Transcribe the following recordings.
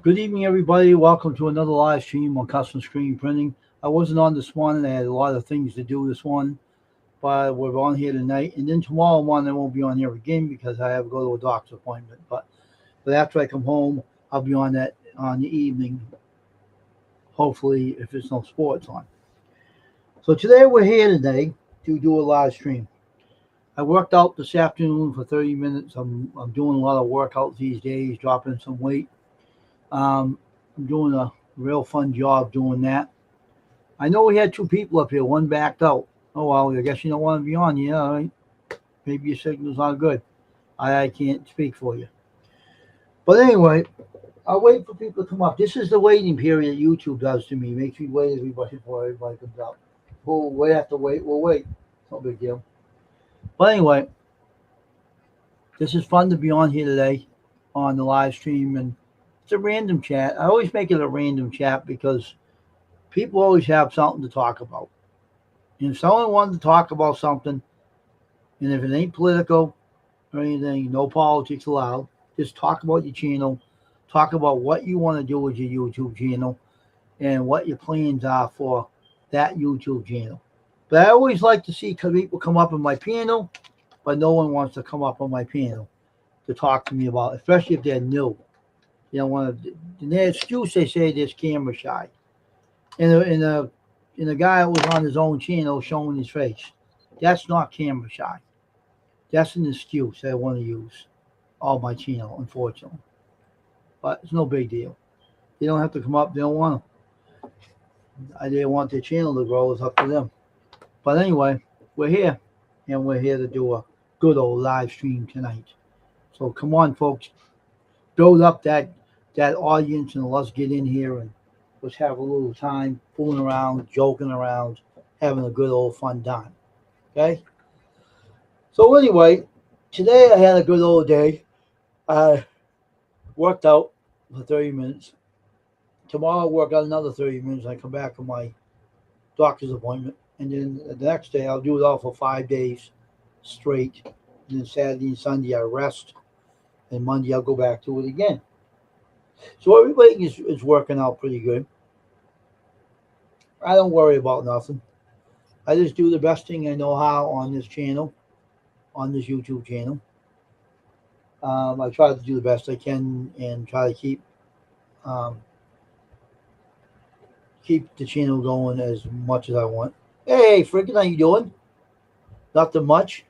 Good evening, everybody. Welcome to another live stream on custom screen printing. I wasn't on this one. I had a lot of things to do this one, but we're on here tonight. And then tomorrow morning, I won't be on here again because I have to go to a doctor's appointment. But after I come home, I'll be on that on the evening. Hopefully, if there's no sports on. So today we're here today to do a live stream. I worked out this afternoon for 30 minutes. I'm doing a lot of workouts these days, dropping some weight. I'm doing a real fun job doing that. I know we had two people up here. One backed out. Oh well, I guess you don't want to be on. Yeah, all right. Maybe your signal's not good. I can't speak for you. But anyway, I'll wait for people to come up. This is the waiting period YouTube does to me. Makes me wait everybody before everybody comes out. We have to wait. We'll wait. It's no big deal. But anyway, this is fun to be on here today on the live stream, and it's a random chat. I always make it a random chat because people always have something to talk about. And if someone wanted to talk about something, and if it ain't political or anything, no politics allowed, just talk about your channel, talk about what you want to do with your YouTube channel, and what your plans are for that YouTube channel. But I always like to see people come up on my panel, but no one wants to come up on my panel to talk to me about, especially if they're new. You don't want to. Their excuse they say they're camera shy, and the guy that was on his own channel showing his face. That's not camera shy. That's an excuse I want to use on my channel, unfortunately. But it's no big deal. They don't have to come up. They don't want to. They didn't want their channel to grow. It's up to them. But anyway, we're here, and we're here to do a good old live stream tonight. So come on, folks, build up that audience, and let's get in here and let's have a little time fooling around, joking around, having a good old fun time. Okay? So anyway, today I had a good old day. I worked out for 30 minutes. Tomorrow I'll work out another 30 minutes. I come back from my doctor's appointment. And then the next day I'll do it all for 5 days straight. And then Saturday and Sunday I rest. And Monday I'll go back to it again. So everybody is working out pretty good. I don't worry about nothing. I just do the best thing I know how on this channel, on this YouTube channel. I try to do the best I can and try to um, keep the channel going as much as I want. Hey, freaking, how you doing? Nothing much.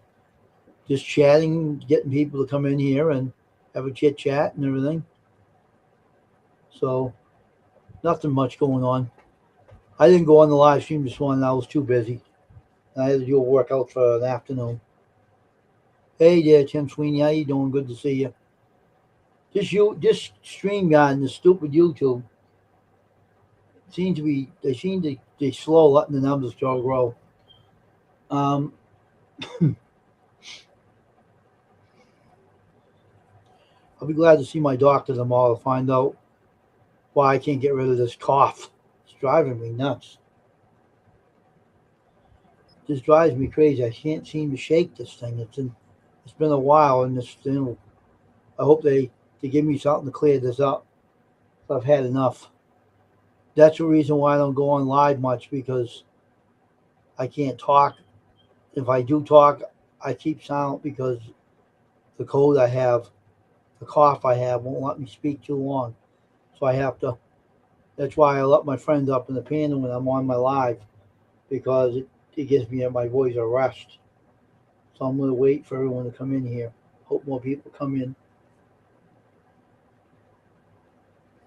Just chatting, getting people to come in here and have a chit chat and everything. So, nothing much going on. I didn't go on the live stream this morning. I was too busy. I had to do a workout for an afternoon. Hey there, Tim Sweeney. How you doing? Good to see you. This stream guy and this stupid YouTube they seem to be slow letting the numbers grow. I'll be glad to see my doctor tomorrow to find out why I can't get rid of this cough. It's driving me nuts. This drives me crazy. I can't seem to shake this thing. It's been a while, and this thing. I hope they give me something to clear this up. I've had enough. That's the reason why I don't go on live much, because I can't talk. If I do talk, I keep silent because the cold I have, the cough I have, won't let me speak too long. So I have to. That's why I let my friends up in the panel when I'm on my live, because it gives me my voice a rest. So I'm going to wait for everyone to come in here. Hope more people come in.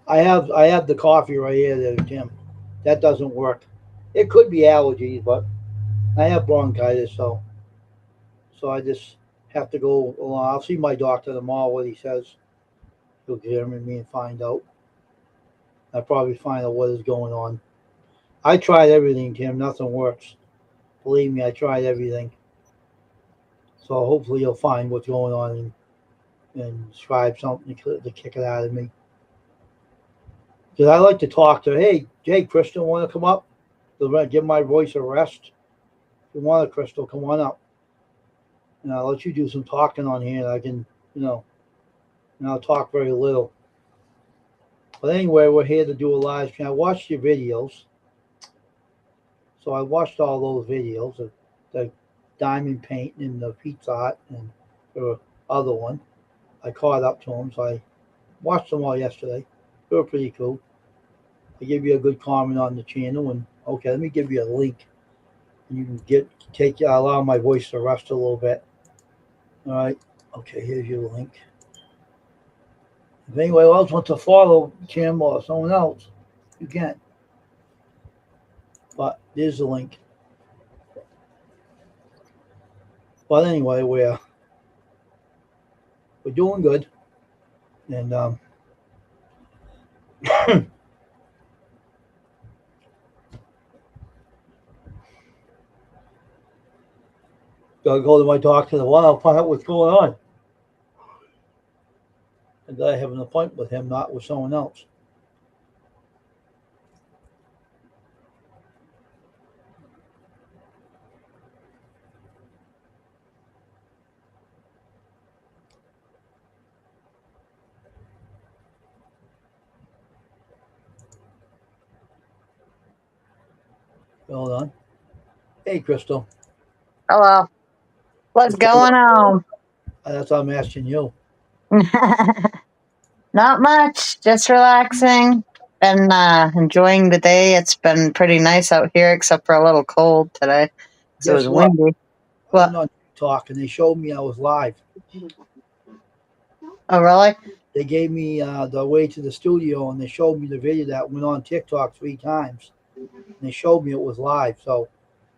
I have the coffee right here there, Tim. That doesn't work. It could be allergies, but I have bronchitis, so I just have to go along. I'll see my doctor tomorrow. What he says, he'll examine me and find out. I'll probably find out what is going on. I tried everything, Tim. Nothing works. Believe me, I tried everything. So hopefully you'll find what's going on and describe something to kick it out of me. Because I like to talk to, hey, Crystal, want to come up? To give my voice a rest. If you want to, Crystal, come on up. And I'll let you do some talking on here. And I can, and I'll talk very little. But anyway, we're here to do a live stream. I watched your videos, so I watched all those videos of the diamond painting and the Pizza Hut and the other one. I caught up to them, so I watched them all yesterday. They were pretty cool. I give you a good comment on the channel, and okay, let me give you a link, and you can allow my voice to rest a little bit. All right, okay, here's your link. If anyone else wants to follow Tim or someone else, you can. But there's the link. But anyway, we're doing good, and gotta go to my doctor in a while, find out what's going on. I gotta have an appointment with him, not with someone else. Hold on. Hey, Crystal. Hello. What's going on? That's what I'm asking you. Not much. Just relaxing and enjoying the day. It's been pretty nice out here, except for a little cold today. So it Guess was what? windy. I What? went on TikTok and they showed me I was live. Oh, really? They gave me the way to the studio and they showed me the video that went on TikTok 3 times. And they showed me it was live. So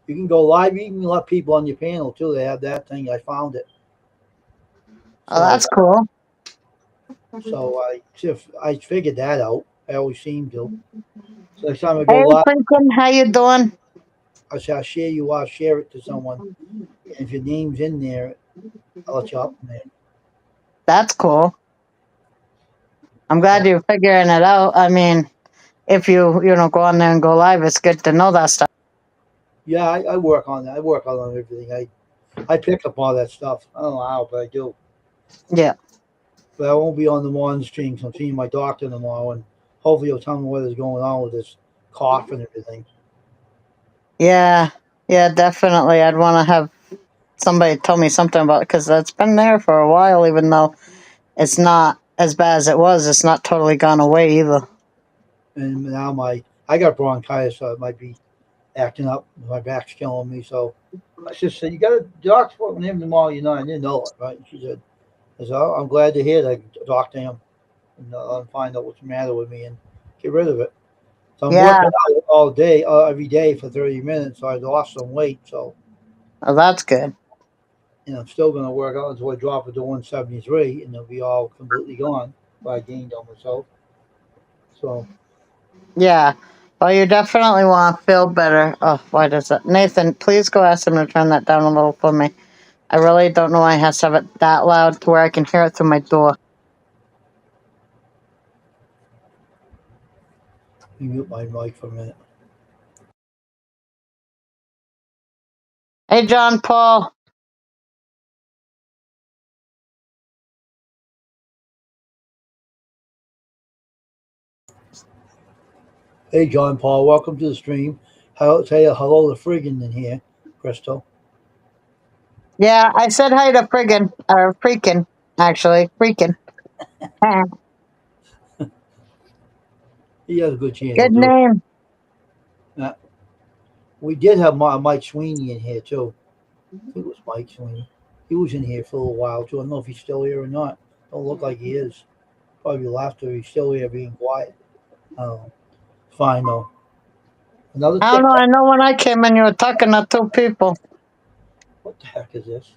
you can go live. You can let people on your panel too. They have that thing. I found it. Oh, that's cool. So I figured that out. I always seem to. So next time I go Hey, live, Lincoln, how you doing? I say I'll share you. I'll share it to someone. And if your name's in there, I'll let you up from there. That's cool. I'm glad So, you're figuring it out. I mean, if you go on there and go live, it's good to know that stuff. yeah, I work on that. I work on everything. I pick up all that stuff. I don't know how, but I do. Yeah. But I won't be on the morning streams. I'm seeing my doctor tomorrow, and hopefully he'll tell me what is going on with this cough and everything. Yeah. Yeah, definitely. I'd want to have somebody tell me something about it because that's been there for a while, even though it's not as bad as it was. It's not totally gone away either. And now I got bronchitis, so it might be acting up. My back's killing me. So I just said, you got a doctor for him tomorrow. I didn't know it, right? And she said, "Oh, I'm glad to hear that. Talk to him and find out what's the matter with me and get rid of it." So I'm Yeah, working out all day, every day for 30 minutes. So I lost some weight. So well, that's good. I'm still going to work out until I drop it to 173, and it'll be all completely gone. But I gained on myself. So Yeah. Well, you definitely want to feel better. Oh, why does that? Nathan, please go ask him to turn that down a little for me. I really don't know why he has to have it that loud to where I can hear it through my door. let me mute my mic for a minute. Hey, John Paul. Hey, John Paul, welcome to the stream. Say hello to Friggin in here, Crystal. Yeah, I said hi to Friggin, or Freakin, actually. Freakin. He has a good channel Good too. name. Uh, we did have Mike Sweeney in here too. I think it was Mike Sweeney. He was in here for a little while too. I don't know if he's still here or not. Don't look like he is. Probably left or he's still here being quiet. Fine though. Another I don't know. TikTok. I know when I came in, you were talking to two people. What the heck is this?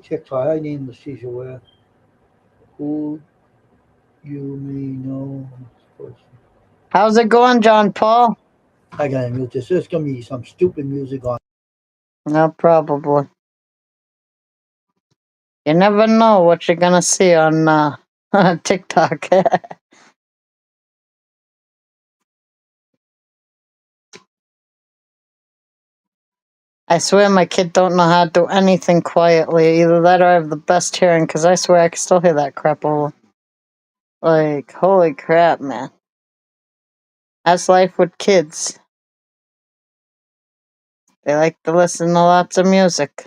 TikTok. I named the Caesar where who you may know. How's it going, John Paul? I gotta mute this. There's gonna be some stupid music on. No, probably. You never know what you're gonna see on TikTok. I swear my kid don't know how to do anything quietly. Either that or I have the best hearing, because I swear I can still hear that crap over. Like, holy crap, man. That's life with kids. They like to listen to lots of music.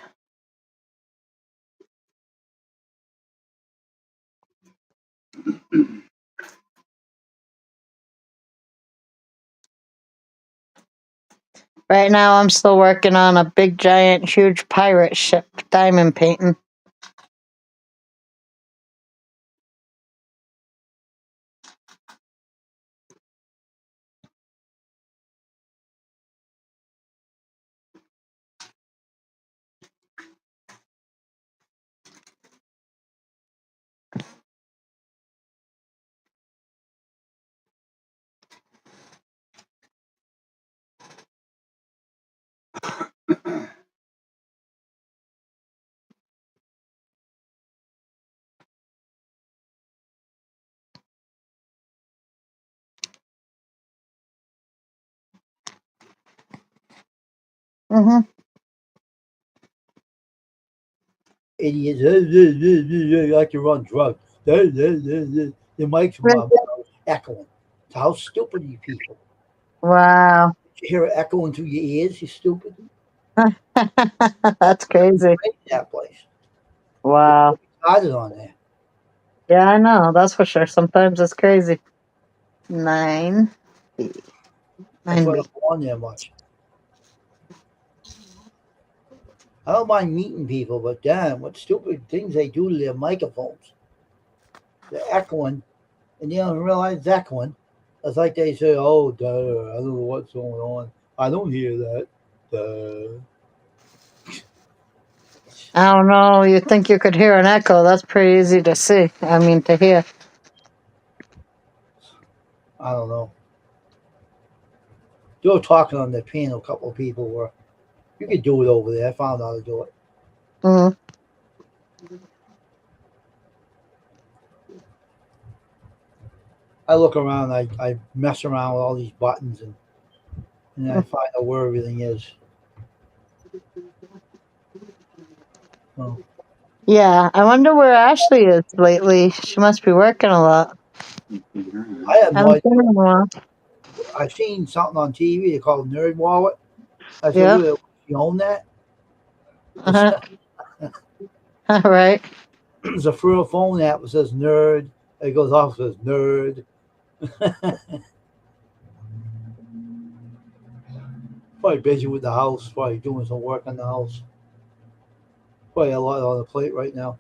Right now, I'm still working on a big, giant, huge pirate ship diamond painting. Mm-hmm. Idiots. Like you run drugs. The mic's echoing. So how stupid are you people? Wow. You hear it echoing through your ears, you stupid? That's crazy. Right in that place. Wow. Started on there. Yeah, I know. That's for sure. Sometimes it's crazy. 9B. That's why I 9B. don't go on there much. I don't mind meeting people, but damn, what stupid things they do to their microphones. They're echoing, and they don't realize it's echoing. It's like they say, oh, duh, I don't know what's going on. I don't hear that. Duh. I don't know. You think you could hear an echo? That's pretty easy to see. I mean, to hear. I don't know. They were talking on the panel, a couple of people were. You could do it over there. I found out how to do it. Mm-hmm. I look around, I mess around with all these buttons, and I find out where everything is. So, Yeah, I wonder where Ashley is lately. She must be working a lot. I have I no haven't idea. seen her in a while. I've seen something on TV. They call it Nerd Wallet. I said, Yeah. "Well, you own that?" Uh-huh. Right. There's a free phone app that says Nerd. It goes off and says Nerd. Probably busy with the house. Probably doing some work on the house. Probably a lot on the plate right now.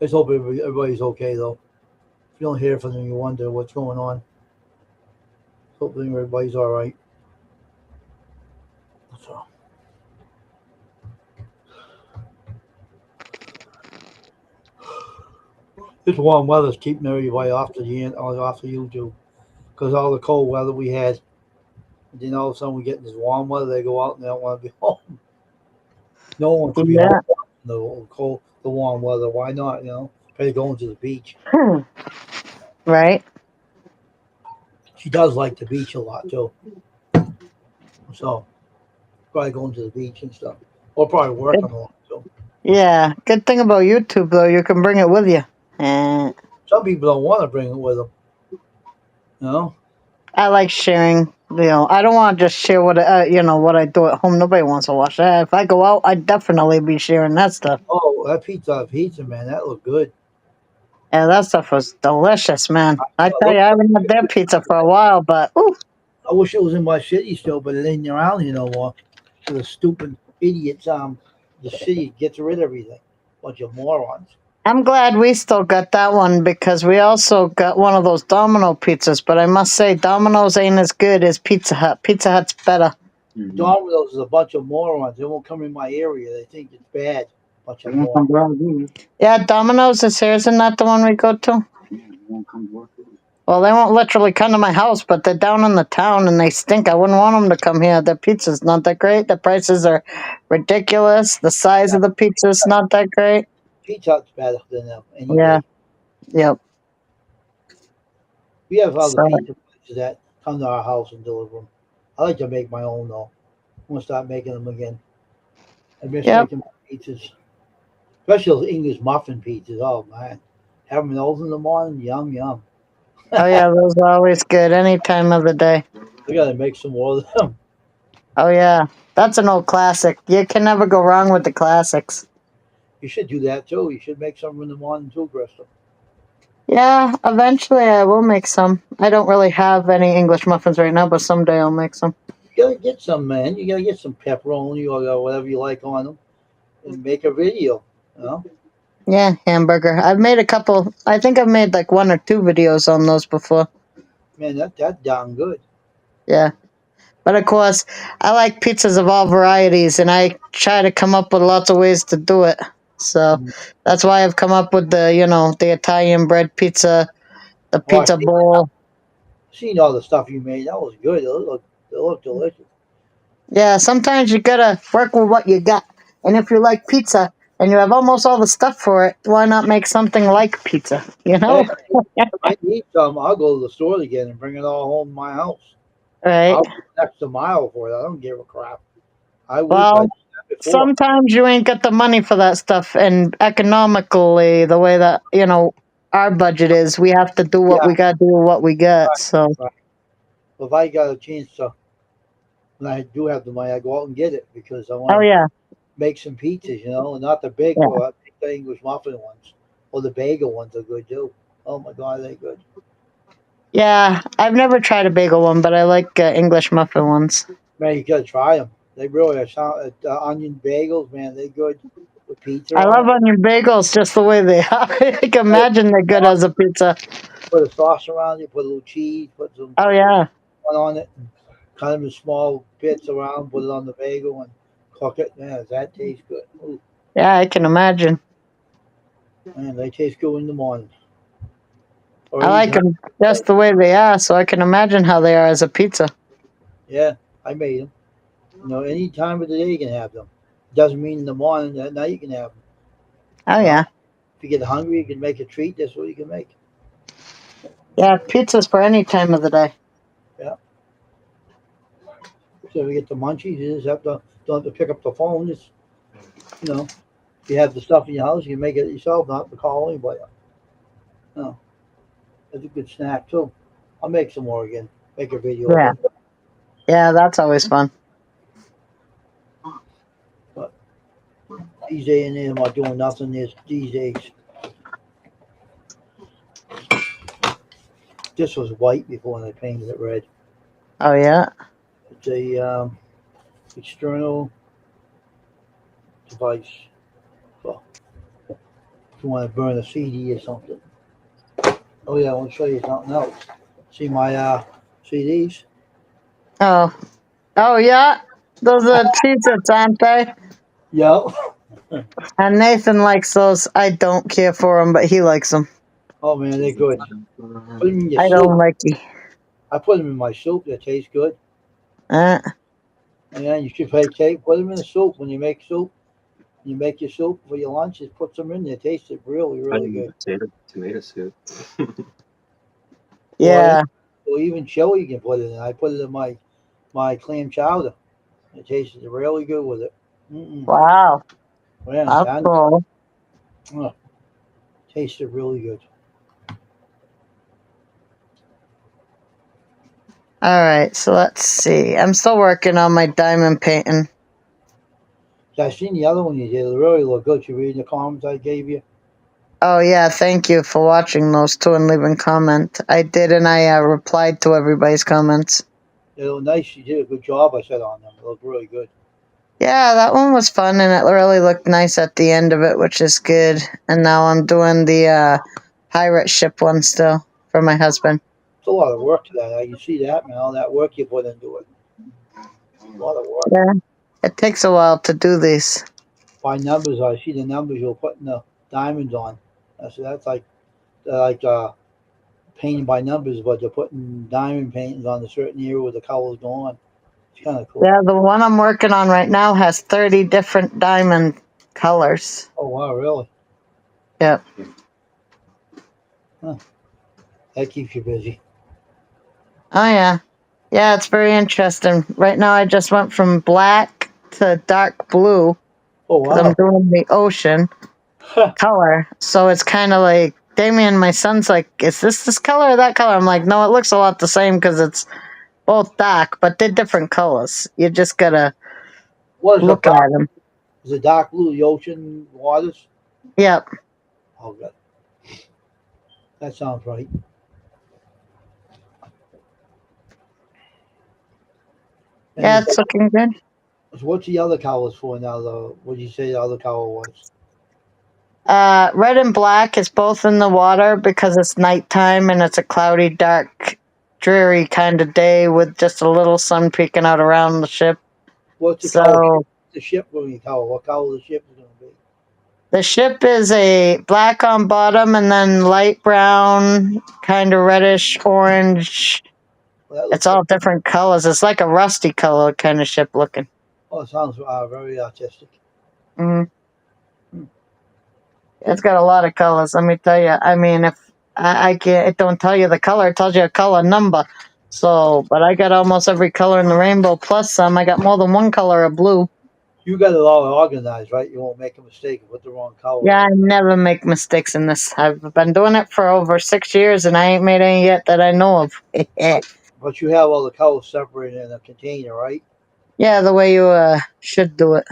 Let's hope everybody's okay though. If you don't hear from them, you wonder what's going on. Hopefully everybody's all right. So, this warm weather's keeping everybody off the YouTube because all the cold weather we had. And then all of a sudden we get this warm weather. They go out and they don't want to be home. No one wants to be home Yeah. in the warm weather. Why not? Probably going to the beach. Right. She does like the beach a lot too. So probably going to the beach and stuff, or probably working a lot too. Yeah. Good thing about YouTube, though, you can bring it with you. Some people don't want to bring it with them. You know. I like sharing. I don't want to just share what what I do at home. Nobody wants to watch that. If I go out, I'd definitely be sharing that stuff. Oh, that pizza, man, that looked good. Yeah, that stuff was delicious, man. I tell you, I haven't had their pizza for a while, but ooh, I wish it was in my city still, but it ain't around here no more. So the stupid idiots, the city gets rid of everything. Bunch of morons. I'm glad we still got that one because we also got one of those Domino pizzas. But I must say, Domino's ain't as good as Pizza Hut. Pizza Hut's better. Domino's is a bunch of morons. They won't come in my area. They think it's bad. Bunch of morons. Yeah, Domino's is here. Isn't that the one we go to? Well, they won't literally come to my house, but they're down in the town and they stink. I wouldn't want them to come here. The pizza's not that great. The prices are ridiculous. The size of the pizza's not that great. Pizza Hut's better than them any Yeah. day. Yep. We have other So, pizza places that come to our house and deliver them. I like to make my own though. I'm gonna start making them again. I miss yep. making pizzas, especially those English muffin pizzas. Oh man, Having those in the morning, yum yum. Oh yeah, those are always good any time of the day. I gotta make some more of them. Oh yeah, that's an old classic. You can never go wrong with the classics. You should do that too. You should make some in the morning too, Crystal. Yeah, eventually I will make some. I don't really have any English muffins right now, but someday I'll make some. You gotta get some, man. You gotta get some pepperoni or whatever you like on them, and make a video. You know, Yeah, hamburger. I've made a couple. I think I've made like one or two videos on those before. man, that's darn good. Yeah. But of course, I like pizzas of all varieties, and I try to come up with lots of ways to do it. So Mm. that's why I've come up with the Italian bread pizza, the Oh, I pizza bowl. seen all the stuff you made. That was good. It looked delicious. Yeah, sometimes you gotta work with what you got. And if you like pizza and you have almost all the stuff for it, why not make something like pizza? You Hey, know? if I need some, I'll go to the store again and bring it all home to my house. Right. I'll go an extra mile for it. I don't give a crap. I would, but I Well, did that before. sometimes you ain't got the money for that stuff, and economically, the way that our budget is, we have to do what Yeah, we got to do with what we got. right, So, right. If I got a chance to, when I do have the money, I go out and get it because I want oh to yeah, make some pizzas, and not the big, yeah, the English muffin ones, or the bagel ones are good too. Oh my god, they're good. yeah. I've never tried a bagel one, but I like English muffin ones. Man, you gotta try them. They really are. Onion bagels, man, they good with pizza I on love it. onion bagels just the way they are. I can Put imagine they're good as a pizza. a sauce around it, put a little cheese, put some Oh yeah, one on it, and cut them in small bits around, put it on the bagel, and cook it. Man, that tastes good. Ooh, yeah, I can imagine. man, they taste good in the morning or I like anytime. them just the way they are, so I can imagine how they are as a pizza. Yeah, I made them. Any time of the day you can have them. Doesn't mean in the morning. At night you can have them. Oh You know, yeah, if you get hungry, you can make a treat. That's what you can make. yeah, pizzas for any time of the day. Yeah. So if you get the munchies, you just have to don't have to pick up the phone. Just you know, if you have the stuff in your house, you can make it yourself, not to call anybody. No, that's a good snack too. I'll make some more again. Make a video of Yeah, it. yeah, that's always fun. But these days and I'm not doing nothing these days. This was white before they painted it red. Oh yeah. It's a external device. So if you want to burn a CD or something. Oh yeah, I want to show you something else. See my CDs? Oh, oh yeah. Those are Cheez-Its, aren't they? Yep. And Nathan likes those. I don't care for them, but he likes them. Oh man, they're good. Put them in your I soup. don't like you. I put them in my soup. They taste good. Uh, And then you should put them in the soup when you make soup. You make your soup for your lunch. Just put some in there. Tastes it really, really good. Tomato soup. yeah. Or even chili you can put it in. I put it in my clam chowder. It tasted really good with it. Mm-mm. Wow. Yeah, That's that cool. tasted really good. All right, so let's see. I'm still working on my diamond painting. So I seen the other one you did. It really looked good. You reading the comments I gave you? Oh yeah, thank you for watching those two and leaving comment. I did, and I replied to everybody's comments. They look nice. You did a good job, I said, on them. It looked really good. Yeah, that one was fun, and it really looked nice at the end of it, which is good. And now I'm doing the pirate ship one still for my husband. It's a lot of work to that. I can see that, man. All that work you put into it. A lot of work. Yeah, it takes a while to do these. By numbers, I see the numbers you're putting the diamonds on. So that's like painting by numbers, but they're putting diamond paintings on a certain area where the colors go on. It's kind of cool. Yeah, the one I'm working on right now has 30 different diamond colors. Oh wow, really? Yep. That keeps you busy. Oh yeah. Yeah, it's very interesting. Right now I just went from black to dark blue Oh because I'm wow. doing the ocean color. So it's kind of like Damien, my son's like, is this color or that color? I'm like, no, it looks a lot the same because it's both dark, but they're different colors. You just gotta What is a look at dark? them. Is it dark blue? The ocean waters? Yep. Oh, good. That sounds right. Yeah, And it's looking good. what's the other colors for now? What did you say the other color was? Red and black is both in the water because it's nighttime and it's a cloudy, dark, dreary kind of day with just a little sun peeking out around the ship. What's the color? So The ship going to color? What color the ship is going to be? the ship is a black on bottom and then light brown, kind of reddish, orange. Well, that It's looks. all different colors. It's like a rusty color kind of ship looking. Oh, it sounds very artistic. Hmm. It's got a lot of colors. Let me tell you. I mean, if I can't, it don't tell you the color. It tells you a color number. So, but I got almost every color in the rainbow plus some. I got more than one color of blue. You got it all organized, right? You won't make a mistake and put the wrong color Yeah, in. I never make mistakes in this. I've been doing it for over 6 years, and I ain't made any yet that I know of. But you have all the colors separated in a container, right? Yeah, the way you should do it.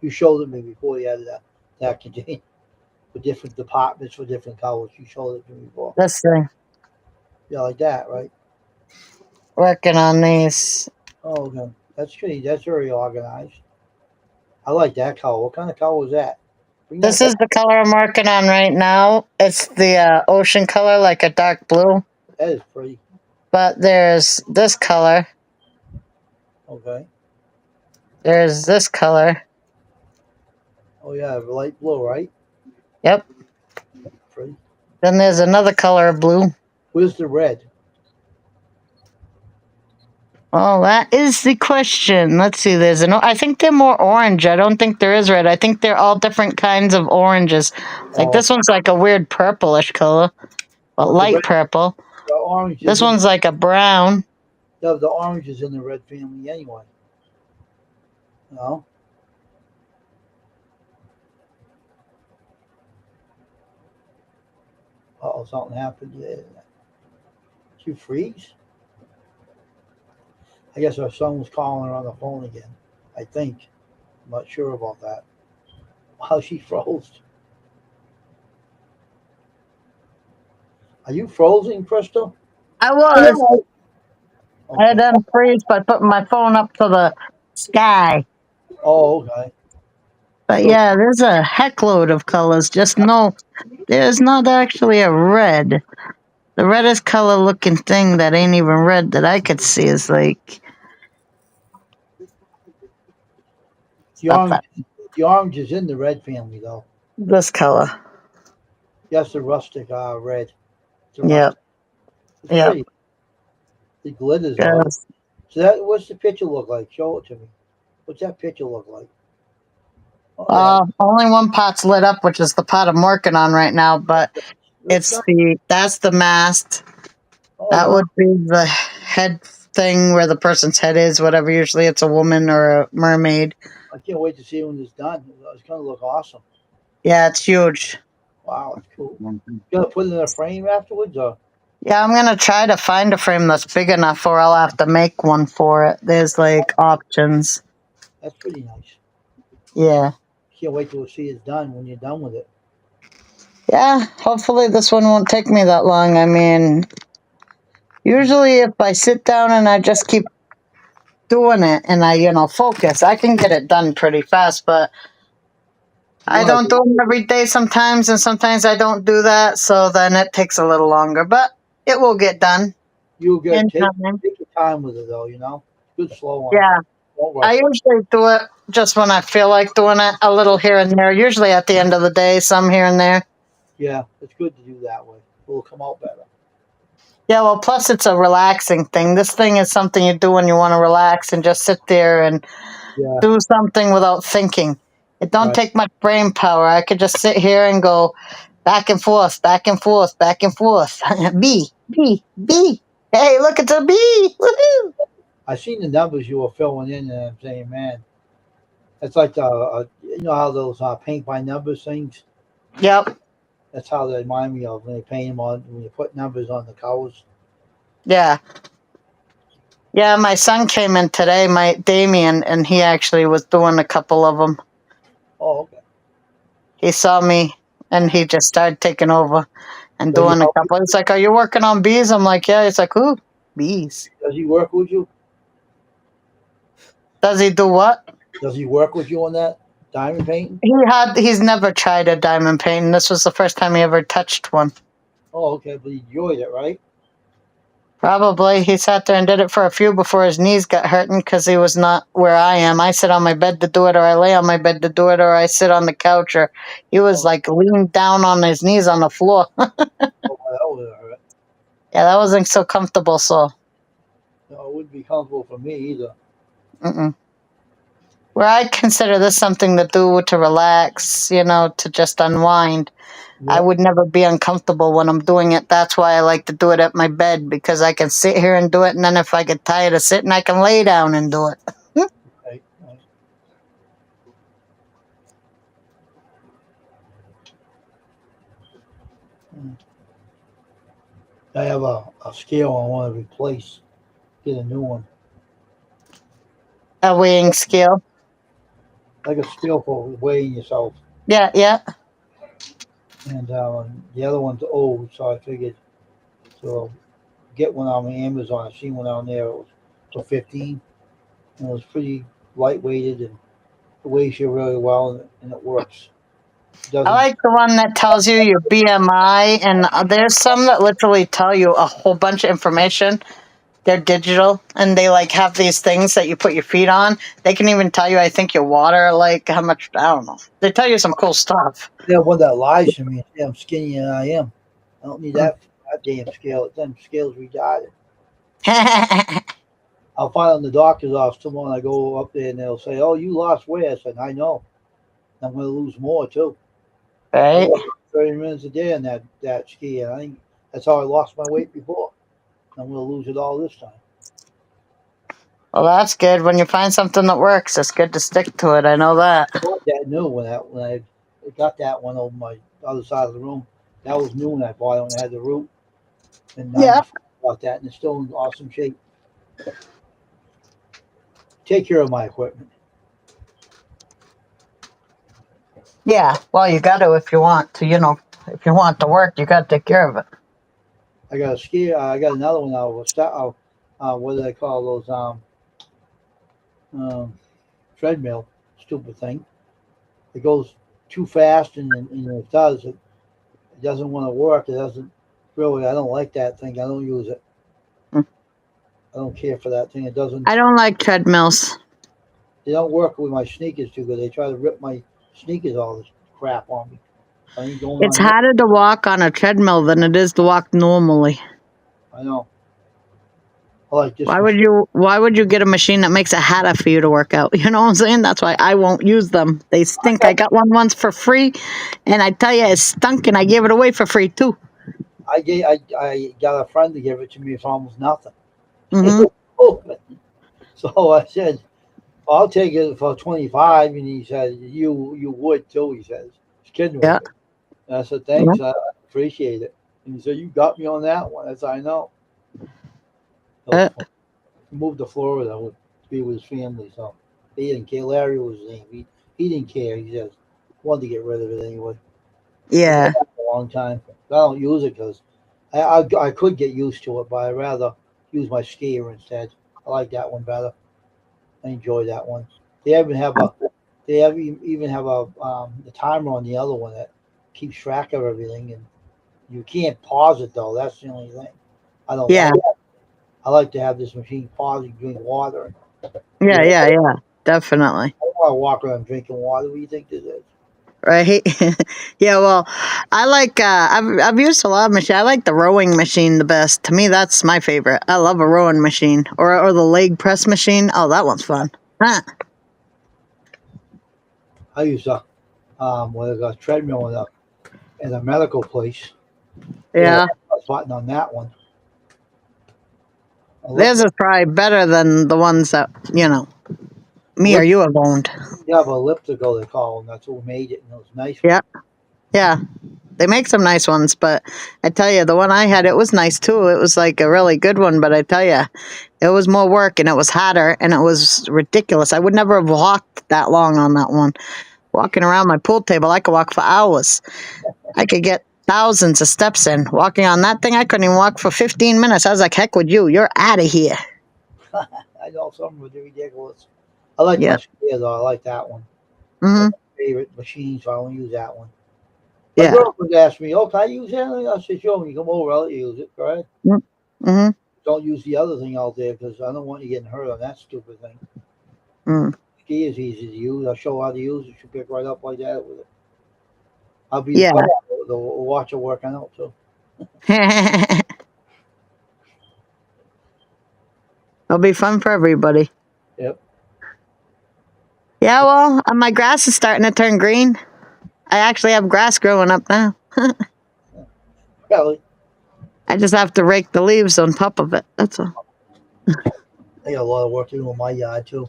You showed it me before you had that container for different departments for different colors. You showed it to me before. This thing. Yeah, like that, right? Working on these. Oh, okay. That's good. That's very organized. I like that color. What kind of color is that? Bring that This back. is the color I'm working on right now. It's the ocean color, like a dark blue. That is pretty. But there's this color. Okay. There's this color. Oh yeah, light blue, right? Yep. Pretty. Then there's another color of blue. Where's the red? Oh, that is the question. Let's see. There's an. I think they're more orange. I don't think there is red. I think they're all different kinds of oranges. Like Oh, this one's like a weird purplish color, but but the light red, purple. the orange This is in one's like a brown. the orange is in the red family anyway. No. Oh, something happened there. Did you freeze? I guess our son was calling her on the phone again. I think. I'm not sure about that. Wow, she froze. Are you frozen, Crystal? I was. I had Okay. done freeze by putting my phone up to the sky. Oh, okay. But So yeah, there's a heckload of colors. Just know there's not actually a red. The reddest color looking thing that ain't even red that I could see is like the stuff that the orange is in the red family though. this color. Yes, the rustic red. It's a Yep, rustic. It's yep. pretty. The glitters on it. Yes. So what's the picture look like? Show it to me. What's that picture look like? Oh yeah, Only one pot's lit up, which is the pot I'm working on right now. But looks nice. that's the mast. Oh That wow. would be the head thing where the person's head is. Whatever. Usually, it's a woman or a mermaid. I can't wait to see when it's done. It's gonna look awesome. Yeah, it's huge. Wow, it's cool. You gonna put it in a frame afterwards, or Yeah, I'm gonna try to find a frame that's big enough, or I'll have to make one for it. There's like options. that's pretty nice. Yeah. Can't wait till see it's done when you're done with it. Yeah, hopefully this one won't take me that long. I mean, usually if I sit down and I just keep doing it and I focus, I can get it done pretty fast, but I You'll have don't do it every day sometimes, and sometimes I don't do that, so then it takes a little longer, but it will get done you'll get in time. take your time with it though. Good slow on it. Yeah, Don't I rush it. usually do it just when I feel like doing it, a little here and there, usually at the end of the day, some here and there. Yeah, it's good to do that way. It'll come out better. Yeah, well, plus it's a relaxing thing. This thing is something you do when you want to relax and just sit there and Yeah, do something without thinking. It don't right. take much brain power. I could just sit here and go back and forth, back and forth, back and forth. B, B, B. Hey, look, it's a bee. Woohoo! I seen the numbers you were filling in, and I'm saying, man, it's like you know how those paint by numbers things. Yep. That's how they remind me of when they paint them on when you put numbers on the covers. Yeah. Yeah, my son came in today, my Damien, and he actually was doing a couple of them. Oh, okay. He saw me and he just started taking over and Does he doing a help you? couple. He's like, "Are you working on bees?" I'm like, "Yeah." He's like, "Ooh, bees." Does he work with you? Does he do what? Does he work with you on that diamond painting? He's never tried a diamond paint, and this was the first time he ever touched one. Oh, okay, but he enjoyed it, right? Probably. He sat there and did it for a few before his knees got hurting because he was not where I am. I sit on my bed to do it, or I lay on my bed to do it, or I sit on the couch, or he was Oh, like leaned down on his knees on the floor. oh that was all right. Yeah, that wasn't so comfortable, so. No, it wouldn't be comfortable for me either. Mm-mm. Where I consider this something to do to relax, to just unwind. I Yep. would never be uncomfortable when I'm doing it. That's why I like to do it at my bed because I can sit here and do it, and then if I get tired of sitting, I can lay down and do it. Right, right. Mm. I have a scale I want to replace. Get a new one, A weighing scale. like a scale for weighing yourself. Yeah, yeah. And the other one's old, so I figured so get one on Amazon. I seen one on there. It was for 15, and it was pretty lightweighted and it weighs you really well, and it works. It I doesn't. like the one that tells you your BMI, and there's some that literally tell you a whole bunch of information. They're digital, and they like have these things that you put your feet on. They can even tell you, I think, your water, like how much. I don't know. They tell you some cool stuff. Yeah, one that lies to me. Yeah, I'm skinnier than I am. I don't need that damn scale. That damn scale's retarded. I'll find on the doctor's office tomorrow. And I go up there and they'll say, "Oh, you lost weight." I said, "I know. I'm going to lose more too." I Right? walk 30 minutes a day on that ski, and I think that's how I lost my weight before. I'm going to lose it all this time. Well, that's good. When you find something that works, it's good to stick to it. I know that. I bought that new when I got that one over my other side of the room. That was new when I bought it when it had the root in Yeah. '94. I bought that, and it's still in awesome shape. Take care of my equipment. Yeah. Well, you got to if you want to. If you want to work, you got to take care of it. I got a ski. I got another one. What do they call those? Um, treadmill. Stupid thing. It goes too fast, and it does. It doesn't want to work. It doesn't really. I don't like that thing. I don't use it. Mm. I don't care for that thing. It doesn't. I don't like treadmills. They don't work with my sneakers too good. They try to rip my sneakers all this crap on me. I ain't going It's on here. harder to walk on a treadmill than it is to walk normally. I know. I like this Why would machine. you why would you get a machine that makes it harder for you to work out? You know what I'm saying? That's why I won't use them. They stink. I got one once for free, and I tell you it stunk, and I gave it away for free too. I got a friend to give it to me for almost nothing. Hmm. So I said, I'll take it for 25. And he said, you would too, he says. He's kidding with Yeah. me. And I said, Yeah. thanks, I appreciate it. And he said, you got me on that one. That's I know. That was Uh, fun. He moved to Florida to be with his family, so he didn't care. Larry was his name. He didn't care. He just wanted to get rid of it anyway. He's had yeah. it for a long time. I don't use it because I could get used to it, but I'd rather use my skier instead. I like that one better. I enjoy that one. They even have a even have the timer on the other one that keeps track of everything, and you can't pause it though. That's the only thing I don't Yeah. like. I like to have this machine pause and drink water. You Yeah. know, Yeah. Yeah. Definitely. I don't want to walk around drinking water. What do you think this is? Right. Yeah. Well, I like. I've used a lot of machines. I like the rowing machine the best. To me, that's my favorite. I love a rowing machine or the leg press machine. Oh, that one's fun. Huh. I use a treadmill in a medical place. They have Yeah. a button on that one. Theirs is probably better than the ones that me or Ellip- you have owned. you have elliptical, they call them. That's who made it, and it was nice. Yeah. Yeah. They make some nice ones, but I tell you, the one I had, it was nice too. It was like a really good one, but I tell you, it was more work and it was hotter and it was ridiculous. I would never have walked that long on that one. Walking around my pool table, I could walk for hours. I could get thousands of steps in. Walking on that thing, I couldn't even walk for 15 minutes. I was like, heck with you. You're out of here. I know some are ridiculous. I like Yeah. my sphere though. I like that one. Hmm. That's my favorite machine, so I don't use that one. My Yeah. girl would ask me, "Oh, can I use that?" I said, "Sure." When you come over, I'll let you use it. Correct? Hmm. Don't use the other thing out there because I don't want you getting hurt on that stupid thing. Mm. Ski is easy to use. I'll show her how to use it. She'll pick right up like that with it. I'll be the Yeah. fellow to watch her working out too. It'll be fun for everybody. Yep. Yeah, well, my grass is starting to turn green. I actually have grass growing up now. Really, I just have to rake the leaves on top of it. That's all. I got a lot of work to do in my yard too.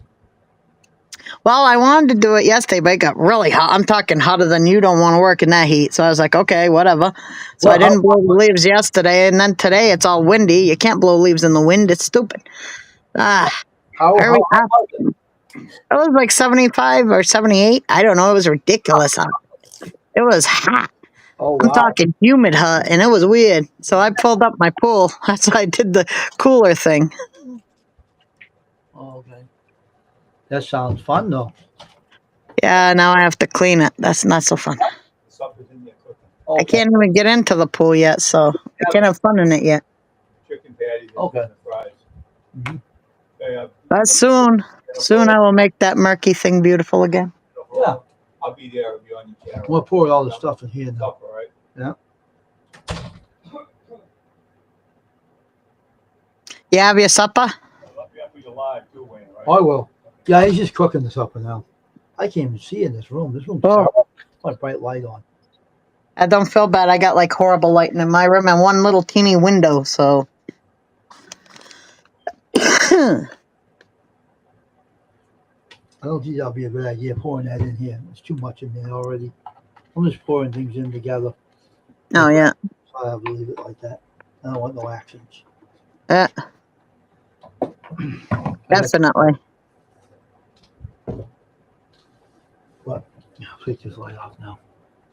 Well, I wanted to do it yesterday, but it got really hot. I'm talking hotter than you don't want to work in that heat. So I was like, okay, whatever. So I Well, didn't blow the leaves yesterday, and then today it's all windy. You can't blow leaves in the wind. It's stupid. Ah, hurry how up. was it? It was like 75 or 78. I don't know. It was ridiculous. It was hot. Oh I'm wow. talking humid hot, and it was weird. So I pulled up my pool. That's why I did the cooler thing. Oh, okay. That sounds fun though. Yeah, now I have to clean it. That's not so fun. Supper's in there cooking. I Okay. can't even get into the pool yet, so I can't have fun in it yet. Chicken patties and Okay. the fries. Mhm. But soon I will make that murky thing beautiful again. Yeah. I'll be there. I'll be on your channel. We'll pour all the stuff in here now. Supper, right? You have your supper? I'll be up for your live too, Wayne, right? I will. Yeah, he's just cooking the supper now. I can't even see in this room. This room's Oh. terrible. My bright light on. I don't feel bad. I got like horrible lighting in my room and one little teeny window, so. I don't think that'll be a good idea pouring that in here. There's too much in there already. I'm just pouring things in together. Oh, yeah. So I have to leave it like that. I don't want no accents. Yeah, definitely. I'll take this light off now.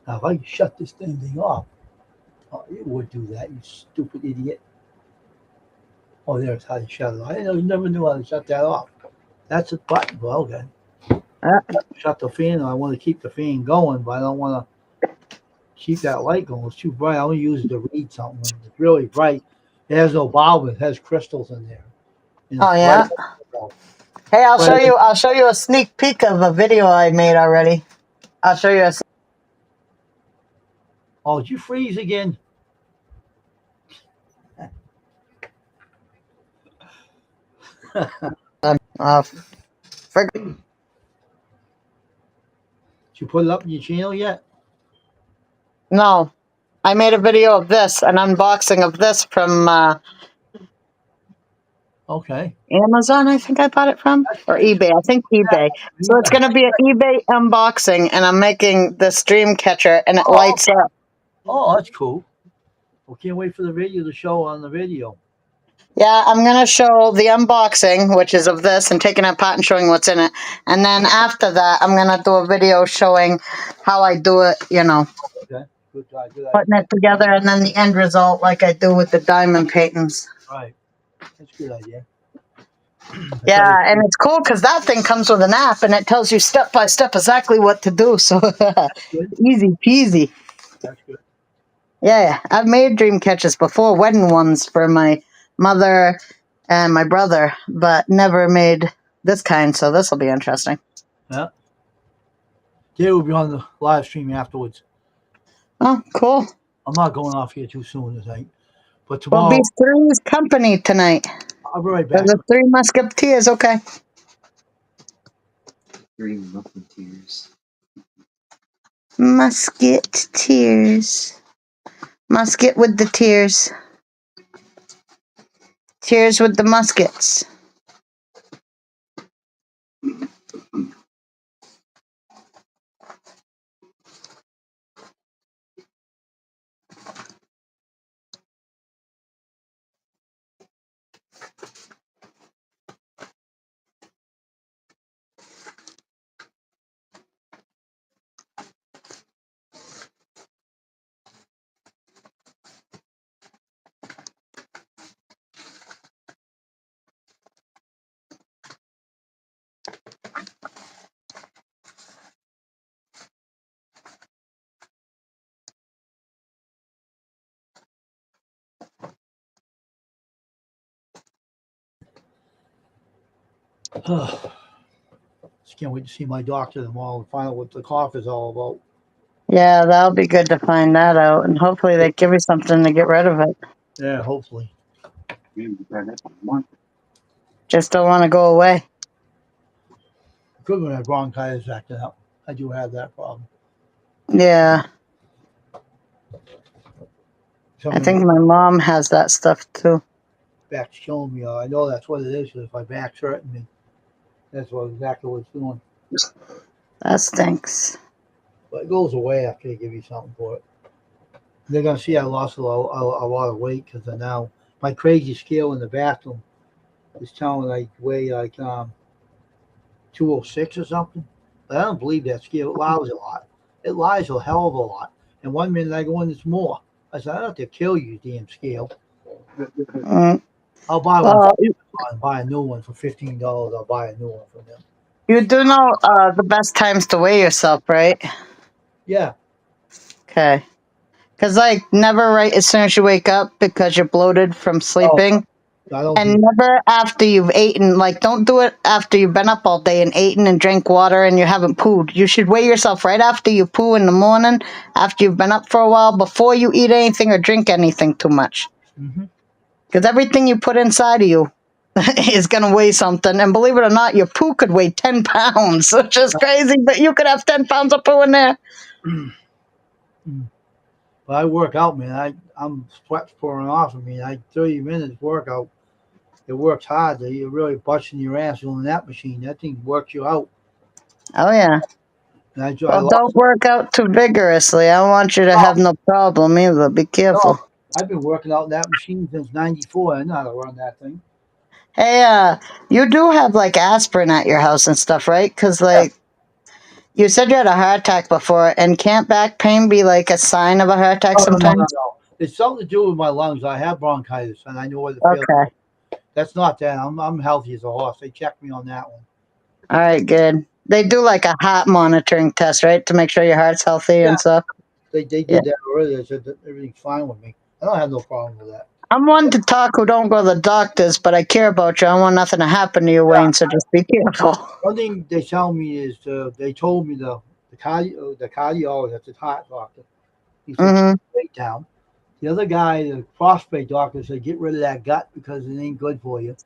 Now, if I could shut this thing off, it would do that, you stupid idiot. Oh, there's how you shut it off. I never knew how to shut that off. That's a button. Well, okay. Shut the fan. I want to keep the fan going, but I don't want to keep that light going. It's too bright. I only use it to read something. When it's really bright. It has no bulb. It has crystals in there. And Oh, it's yeah. bright. Hey, I'll But- show you. I'll show you a sneak peek of a video I made already. I'll show you a. Oh, did you freeze again? Frig- Did you put it up in your channel yet? No, I made a video of this, an unboxing of this from Okay. Amazon. I think I bought it from, or eBay. I think eBay. So it's going to be an eBay unboxing, and I'm making the stream catcher, and it lights up. Oh, that's cool. We can't wait for the video to show on the video. Yeah, I'm going to show the unboxing, which is of this, and taking it apart and showing what's in it. And then after that, I'm going to do a video showing how I do it, Good idea. putting it together, and then the end result, like I do with the diamond paintings. Right. That's a good idea. Yeah, and it's cool because that thing comes with an app, and it tells you step by step exactly what to do. So easy peasy. That's good. Yeah, I've made dream catchers before, wedding ones for my mother and my brother, but never made this kind. So this will be interesting. Yeah. Jay will be on the live stream afterwards. Oh, cool. I'm not going off here too soon, I think. But We'll tomorrow, be Three's company tonight. I'll be right back. The Three Musketeers, okay. Three Musketeers. Musketeers. Musket with the tears. Tears with the muskets. Just can't wait to see my doctor tomorrow and find out what the cough is all about. Yeah, that'll be good to find that out, and hopefully they give you something to get rid of it. Yeah, hopefully. Maybe try that for a month. Just don't want to go away. Good when I have bronchitis acting up. I do have that problem. Yeah, I think my mom has that stuff too. back's killing me. I know that's what it is. 'Cause if my back's hurting me, that's exactly what it's doing. That stinks. But it goes away after they give you something for it. They're gonna see I lost a lot of weight because now my crazy scale in the bathroom is telling I weigh like 206 or something. But I don't believe that scale. It lies a lot. It lies a hell of a lot. And one minute I go in, it's more. I said, I don't have to kill you, damn scale. Mm. I'll buy one. Well, I'll buy a new one for $15. I'll buy a new one from them. you do know the best times to weigh yourself, right? Yeah. Okay. Because, like, never right as soon as you wake up because you're bloated from sleeping. I don't And do never after you've eaten. Like, don't do it after you've been up all day and eaten and drank water and you haven't pooed. You should weigh yourself right after you poo in the morning, after you've been up for a while, before you eat anything or drink anything too much. Mhm. Because everything you put inside of you is going to weigh something. And believe it or not, your poo could weigh 10 pounds, which is crazy, but you could have 10 pounds of poo in there. But I work out, man. I'm sweat pouring off of me. 30 minutes workout. It works hard. You're really busting your ass on that machine. That thing works you out. Oh, yeah. And I Well, lost. don't work out too vigorously. I don't want you to have no problem either. Be careful. I've been working out in that machine since '94. I know how to run that thing. Hey, you do have like aspirin at your house and stuff, right? Because like you said you had a heart attack before, and can't back pain be like a sign of a heart attack sometimes? No. It's something to do with my lungs. I have bronchitis, and I know what it feels Okay. like. That's not that. I'm healthy as a horse. They checked me on that one. All right, good. They do like a heart monitoring test, right, to make sure your heart's healthy Yeah. and stuff. They did Yeah. that already. They said that everything's fine with me. I don't have no problem with that. I'm one to talk who don't go to the doctors, but I care about you. I want nothing to happen to you, Wayne, so just be careful. One thing they tell me is they told me the cardiologist, that's the heart doctor. He said Mm-hmm. weight down. The other guy, the prostate doctor, said get rid of that gut because it ain't good for you.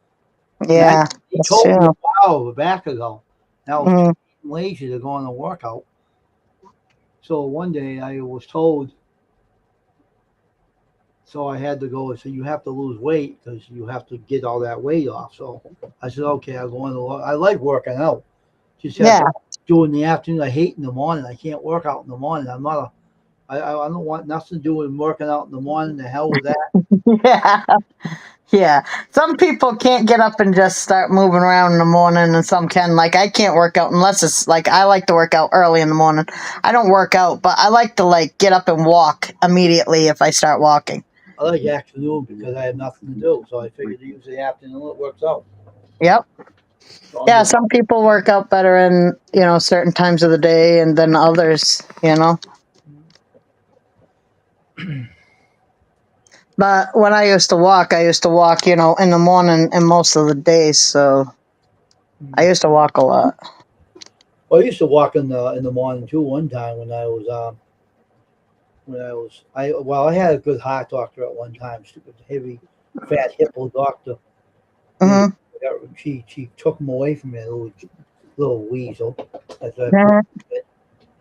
Yeah, He that's told me true. a while back ago. Now I was Mhm. too lazy to go on a workout. So one day I was told, so I had to go and say you have to lose weight because you have to get all that weight off. So I said okay, I'll go on the. I like working out. Just have Yeah. to do it in the afternoon. I hate in the morning. I can't work out in the morning. I'm not a. I don't want nothing to do with working out in the morning. The hell with that. Yeah. Yeah. Some people can't get up and just start moving around in the morning, and some can. Like, I can't work out unless it's like I like to work out early in the morning. I don't work out, but I like to like get up and walk immediately if I start walking. I like afternoon because I have nothing to do. So I figured to use the afternoon. It works out. Yep. So Yeah, some people work out better in, certain times of the day and then others, But when I used to walk, in the morning and most of the days, so I used to walk a lot. Well, I used to walk in the morning too. One time I had a good heart doctor at one time. Stupid heavy, fat hippo doctor. And Hmm. she took him away from me. Little weasel. I said, Hmm.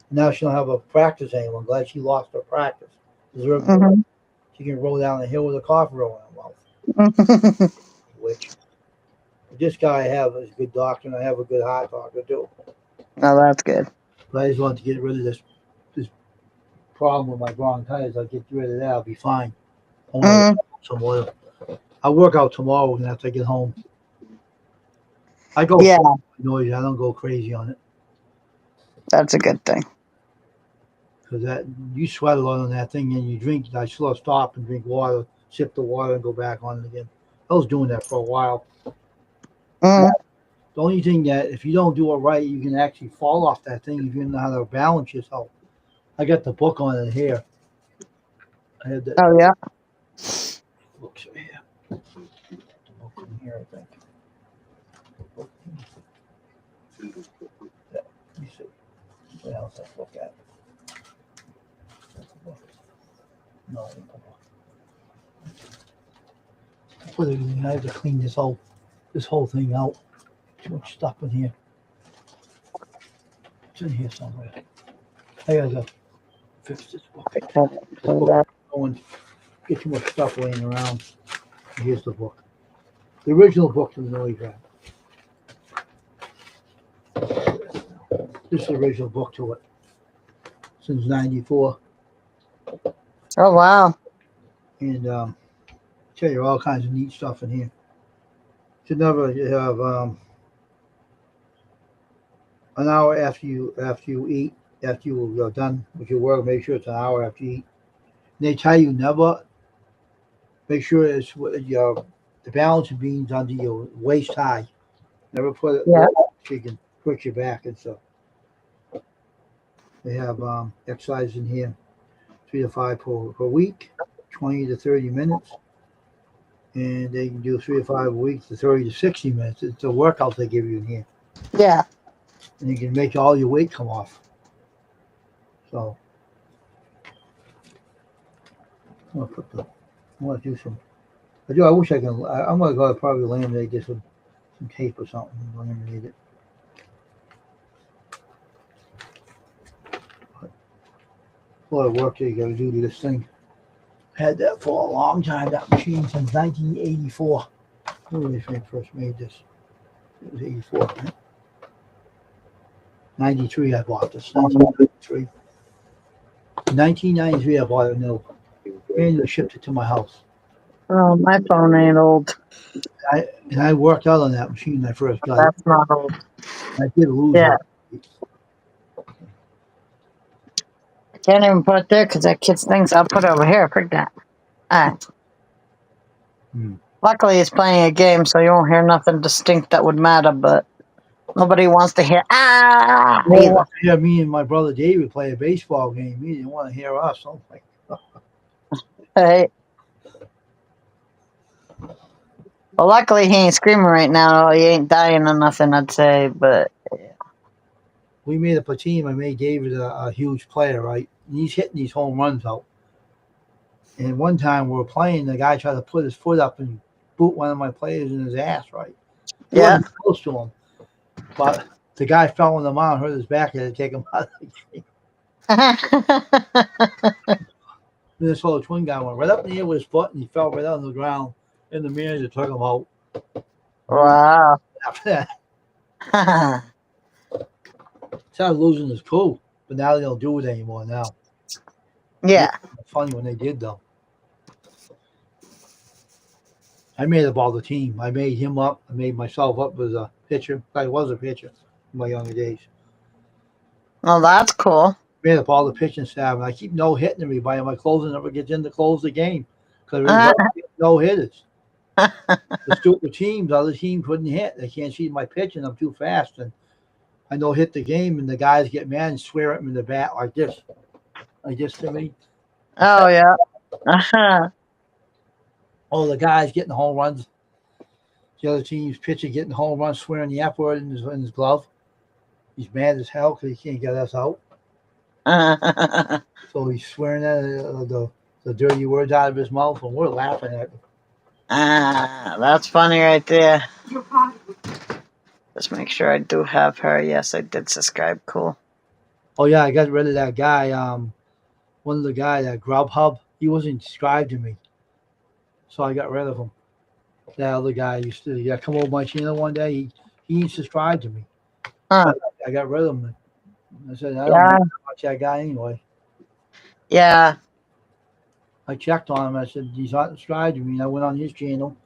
now she don't have a practice anymore. I'm glad she lost her practice. Hmm. She can roll down the hill with a coffee roll in her mouth. Which this guy I have is a good doctor, and I have a good heart doctor too. Oh, that's good. But I just wanted to get rid of this problem with my bronchitis. I'll get rid of that. I'll be fine. I want Mm, to some oil. I'll work out tomorrow after I get home. I go yeah, noisy. I don't go crazy on it that's a good thing. because that you sweat a lot on that thing and you drink. I still stop and drink water, sip the water, and go back on it again. I was doing that for a while. Mm, The only thing that if you don't do it right, you can actually fall off that thing if you don't know how to balance yourself. I got the book on it here. I had that oh, yeah. book here. The book in here, I think. Let me see. What else I look at? No. I have to clean this whole thing out. Too much stuff in here. It's in here somewhere. I gotta fix this book. This book going, get too much stuff laying around. Here's the book. The original book to the Noe Grab. This is the original book to it. Since '94. Oh wow. And tell you all kinds of neat stuff in here. Should never have an hour after you eat, after you're done with your work, make sure it's an hour after you eat. And they tell you never make sure it's the balance of beans under your waist high. Never put it Yeah. low so you can push your back and stuff. They have exercise in here, 3 to 5 per week, 20 to 30 minutes. And they can do 3 to 5 weeks to 30 to 60 minutes. It's a workout they give you in here. Yeah. And you can make all your weight come off. So I'm gonna do some. I wish I can. I'm gonna go probably laminate this with some tape or something. Laminate it. But a lot of work that you got to do to this thing. Had that for a long time. That machine since 1984. When they first made this, it was 84. Right? 93 I bought this. 1993. 1993 I bought it new. And they shipped it to my house. Oh, my phone ain't old. And I worked out on that machine when I first got That's not old. it. I did lose Yeah. it. I can't even put it there because that kid's things. I'll put it over here. Forget that. All right. Luckily, he's playing a game, so you won't hear nothing distinct that would matter, but nobody wants to hear, ah! Well, yeah, me and my brother David play a baseball game. He didn't want to hear us. I'm like, Hey. Well, luckily, he ain't screaming right now. He ain't dying or nothing, I'd say, but we made up a team. I made David a huge player, right? And he's hitting these home runs out. And one time we were playing, the guy tried to put his foot up and boot one of my players in his ass, right? He yeah. wasn't close to him. But the guy fell on the mound, hurt his back, and had to take him out of the game. Minnesota Twin guy went right up in the air with his foot, and he fell right on the ground. And the manager took him out. Wow. After that, started losing his cool, but now they don't do it anymore. Now, Yeah. it's funny when they did though. I made up all the team. I made him up. I made myself up as a pitcher. I was a pitcher in my younger days. Well, that's cool. Made up all the pitching staff, and I keep no hitting everybody. My closer never gets in to close the game because no hitters. The stupid teams, other teams couldn't hit. They can't see my pitching. I'm too fast, and I no hit the game, and the guys get mad and swear at me in the bat like this to me. Oh, yeah. Oh, the guys getting home runs. The other team's pitcher getting home runs, swearing the F word in his glove. He's mad as hell because he can't get us out. So he's swearing the dirty words out of his mouth, and we're laughing at him. That's funny right there. Just make sure I do have her. Yes, I did subscribe. Cool. Oh yeah, I got rid of that guy. One of the guys at Grubhub, he wasn't subscribed to me, so I got rid of him. That other guy used to come over my channel one day. He ain't subscribed to me. Huh. I got rid of him. I said I don't watch that guy anyway. Yeah. I checked on him. I said he's not subscribed to me. And I went on his channel.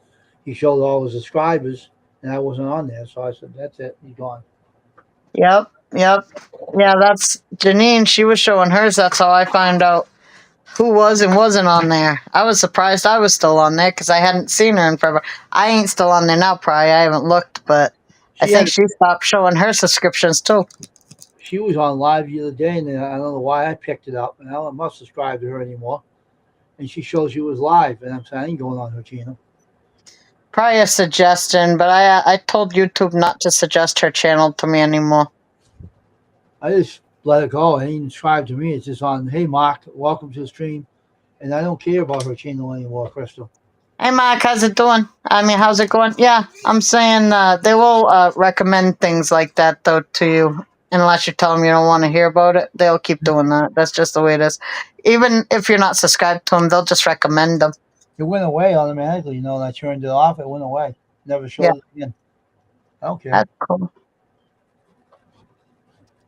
He showed all his subscribers, and I wasn't on there. So I said, "That's it. He's gone." Yep. Yeah, that's Janine. She was showing hers. That's how I found out who was and wasn't on there. I was surprised I was still on there because I hadn't seen her in forever. I ain't still on there now, probably. I haven't looked, but I think she stopped showing her subscriptions too. She was on live the other day, and I don't know why I picked it up, and I don't must subscribe to her anymore. And she shows she was live, and I'm saying I ain't going on her channel. Probably a suggestion, but I told YouTube not to suggest her channel to me anymore. I just let it go. It ain't subscribed to me. It's just on, hey, Mark, welcome to the stream. And I don't care about her channel anymore, Crystal. Hey, Mark, how's it doing? I mean, how's it going? Yeah, I'm saying they will recommend things like that, though, to you. Unless you tell them you don't want to hear about it, they'll keep doing that. That's just the way it is. Even if you're not subscribed to them, they'll just recommend them. It went away automatically, and I turned it off. It went away. Never showed it again. I don't care. That's cool.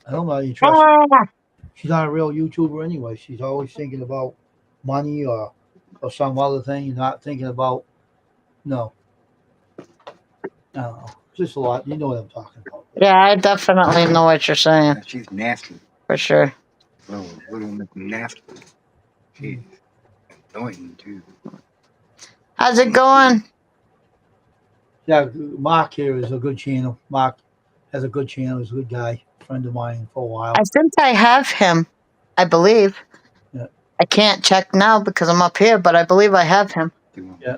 I don't know. You trust her. She's not a real YouTuber anyway. She's always thinking about money or some other thing, not thinking about, no. I don't know. Just a lot. You know what I'm talking about. Yeah, I definitely know what you're saying. She's nasty. For sure. Little nasty. She's annoying too. How's it going? Yeah, Mark here is a good channel. Mark has a good channel. He's a good guy. Friend of mine for a while. I think I have him. I believe. Yeah. I can't check now because I'm up here, but I believe I have him. Yeah.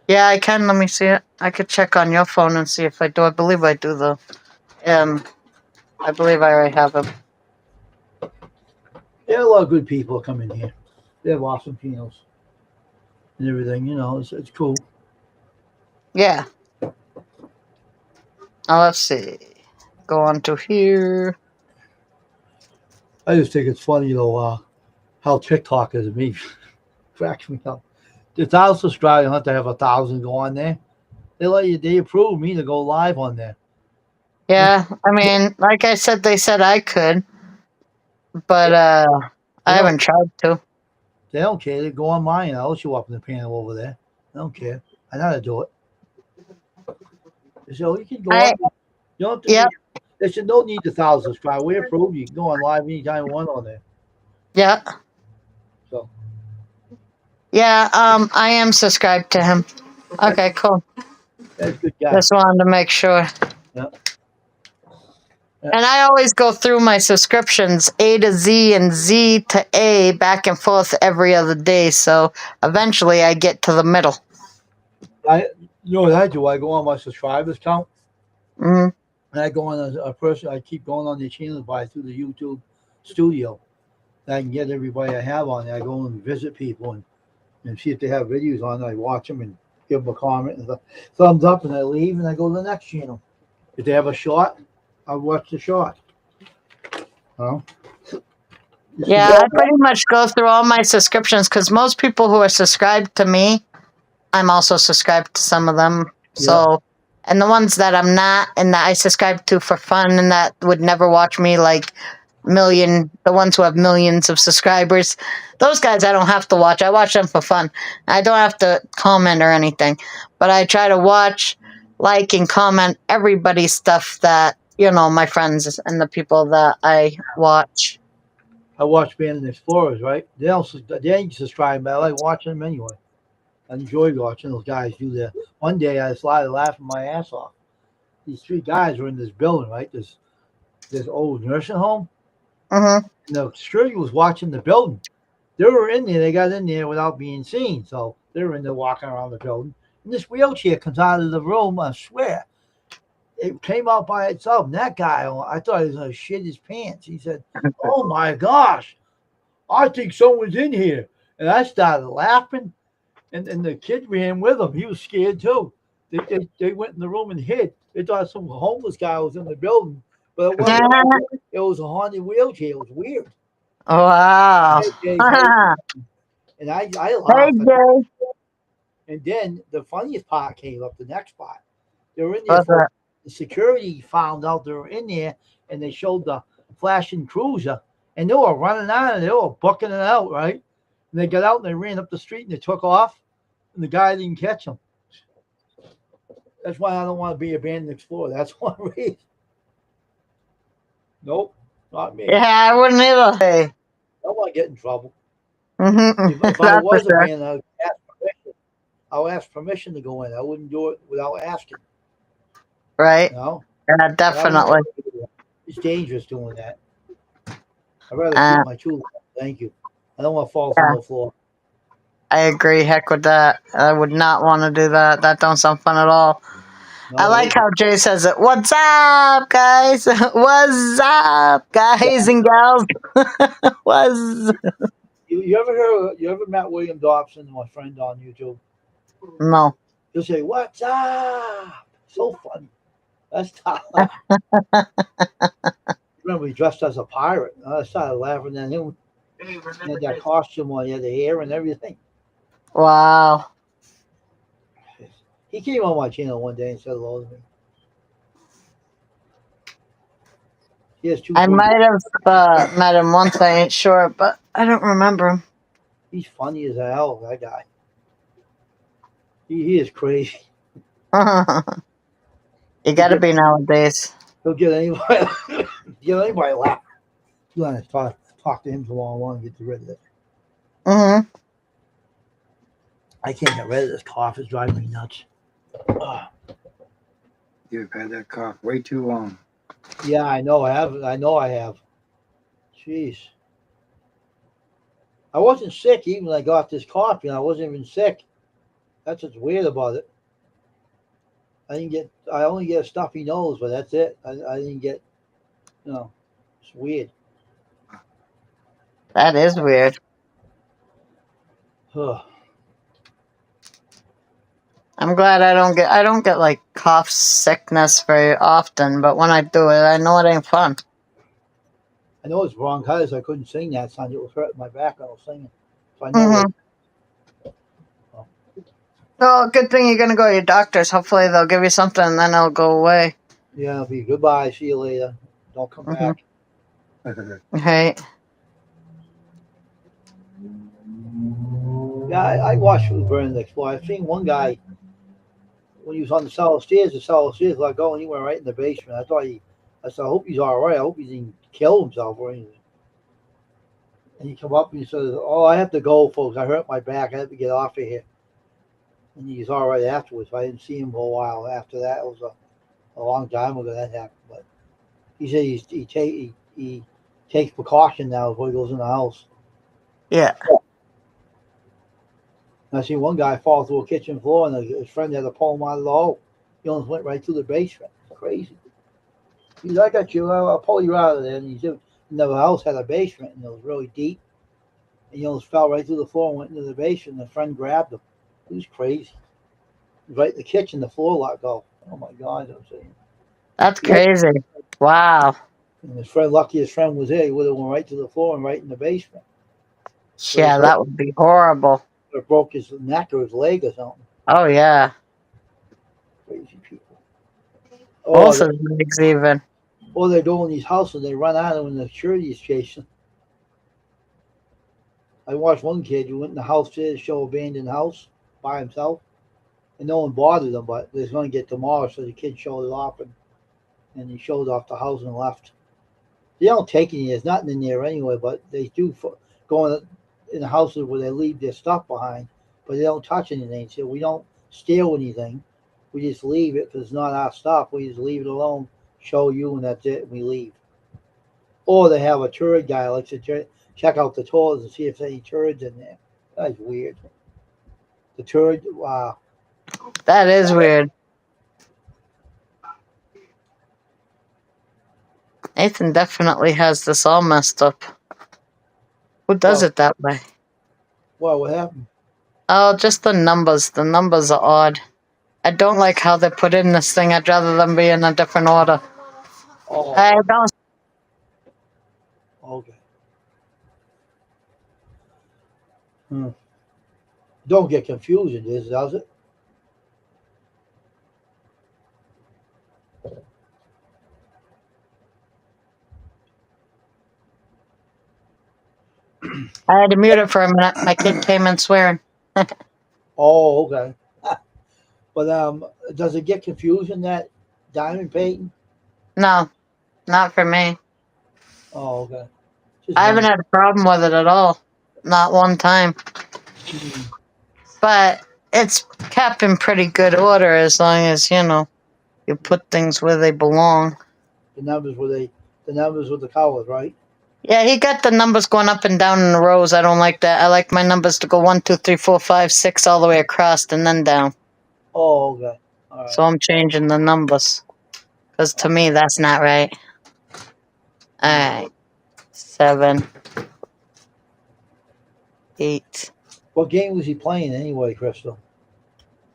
Yeah, I can. Let me see it. I could check on your phone and see if I do. I believe I do, though. I believe I already have him. Yeah, a lot of good people come in here. They have awesome channels and everything. It's cool. Yeah. Now, let's see. Go on to here. I just think it's funny, how TikTok is me. Cracks me up. The 1,000 subscribers, you don't have to have 1,000 go on there. They approve me to go live on there. Yeah, I mean, like I said, they said I could, but I haven't tried to. They don't care. They go on mine. I'll show up in the panel over there. I don't care. I know how to do it. So you can go on. You don't have to. Yep. They said no need to 1,000 subscribers. We approve you. You can go on live anytime you want on there. Yeah. So. Yeah, I am subscribed to him. Okay, cool. That's a good guy. Just wanted to make sure. Yeah. And I always go through my subscriptions, A to Z and Z to A, back and forth every other day. So eventually I get to the middle. You know what I do? I go on my subscribers count. Mm-hmm. And I go on as a person. I keep going on their channel through the YouTube studio. And I can get everybody I have on there. I go and visit people and see if they have videos on. I watch them and give them a comment and thumbs up, and I leave and I go to the next channel. If they have a short, I watch the short. Yeah, I pretty much go through all my subscriptions because most people who are subscribed to me, I'm also subscribed to some of them. So, and the ones that I'm not and that I subscribe to for fun and that would never watch me, like the ones who have millions of subscribers, those guys I don't have to watch. I watch them for fun. I don't have to comment or anything, but I try to watch, like, and comment everybody's stuff that, my friends and the people that I watch. I watch Band and Explorers, right? They ain't subscribed, but I like watching them anyway. I enjoy watching those guys do that. One day I started laughing my ass off. These 3 guys were in this building, right? This old nursing home. Mm-hmm. And the security was watching the building. They were in there. They got in there without being seen. So they were in there walking around the building. And this wheelchair comes out of the room, I swear. It came out by itself. And that guy, I thought he was going to shit his pants. He said, "Oh, my gosh, I think someone's in here." And I started laughing. And the kid ran with him. He was scared, too. They went in the room and hid. They thought some homeless guy was in the building. But it wasn't. It was a haunted wheelchair. It was weird. Oh, wow. And I laughed. Hey, And then the funniest part came up, the next part. They were in there. The security found out they were in there, and they showed the flashing cruiser, and they were running out, and they were bucking it out, right? And they got out, and they ran up the street, and they took off, and the guy didn't catch them. That's why I don't want to be a Abandoned Explorer. That's one reason. Nope, not me. Yeah, I wouldn't either. Hey. I don't want to get in trouble. Mm-hmm. If I was a man, I would ask permission to go in. I wouldn't do it without asking. Right. No. Yeah, definitely. It's dangerous doing that. I'd rather keep my tool. Thank you. I don't want to fall on the floor. I agree. Heck with that. I would not want to do that. That don't sound fun at all. No, I like how Jay says it. What's up, guys? What's up, guys and gals? What's you ever met William Dobson, my friend on YouTube? no? He'll say, "What's up?" So funny. That's tough. Remember, he dressed as a pirate. I started laughing at him. He had that costume on, he had the hair and everything. Wow. He came on my channel one day and said hello to me. He has two. I kids. might have met him once. I ain't sure, but I don't remember him. He's funny as hell, that guy. He is crazy. You gotta be nowadays. He'll get anybody, laugh. You want to talk to him for long and get rid of it. Mm-hmm. I can't get rid of this cough. It's driving me nuts. You've had that cough way too long. Yeah, I know. I have. Jeez. I wasn't sick even when I got this cough. I wasn't even sick. That's what's weird about it. I only get a stuffy nose, but that's it. I didn't get, it's weird. That is weird. Ugh. I'm glad I don't get like cough sickness very often, but when I do it, I know it ain't fun. I know it's bronchitis. I couldn't sing that song. It was hurting my back when I was singing. So I know Well, good thing you're gonna go to your doctors. Hopefully they'll give you something and then it'll go away. Yeah, it'll be goodbye. See you later. Don't come back. Hey. Yeah, I watched Burn the Explorer. I've seen one guy when he was on the cellar stairs. The cellar stairs let go, and he went right in the basement. I said, I hope he's all right. I hope he didn't kill himself or anything. And he come up and he says, "Oh, I have to go, folks. I hurt my back. I have to get off of here." And he's all right afterwards. I didn't see him for a while after that. It was a long time ago that happened. But he said he takes precaution now before he goes in the house. Yeah. I seen one guy fall through a kitchen floor, and his friend had to pull him out of the hole. He almost went right through the basement. It's crazy. He said, "I got you. I'll pull you out of there." And he said, the house had a basement, and it was really deep. And he almost fell right through the floor and went into the basement. And the friend grabbed him. He was crazy. He was right in the kitchen. The floor let go. Oh my God! I'm saying. That's crazy. Wow. And his friend, lucky his friend was there, he would have went right to the floor and right in the basement. Yeah, that would be horrible. Or broke his neck or his leg or something. Oh yeah. Crazy people. Both of them even. All they're doing in these houses, they run out of them when the security is chasing. I watched one kid who went in the house to show abandoned house by himself, and no one bothered him, but they was going to get tomorrow, so the kid showed it off, and he showed off the house and left. They don't take any, there's nothing in there anyway, but they do go in the houses where they leave their stuff behind, but they don't touch anything. So we don't steal anything. We just leave it because it's not our stuff. We just leave it alone, show you, and that's it, and we leave. Or they have a turd guy likes to check out the toilets and see if there's any turds in there. That's weird. The turd, wow. That is weird. Nathan definitely has this all messed up. Who does it that way? Well, what happened? Oh, just the numbers. The numbers are odd. I don't like how they put in this thing. I'd rather them be in a different order. Oh, I don't. okay. Don't get confused in this, does it? I had to mute it for a minute. My kid came in swearing. Oh, okay. But does it get confusing, that diamond painting? No, not for me. Oh, okay. I haven't had a problem with it at all. Not one time. But it's kept in pretty good order as long as, you put things where they belong. The numbers with the colors, right? Yeah, he got the numbers going up and down in the rows. I don't like that. I like my numbers to go 1, 2, 3, 4, 5, 6 all the way across and then down. Oh, okay. All right. So I'm changing the numbers. Because to me, that's not right. Alright. 7, 8. What game was he playing anyway, Crystal?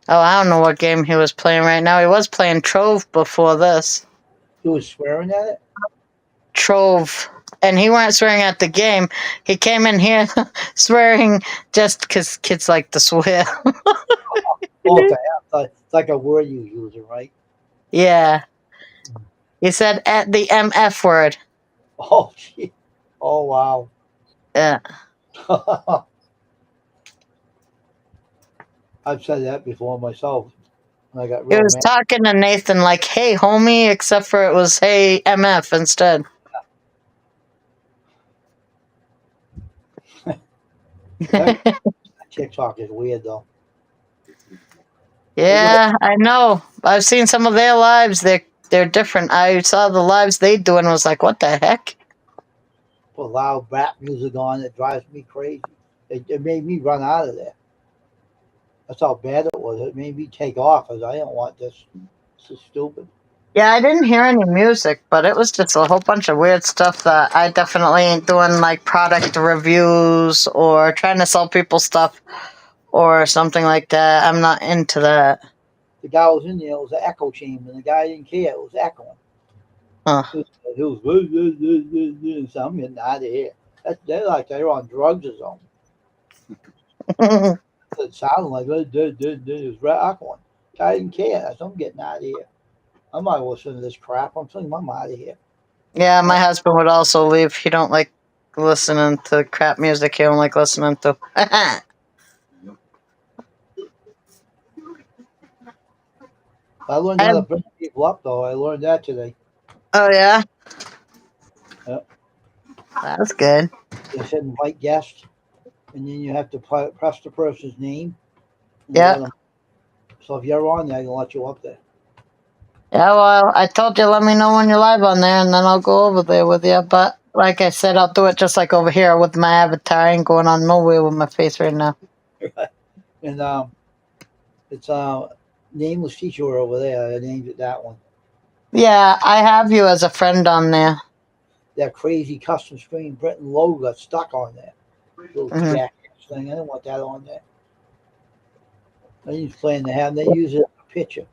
Oh, I don't know what game he was playing right now. He was playing Trove before this. He was swearing at it? Trove. And he weren't swearing at the game. He came in here swearing just because kids like to swear. Oh, it's it's like a word you use, right? Yeah. He said at the MF word. Oh, gee. Oh, wow. Yeah. I've said that before myself. When I got He real was mad. talking to Nathan like, hey, homie, except for it was, hey, MF instead. TikTok is weird, though. Yeah, I know. I've seen some of their lives. They're different. I saw the lives they do and was like, what the heck? Put loud rap music on. It drives me crazy. It made me run out of there. That's how bad it was. It made me take off because I don't want this. This is stupid. Yeah, I didn't hear any music, but it was just a whole bunch of weird stuff that I definitely ain't doing, like product reviews or trying to sell people stuff or something like that. I'm not into that. The guy was in there. It was an echo chamber, and the guy didn't care. It was echoing. Huh. It was so I'm getting out of here. They're like they're on drugs or something. It sounded like it was echoing. Guy didn't care. So I'm getting out of here. I'm not listening to this crap. I'm telling you, I'm out of here. Yeah, my husband would also leave. He don't like listening to crap music. He don't like listening to. I learned how to bring people up, though. I learned that today. Oh yeah. Yep. That's good. They said invite guests, and then you have to press the person's name. Yeah. So if you're on there, I can let you up there. Yeah, well, I told you, let me know when you're live on there, and then I'll go over there with you. But like I said, I'll do it just like over here with my avatar. I ain't going on nowhere with my face right now. And it's nameless teacher over there. I named it that one. Yeah, I have you as a friend on there. That crazy custom screen Britain logo got stuck on there. Little jackass thing. I didn't want that on there. I didn't plan to have. They use it as a picture.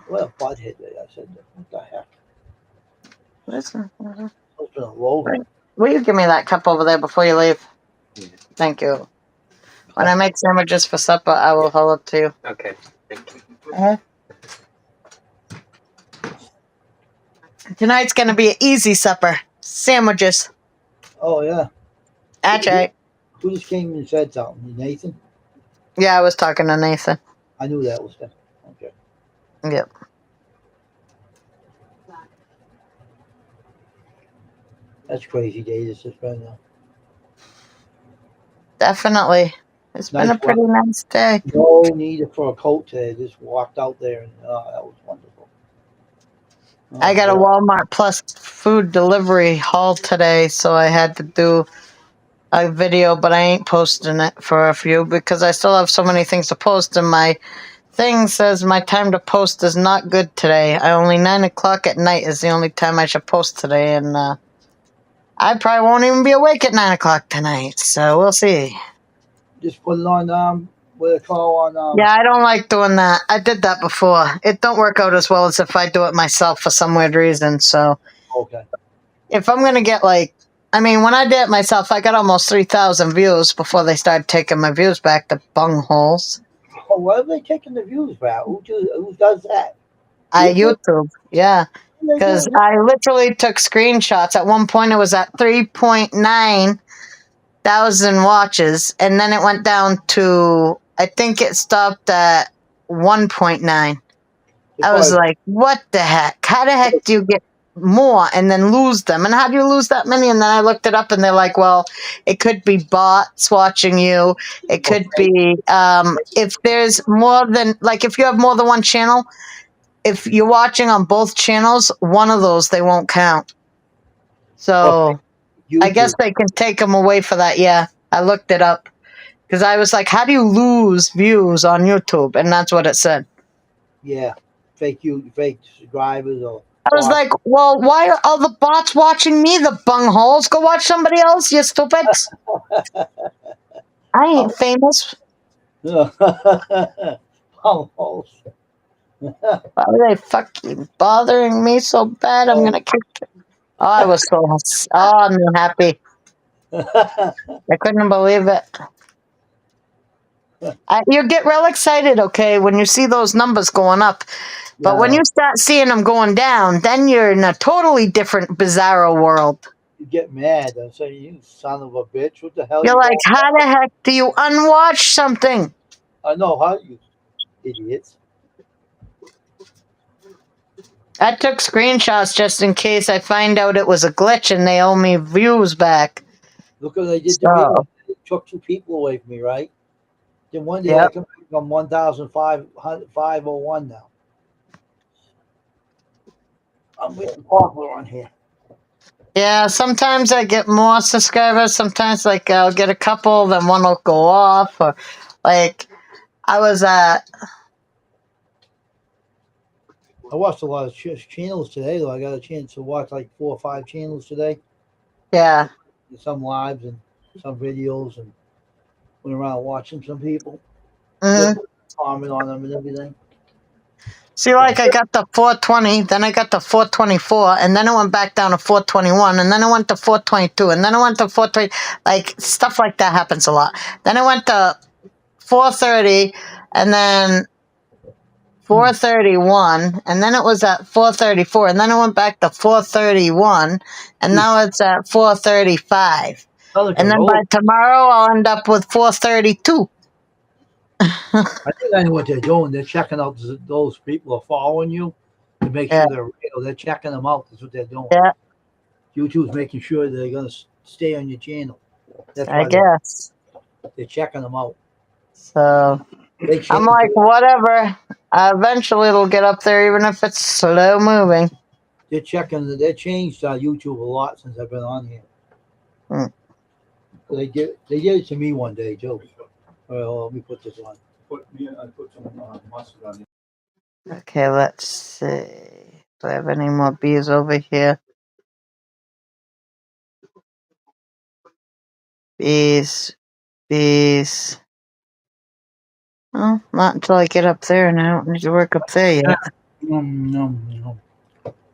What a butthead! I said, what the heck? Listen. It's been a logo. Will you give me that cup over there before you leave? Yeah. Thank you. When I make sandwiches for supper, I will hold it to you. Okay, thank you. Tonight's gonna be an easy supper. Sandwiches. Oh yeah. That's right. Who just came and said something? Nathan? Yeah, I was talking to Nathan. I knew that was him. Okay. Yep. That's crazy day. This is right now. Definitely. It's been Nice a pretty nice day. No need for a coat today. Just walked out there and that was wonderful. I got a Walmart Plus food delivery haul today, so I had to do a video, but I ain't posting it for a few because I still have so many things to post, and my thing says my time to post is not good today. Only 9 o'clock at night is the only time I should post today, and I probably won't even be awake at 9 o'clock tonight, so we'll see. Just put it on what they call on Yeah, I don't like doing that. I did that before. It don't work out as well as if I do it myself for some weird reason. So Okay. if I'm gonna get when I did it myself, I got almost 3,000 views before they started taking my views back, the bungholes. Oh, what are they taking the views back? Who does that? YouTube, yeah. Because I literally took screenshots. At one point, it was at 3.9 thousand watches, and then it went down to, I think it stopped at 1.9. I was like, what the heck? How the heck do you get more and then lose them? And how do you lose that many? And then I looked it up, and they're like, well, it could be bots watching you. It could be if there's more than, if you have more than one channel, if you're watching on both channels, one of those, they won't count. So I guess YouTube. they can take them away for that. Yeah, I looked it up because I was like, "How do you lose views on YouTube?" And that's what it said. Yeah, fake subscribers or I was bots. like, "Well, why are all the bots watching me? The bungholes, go watch somebody else, you stupids! I ain't famous. Almost. Why are they fucking bothering me so bad? I'm gonna kick it." Oh, I was so I'm happy. I couldn't believe it. You get real excited, okay, when you see those numbers going up. But when you start seeing them going down, then you're in a totally different, bizarro world. You get mad. I'm saying, you son of a bitch. What the hell You're you like, going? how the heck do you unwatch something? I know how you idiots. I took screenshots just in case I find out it was a glitch and they owe me views back. Look what they did to me. So, They took 2 people away from me, right? Then one day I yep. come back on 1,501 now. I'm getting popular on here. Yeah, sometimes I get more subscribers. Sometimes, like, I'll get a couple, then one will go off. Or, like, I was at... I watched a lot of channels today, though. I got a chance to watch like 4 or 5 channels today. Yeah. Some lives and some videos, and went around watching some people. Mm-hmm. Comment on them and everything. See, like, I got the 420, then I got the 424, and then it went back down to 421, and then it went to 422, and then it went to 420. Like, stuff like that happens a lot. Then it went to 430, and then 431, and then it was at 434, and then it went back to 431, and now it's at 435. Like and then by tomorrow, I'll end up with 432. I think I know what they're doing. They're checking out those people who are following you to make sure they're real. They're checking them out. That's what they're doing. Yeah. YouTube's making sure they're going to stay on your channel. That's I guess. They're checking them out. So I'm like, whatever. Eventually it'll get up there, even if it's slow moving. They're checking. They changed YouTube a lot since I've been on here. They did it to me one day too. Well, let me put this on. I put some mustard on it. Okay, let's see. Do I have any more bees over here? Bees. Oh, not until I get up there, and I don't need to work up there yet. Yum.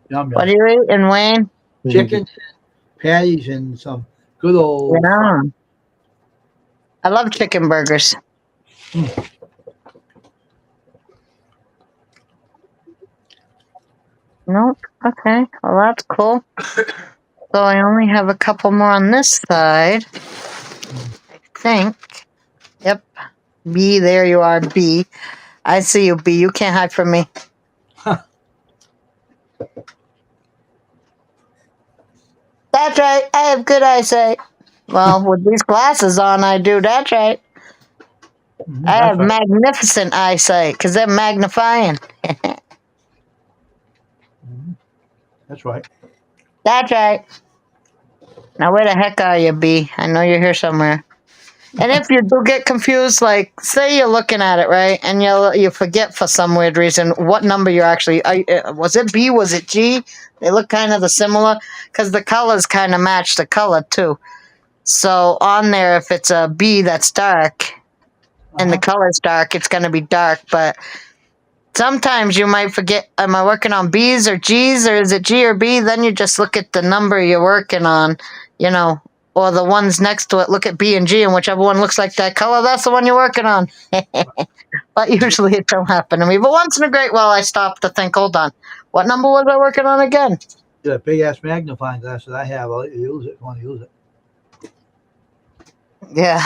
What are you eating, Wayne? Chicken patties and some good old. Yeah. I love chicken burgers. Nope. Okay. Well, that's cool. So I only have a couple more on this side. I think. Yep. B, there you are, B. I see you, B. You can't hide from me. That's right. I have good eyesight. Well, with these glasses on, I do. That's right. I have magnificent eyesight because they're magnifying. That's right. That's right. Now, where the heck are you, B? I know you're here somewhere. And if you do get confused, like, say you're looking at it, right, and you forget for some weird reason what number you're actually... was it B? Was it G? They look kind of similar because the colors kind of match the color, too. So on there, if it's a B that's dark and the color's dark, it's going to be dark. But sometimes you might forget, am I working on B's or G's, or is it G or B? Then you just look at the number you're working on, you know, or the ones next to it. Look at B and G, and whichever one looks like that color, that's the one you're working on. But usually it don't happen to me. But once in a great while, I stop to think, hold on, what number was I working on again? The big-ass magnifying glass that I have, I'll use it if I want to use it. Yeah.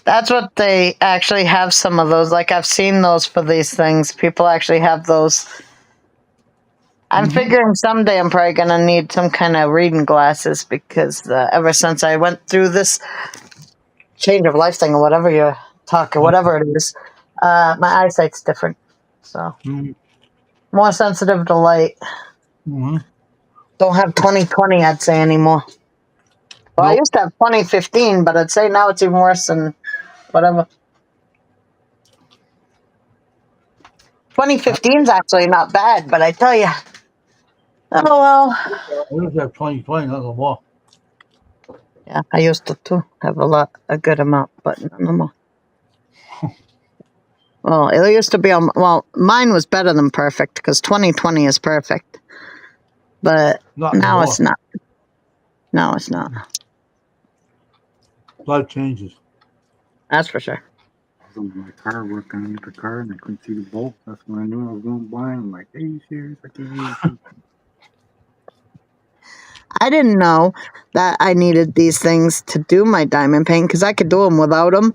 That's what they actually have, some of those. Like, I've seen those for these things. People actually have those. I'm figuring someday I'm probably going to need some kind of reading glasses because ever since I went through this change of life thing or whatever you're talking, whatever it is, my eyesight's different. So, more sensitive to light. Don't have 2020, I'd say, anymore. Well, I Nope. used to have 2015, but I'd say now it's even worse than whatever. 2015 is actually not bad, but I tell you, oh well. I used to have 2020, not no more. Yeah, I used to too have a good amount, but not no more. Well, it used to be on. Well, mine was better than perfect because 2020 is perfect, but Not now anymore. it's not. No, it's not. Life changes. That's for sure. I was on my car working underneath the car and I couldn't see the bolt. That's when I knew I was going blind. I'm like, are you serious? I can't even see. I didn't know that I needed these things to do my diamond paint because I could do them without them.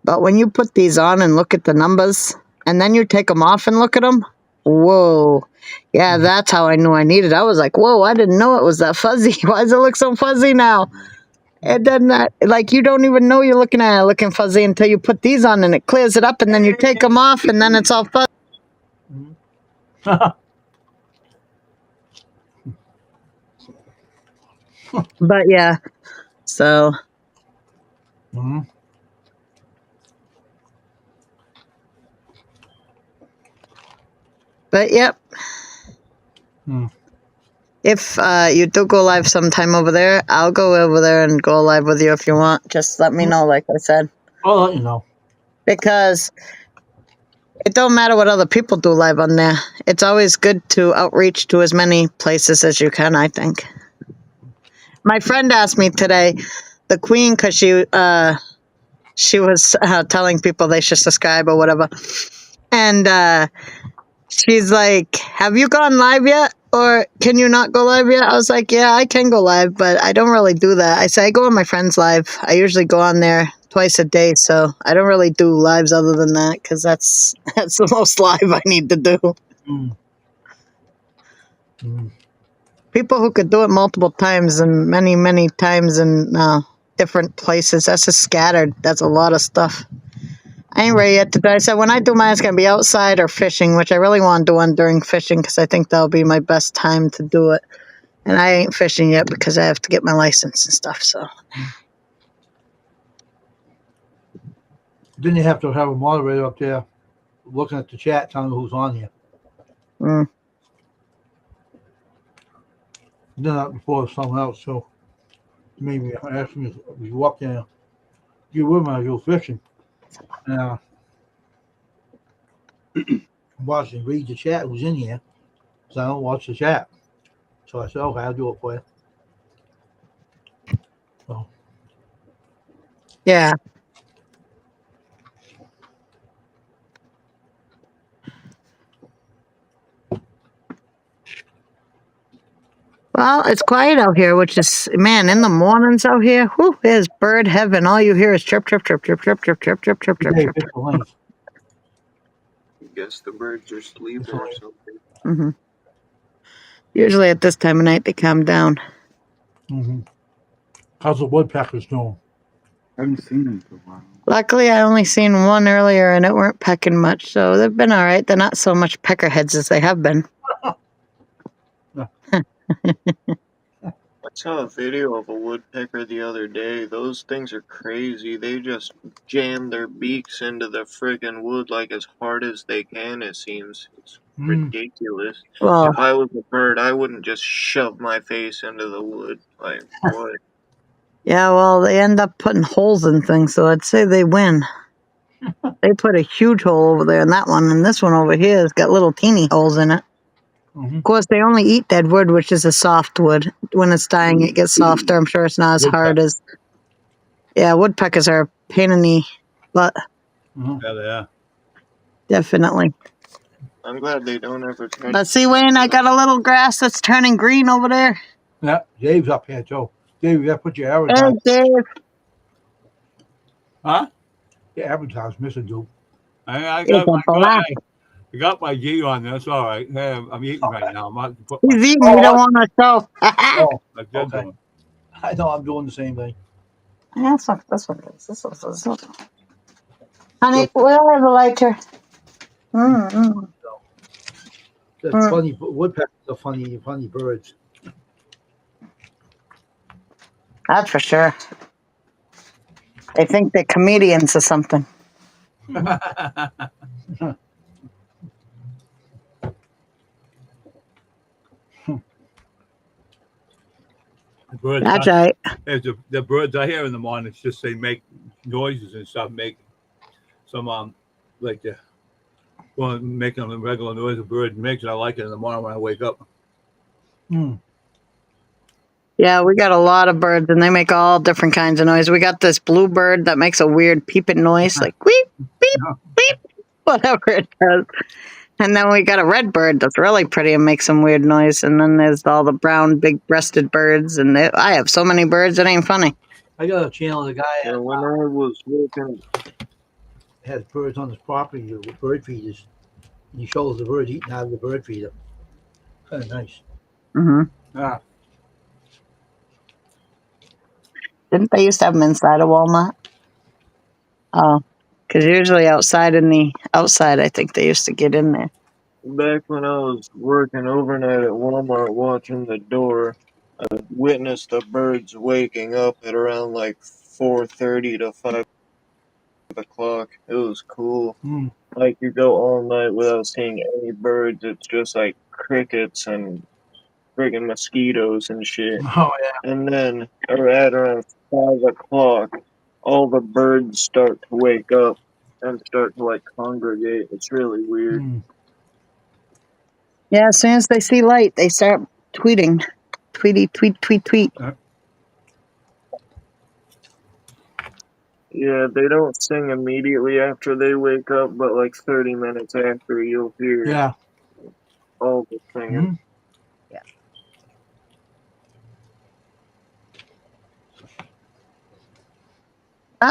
But when you put these on and look at the numbers, and then you take them off and look at them, whoa. Yeah, that's how I knew I needed it. I was like, whoa, I didn't know it was that fuzzy. Why does it look so fuzzy now? It doesn't, like, you don't even know you're looking at it looking fuzzy until you put these on and it clears it up, and then you take them off, and then it's all fuzzy. But yeah, so. Mhm. But yep. Hmm. If you do go live sometime over there, I'll go over there and go live with you if you want. Just let me know, like I said. I'll let you know. Because it don't matter what other people do live on there. It's always good to outreach to as many places as you can, I think. My friend asked me today, the Queen, because she was telling people they should subscribe or whatever. And she's like, have you gone live yet? Or can you not go live yet? I was like, yeah, I can go live, but I don't really do that. I say I go on my friend's live. I usually go on there twice a day, so I don't really do lives other than that because that's the most live I need to do. Mm. Mm. People who could do it multiple times and many, many times in different places, that's just scattered. That's a lot of stuff. I ain't ready yet to do. I said when I do mine, it's gonna be outside or fishing, which I really want to do one during fishing because I think that'll be my best time to do it. And I ain't fishing yet because I have to get my license and stuff. So Then you have to have a moderator up there looking at the chat, telling who's on here. mm, Then not before someone else. So maybe ask me if you walk there, you with me, I go fishing. Watch and read the chat who's in here. So I don't watch the chat. So I said, okay, I'll do it for you. So yeah. Well, it's quiet out here, which is, man, in the mornings out here, whew, it's bird heaven. All you hear is chirp, chirp, chirp, chirp, chirp, chirp, chirp, chirp, chirp, chirp, hey, chirp. pick the length. Guess the birds are sleeping or something. Mm-hmm. Usually at this time of night, they calm down. Mm-hmm. How's the woodpeckers doing? I haven't seen them for a while. Luckily, I only seen one earlier, and it weren't pecking much, so they've been all right. They're not so much peckerheads as they have been. I saw a video of a woodpecker the other day. Those things are crazy. They just jam their beaks into the friggin' wood like as hard as they can, it seems. It's ridiculous. Well, If I was a bird, I wouldn't just shove my face into the wood. Like, what? yeah, well, they end up putting holes in things, so I'd say they win. They put a huge hole over there in that one, and this one over here has got little teeny holes in it. Mm-hmm. Of course, they only eat dead wood, which is a soft wood. When it's dying, it gets softer. I'm sure it's not as hard as... Yeah, woodpeckers are a pain in the butt. Mm-hmm. Yeah, they are. Definitely. I'm glad they don't ever try. But see, Wayne, I got a little grass that's turning green over there. Yeah, Dave's up here too. Dave, you gotta put your Hey, advertise. Dave. Huh? Your advertise, Mr. Duke. I It's got my G on. That's all right. I'm eating right now. I'm about to put He's eating. We don't want to show. Oh, my okay. I know I'm doing the same thing. Yeah, this one. This one. Honey, where are the lighter? The Mm. funny woodpeckers are funny birds. That's for sure. They think they're comedians or something. The birds, That's right. the birds I hear in the morning, it's just they make noises and stuff, make some like the well, making a regular noise a bird makes. And I like it in the morning when I wake up. Hmm. Yeah, we got a lot of birds, and they make all different kinds of noise. We got this bluebird that makes a weird peeping noise, like weep, beep, beep, whatever it does. And then we got a red bird that's really pretty and makes some weird noise. And then there's all the brown, big-breasted birds. And I have so many birds, it ain't funny. I got a channel. The guy And when I was working, has birds on his property with bird feeders. And he shows the birds eating out of the bird feeder. Kind of nice. Hmm Ah, Didn't they used to have them inside a Walmart? Oh, because usually outside I think they used to get in there. back when I was working overnight at Walmart watching the door, I witnessed the birds waking up at around like 4:30 to 5 o'clock. It was cool. hmm. Like you go all night without seeing any birds. It's just like crickets and friggin' mosquitoes and shit. Oh yeah. And then at around 5 o'clock, all the birds start to wake up and start to like congregate. It's really weird. Hmm. Yeah, as soon as they see light, they start tweeting. Tweety, tweet, tweet, tweet. Yeah, they don't sing immediately after they wake up, but like 30 minutes after, you'll hear Yeah. all the singing. Hmm.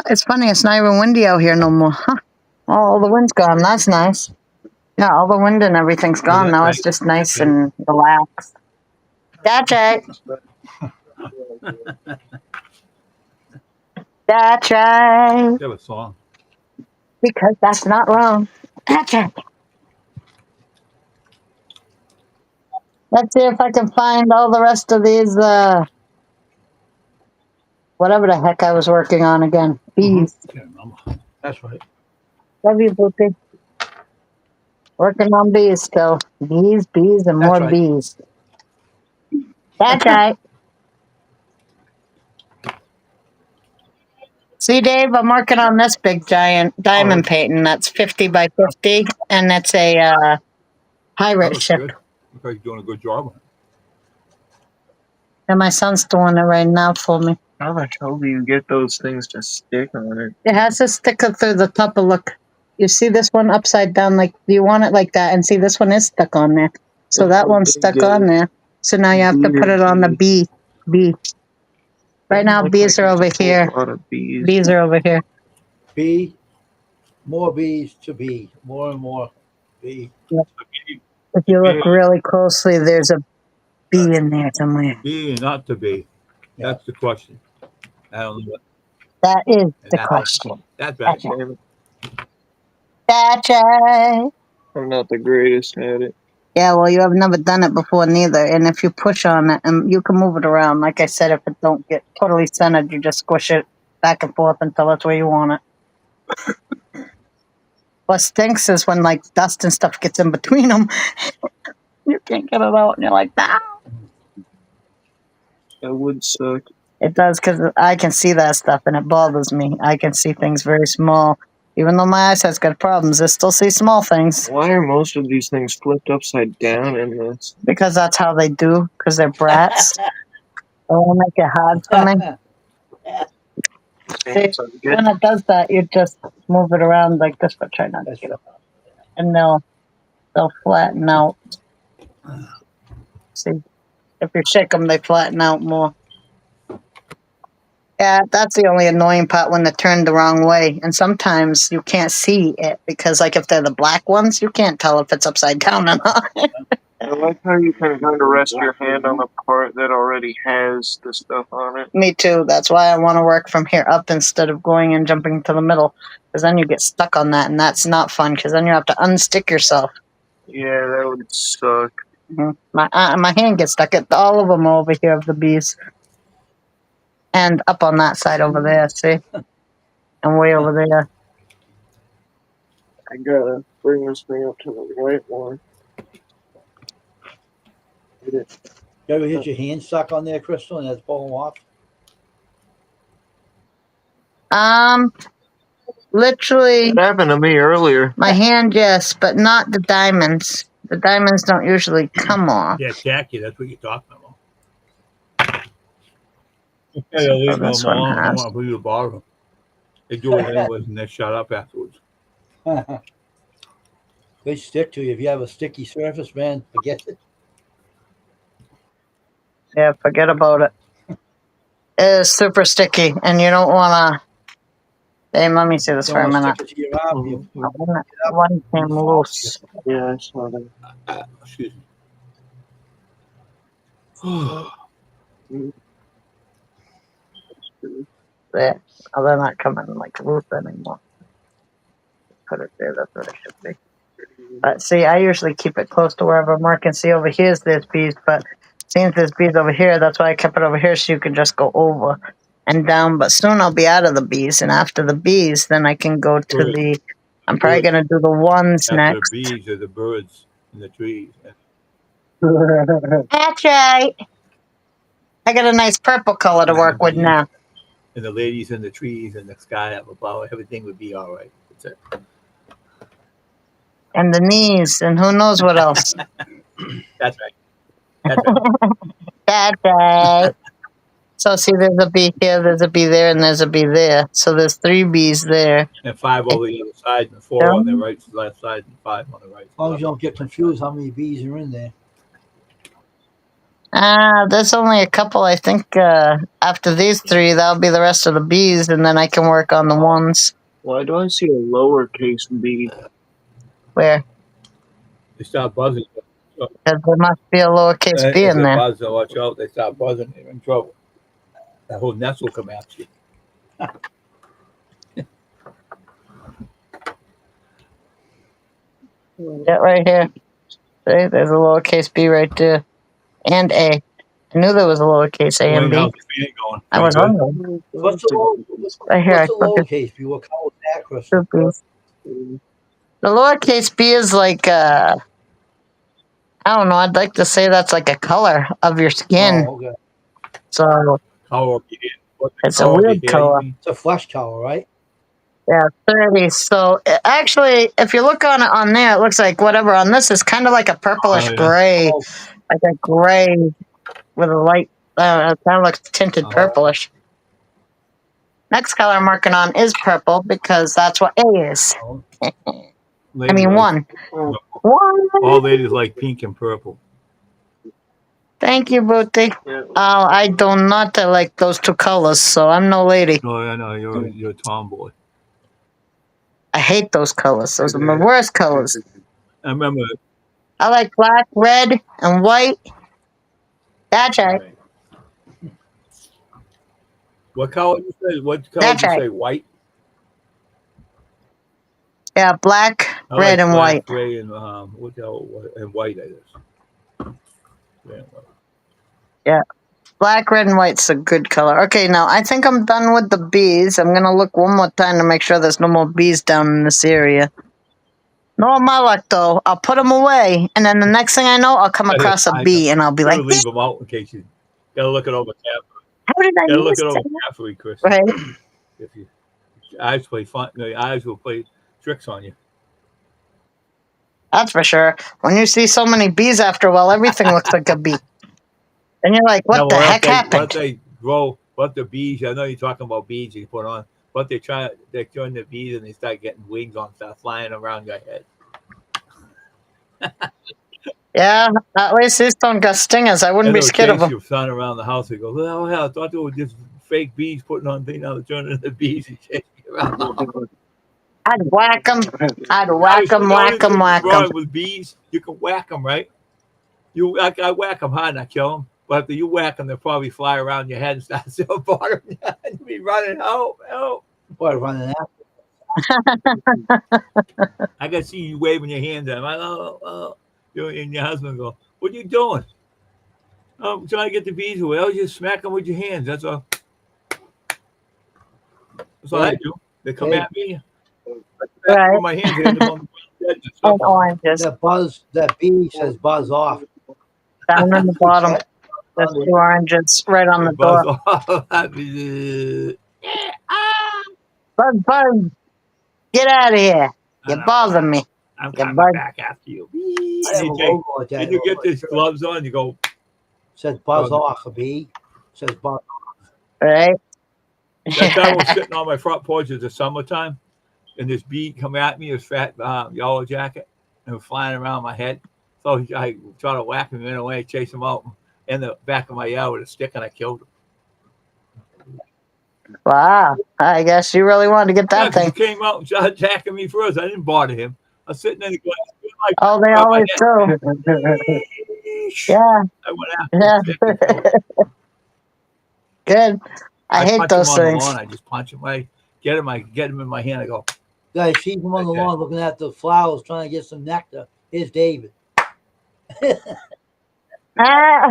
It's funny, it's not even windy out here no more. Huh. All the wind's gone. That's nice. Yeah, all the wind and everything's gone. that's Now nice. it's just nice and relaxed. That's right. That's right. They have a song. Because that's not wrong. That's right. Let's see if I can find all the rest of these, whatever the heck I was working on again. Bees. Can't remember. That's right. Love you, Boopy. Working on bees still. Bees, and That's more right. bees. That's right. See, Dave, I'm working on this big giant diamond painting. That's 50 by 50, and that's a That pirate was ship. good. Looks like you're doing a good job on it. And my son's doing it right now for me. How the hell do you get those things to stick on it? It has a sticker through the top of look. You see this one upside down, like you want it like that, and see this one is stuck on there. So that one's stuck on there. So now you have to put it on the B. Right now, Looks bees like are over there's a here. whole lot of bees. Bees are over here. Bee. More bees to be. More and more bee. If you look really closely, there's a bee in there somewhere. Be and not to be. That's the question. I don't know what. That is the That's- question. That's right. Damn it, That's right. I'm not the greatest at it. Yeah, well, you have never done it before neither. And if you push on it, and you can move it around. Like I said, if it don't get totally centered, you just squish it back and forth until it's where you want it. What stinks is when like dust and stuff gets in between them. You can't get it out, and you're like, "Ah." That would suck. It does, because I can see that stuff, and it bothers me. I can see things very small. Even though my eyesight's got problems, I still see small things. Why are most of these things flipped upside down in this? Because that's how they do, because they're brats. They won't make it hard for me. Things I'm getting. When it does that, you just move it around like this, but try not to get it. And they'll flatten out. See, if you shake them, they flatten out more. Yeah, that's the only annoying part when they're turned the wrong way. And sometimes you can't see it because, like, if they're the black ones, you can't tell if it's upside down or not. I like how you can kind of rest your hand on the part that already has the stuff on it. Me too. That's why I want to work from here up instead of going and jumping to the middle. Because then you get stuck on that, and that's not fun. Because then you have to unstick yourself. Yeah, that would suck. My hand gets stuck. All of them over here of the bees. And up on that side over there, see? And way over there. I gotta bring this thing up to the white one. You ever hit your hand stuck on there, Crystal, and that's falling off? Literally, It happened to me earlier. my hand, yes, but not the diamonds. The diamonds don't usually come off. Yeah, tacky. That's what you're talking about. Yeah, leave them this one alone. I don't has. want to leave the bottom. They do it anyways, and they shut up afterwards. They stick to you. If you have a sticky surface, man, forget it. Yeah, forget about it. It is super sticky, and you don't want to. Hey, let me see this Don't for a wanna minute. stick it to your arm. You One came loose. Yeah, I saw that. Excuse me. There. Oh, they're not coming like loose anymore. Put it there. That's what it should be. But see, I usually keep it close to wherever Mark can see. Over here's this bees, but since this bees over here, that's why I kept it over here so you can just go over and down. But soon I'll be out of the bees, and after the bees, then I can go to Birds. the. I'm probably gonna do the ones After next. the bees are the birds in the trees. That's right. I got a nice purple color to work with now. And the ladies in the trees and the sky up above, everything would be all right. That's it. And the knees, and who knows what else. That's right. That's right. That's right. So see, there's a bee here, there's a bee there, and there's a bee there. So there's 3 bees there. And 5 over the other side, and 4 on the right, left side, and 5 on the right. As long as you don't get confused how many bees are in there. There's only a couple. I think after these 3, that'll be the rest of the bees, and then I can work on the ones. Why do I see a lowercase b? Where? They start buzzing. Because there must be a lowercase b If in they there. buzz, so watch out. They start buzzing, they're in trouble. That whole nest will come at you. Yeah, right here. See, there's a lowercase b right there. And a. I knew there was a lowercase a and Wayne, b. how's the fan going? I was Pretty good? wondering. What's the Right here, I what's the took it. lowercase b? What color is that, Crystal? 2 bees. The lowercase b is like I don't know. I'd like to say that's like a color of your skin. Oh, okay. So Color of your hair. What the it's a color of your weird hair, color. you mean? It's a flesh color, right? Yeah, 30. So actually, if you look on it on there, it looks like whatever on this is kind of like a purplish Oh, yeah. gray, Oh, like a gray with a light. It kind of looks tinted Oh. purplish. Next color I'm working on is purple because that's what A is. oh. I Ladies mean, like- 1. 1. All ladies like pink and purple. Thank you, Booty. Yeah. I do not like those 2 colors, so I'm no lady. No, I know you're a tomboy. I hate those colors. Those are my worst colors. I remember. I like black, red, and white. That's right. What color you say? What color That's did you right. say? White. Yeah, black, I red, like and black, white. gray, and what the hell? And white, I guess. Yeah, Black, red, and white's a good color. Okay, now I think I'm done with the bees. I'm gonna look one more time to make sure there's no more bees down in this area. No, my luck though. I'll put them away, and then the next thing I know, I'll come across a bee, and I'll be gotta like, leave them out in case you gotta look it over carefully. "How did I Gotta look miss it over that?" carefully, Chris. Right? If your eyes play fun, your eyes will play tricks on you. That's for sure. When you see so many bees after a while, everything looks like a bee. And you're like, what Now, the heck What happened? they grow, what the bees? I know you're talking about bees you put on. But they join the bees and they start getting wings on, start flying around your head. Yeah, at least these don't got stingers. I wouldn't And be they'll scared of chase them. your son around the house. They go, oh hell, I thought they were just fake bees putting on things. Now they're turning into bees and chasing you around the house. I'd whack them. I'd whack them, whack them, whack them. With bees, you can whack them, right? I whack them hard and I kill them. But after you whack them, they'll probably fly around your head and start to bottom you and you'll be running, help, help. What, running out? I can see you waving your hands at them. Oh. And your husband go, what are you doing? Oh, I'm trying to get the bees away. Oh, just smack them with your hands. That's all. That's what I do. They come Hey. at me. Right. With my hands in them on the edge and stuff. And oranges That B says buzz off. down in the bottom. There's 2 oranges right on the Buzz door. off. Buzz, buzz, get out of here! You know. bother me. I'm Yeah, coming bud. back after you. I have a logo like that. And you get these gloves on, you go, says buzz off. A B says buzz. Right? that time I was sitting on my front porch in the summertime, and this bee come at me, this fat yellow jacket, and was flying around my head. So I tried to whack him in a way, chase him out in the back of my yard with a stick, and I killed him. Wow. I guess you really wanted to get that He thing. came out and started attacking me first. I didn't bother him. I was sitting in the glass. Like, Oh, they always do. Yeah. I went after him. Good. I hate punch those him on the things. lawn. I just punch him. I get him in my hand. I go, Guys, see him on the Okay. lawn looking at the flowers, trying to get some nectar. Here's David. Ah.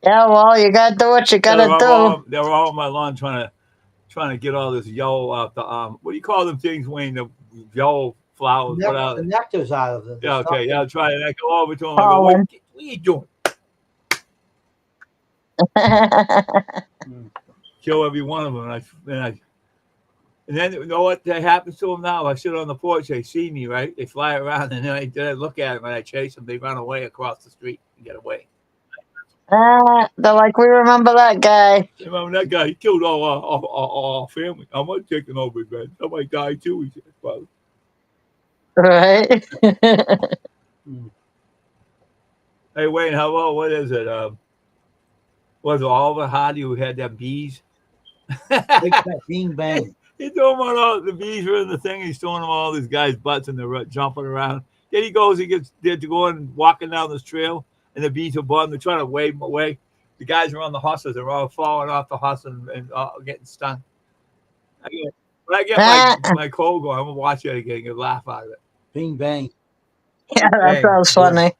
Yeah, well, you gotta do what you gotta do. They were all on my lawn trying to get all this yellow out the what do you call them things, Wayne? The yellow flowers. What are The they? nectar's out of them. Yeah, okay, yeah, I'll try it. I go over to him. I go, Pollen. what are you doing? Kill every one of them. And then you know what happens to them now? I sit on the porch. They see me, right? They fly around, and then I look at them and I chase them. They run away across the street and get away. They're like, we remember that guy. Remember that guy? He killed all our family. I'm not taking over his bed. Somebody died too. He said, "Well, Right? hey, Wayne, how about what is it? Was it Oliver Hardy who had them bees? Big fat bean bang. He told them all the bees were in the thing. He's throwing them all these guys' butts and they're jumping around. Then he goes, he gets there to go and walking down this trail, and the bees are above him. They're trying to wave him away. The guys are on the horses. They're all falling off the horse and getting stung. When I get my cold going, I'm going to watch it again and get a laugh out of it. Bing bang. Yeah, that sounds funny.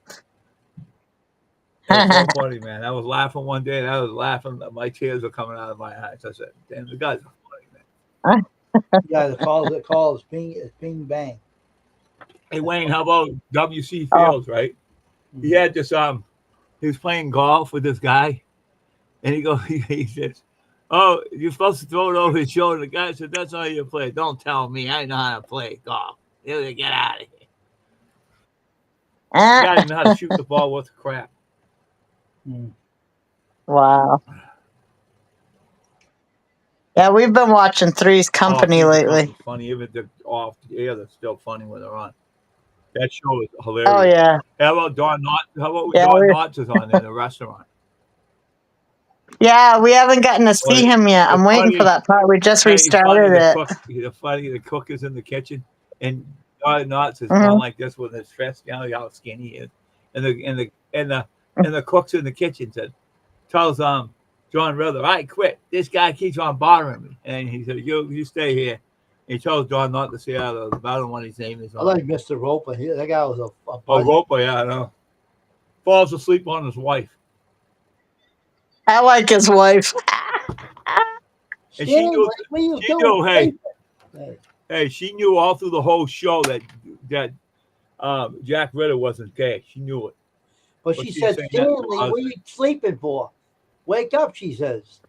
It was so funny, man. I was laughing one day, and I was laughing. My tears were coming out of my eyes. I said, "Damn, the guys are funny, man." Yeah, it calls it's bing bang. Hey, Wayne, how about W.C. Fields? Right? He had this. He was playing golf with this guy, and he says, "Oh, you're supposed to throw it over his shoulder." The guy said, "That's how you play. Don't tell me. I know how to play golf. You get out of here." The guy didn't know how to shoot the ball worth of crap. Wow. Yeah, we've been watching Three's Company lately. Funny, even they're off the air, they're still funny when they're on. That show is hilarious. Oh yeah. How about Don Knotts? How about Yeah, Don Knotts is on there in the restaurant? Yeah, we haven't gotten to see him yet. I'm waiting funny. for that part. We just Hey, he's restarted funny, it. the cook is in the kitchen, and Don Knotts is Mhm. going like this with his chest down, how skinny he is, and the cook's in the kitchen tells John Riddler, "I quit. This guy keeps on bothering me," and he said, "You stay here." He tells John not to say out of. I don't know what his name is. I like Mr. Roper. That guy was a Oh, buddy. Roper, yeah, I know. Falls asleep on his wife. I like his wife. And Stan, she knew, what are you she doing? knew, hey, Hey, hey, she knew all through the whole show that Jack Ritter wasn't gay. She knew it. but But she she's said, saying that to her Stanley, what are husband. you sleeping for? Wake up, she says.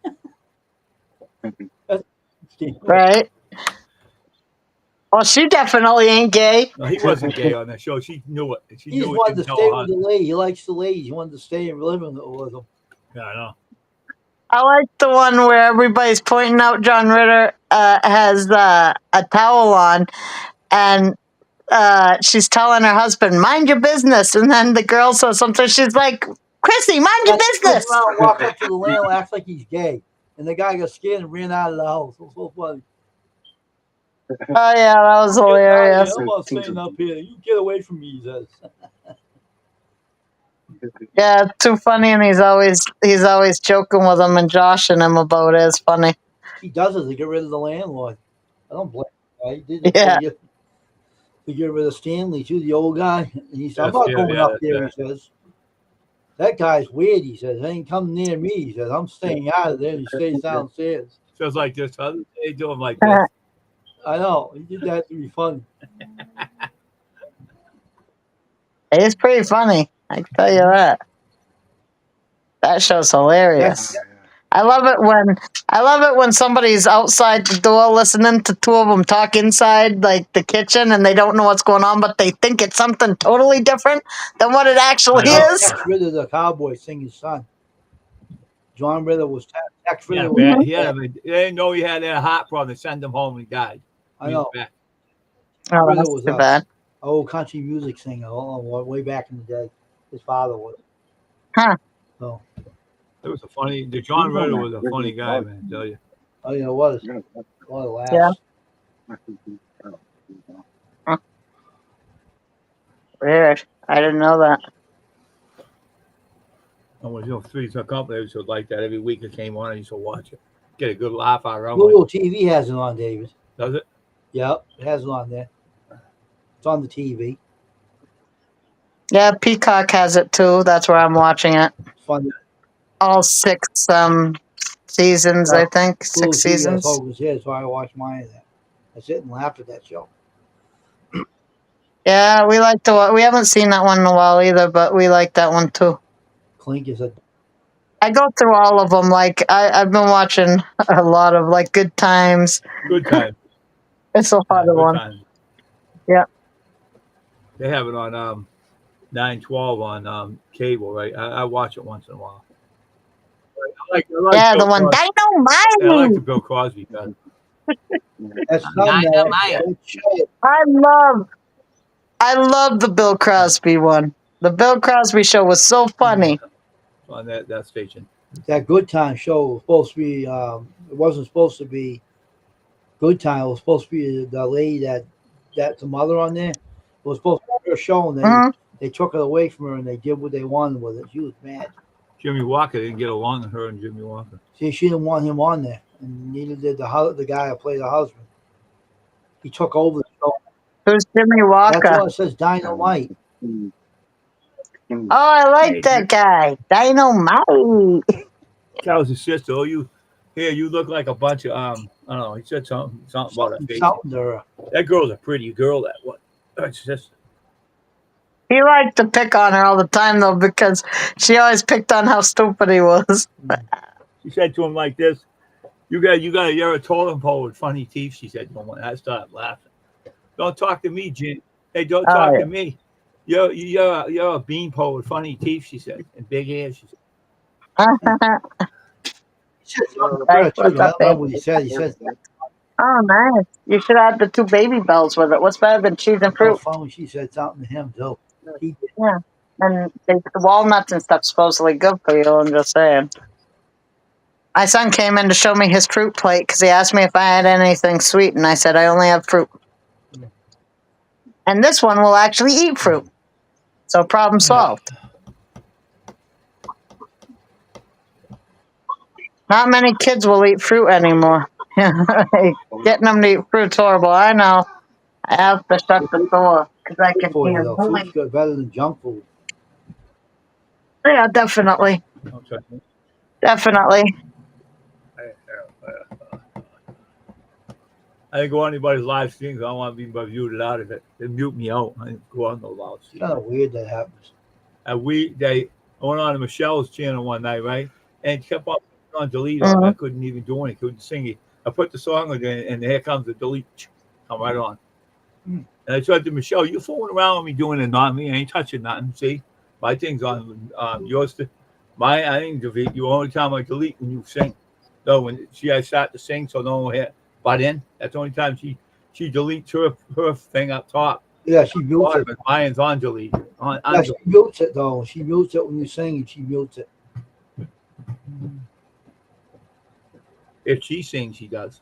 Right? Well, she definitely ain't gay. No, he wasn't gay on that show. She knew it. She He just knew it. wanted to Didn't stay tell her with the husband. lady. He likes the ladies. He wanted to stay and live with them. Yeah, I know. I like the one where everybody's pointing out John Ritter has a towel on, and she's telling her husband, "Mind your business," and then the girl says something. She's like, "Chrissy, mind your business." Walk up to the landlord, acts like he's gay. And the guy got scared and ran out of the house. It was so funny. Oh yeah, that was hilarious. I'm not staying up here. You get away from me, he says. Yeah, it's too funny, and he's always joking with him and joshing him about it. It's funny. He does it to get rid of the landlord. I don't blame him. Right? He did it Yeah. to get rid of Stanley, too, the old guy. And he said, I'm Yes, not yeah, going yeah, up there, that's he says. that guy's weird. He says, ain't come near me. He says, I'm staying out of there. And he stays downstairs. Feels like this. How do they do him like this? I know. He did that to be funny. It's pretty funny. I can tell you that. That show's hilarious. That's, I love it when somebody's outside the door listening to two of them talk inside like the kitchen and they don't know what's going on, but they think it's something totally different than what it actually I know. is. Tex Ritter, the cowboy singer's son. John Ritter was Tex He had Ritter. a bad, he had a, they didn't know he had a heart problem. They sent him home and he died. I know. He was back. Oh, Ritter that's was too a bad. old country music singer way back in the day. His father was. Huh. So, It was a funny. The John Ritter was a funny guy, man. I tell you. oh yeah, it was. What a laugh. Yeah. Weird. I didn't know that. I was, Three's Company used to like that every week. It came on. I used to watch it, get a good laugh out of it. Google TV has it on, David. Does it? Yep, it has it on there. It's on the TV. Yeah, Peacock has it too. That's where I'm watching it. It's fun. All 6 seasons, I think. Google 6 TV has seasons. Hogan's Head, so I watch mine of that. I sit and laugh at that show. Yeah, we like to. We haven't seen that one in a while either, but we like that one too. Clink is a I go through all of them. Like I've been watching a lot of like Good Times. Good time. It's a lot of Good one. time. Yeah. They have it on 912 on cable, right? I watch it once in a while. I like Yeah, Bill the one Cosby. Dynamite. I like the Bill Cosby guy. that's something that show. I love the Bill Crosby one. The Bill Crosby show was so funny. On that station. That Good Time show was supposed to be. It wasn't supposed to be Good Time. It was supposed to be the lady that's the mother on there. It was supposed to be her show, and Mhm. they took it away from her, and they did what they wanted with it. She was mad. Jimmy Walker didn't get along with her and Jimmy Walker. See, she didn't want him on there, and neither did the guy who played the husband. He took over the show. Who's Jimmy That's Walker? why it says Dynamite. Oh, I like that guy. Dynamite. That was his sister. Oh, you look like a bunch of I don't know. He said something about her face. Something to her. That girl's a pretty girl. That what? That's just He liked to pick on her all the time though, because she always picked on how stupid he was. she said to him like this. You're a totem pole with funny teeth. She said to him when I started laughing. Don't talk to me, Jim. Hey, don't talk to me. You're a beanpole with funny teeth. She said, and big ears. She said. He said something to her, too. I don't know what he said. He said that. Oh, nice. You should add the 2 baby bells with it. What's better than cheese and fruit? Phone, she said something to him too. He did. Yeah. And the walnuts and stuff supposedly good for you. I'm just saying. My son came in to show me his fruit plate because he asked me if I had anything sweet, and I said I only have fruit. And this one will actually eat fruit. So problem solved. Not many kids will eat fruit anymore. Getting them to eat fruit's horrible. I know. I have to shut the door because I can For you, hear though. noise. Fruit's good, better than junk food. Yeah, definitely. Don't touch me. Definitely. I didn't go on anybody's live streams. I don't want to be muted out of it. They mute me out. I didn't go on no live It's stream. kind of weird that happens. I went on to Michelle's channel one night, right? And it kept on delete. I couldn't even do anything. Couldn't sing it. I put the song on there, and here comes the delete. Come right on. And I said to Michelle, "You fooling around with me doing it, not me. I ain't touching nothing. See, my thing's on yours. I ain't delete. You only time I delete when you sing. No, when I start to sing, so no one hit butt in. That's the only time she deletes her thing up top. Yeah, she mutes it. Mine's on delete. Yeah, she mutes it though. She mutes it when you sing, and she mutes it. If she sings, she does.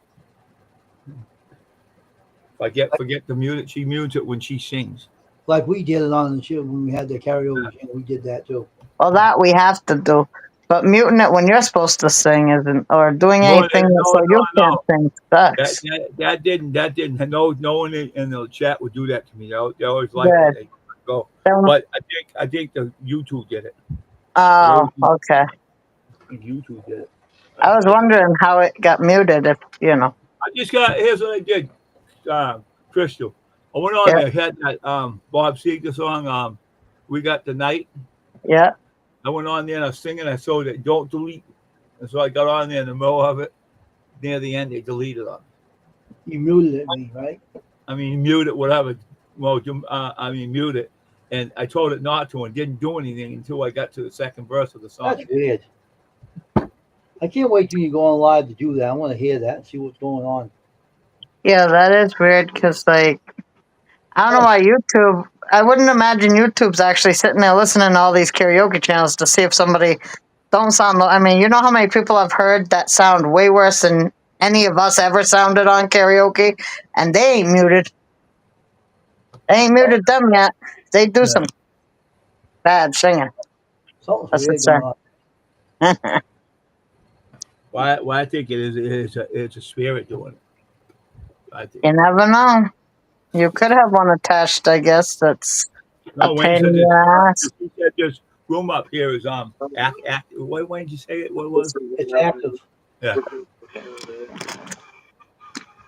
If I forget to mute it, she mutes it when she sings. Like we did it on the show when we had the karaoke. We did that too. Well, that we have to do. But muting it when you're supposed to sing isn't, or doing anything so you can't sing sucks. That didn't. No one in the chat would do that to me. They always like it. They go. But I think the YouTube did it. Oh, okay. YouTube did it. I was wondering how it got muted. If you know. I just got. Here's what I did, Crystal. I went on Yeah. there. Had that Bob Seger song. We got the night. Yeah. I went on there and I was singing. I saw that don't delete, and so I got on there in the middle of it. Near the end, they deleted on. You muted it, me, right? I mean, mute it, whatever. Well, mute it. And I told it not to and didn't do anything until I got to the second verse of the song. That's weird. I can't wait till you go on live to do that. I want to hear that and see what's going on. Yeah, that is weird because, like, I don't know why YouTube. I wouldn't imagine YouTube's actually sitting there listening to all these karaoke channels to see if somebody don't sound. I mean, you know how many people I've heard that sound way worse than any of us ever sounded on karaoke, and they ain't muted. They ain't muted them yet. They do some bad singing. Something's That's weird what's going on. Why I think it's a spirit doing it. I think. You never know. You could have one attached, I guess. That's No, a Wayne pain said in this. the ass. He said this room up here is act. What did you say it? What was? It's active. Yeah.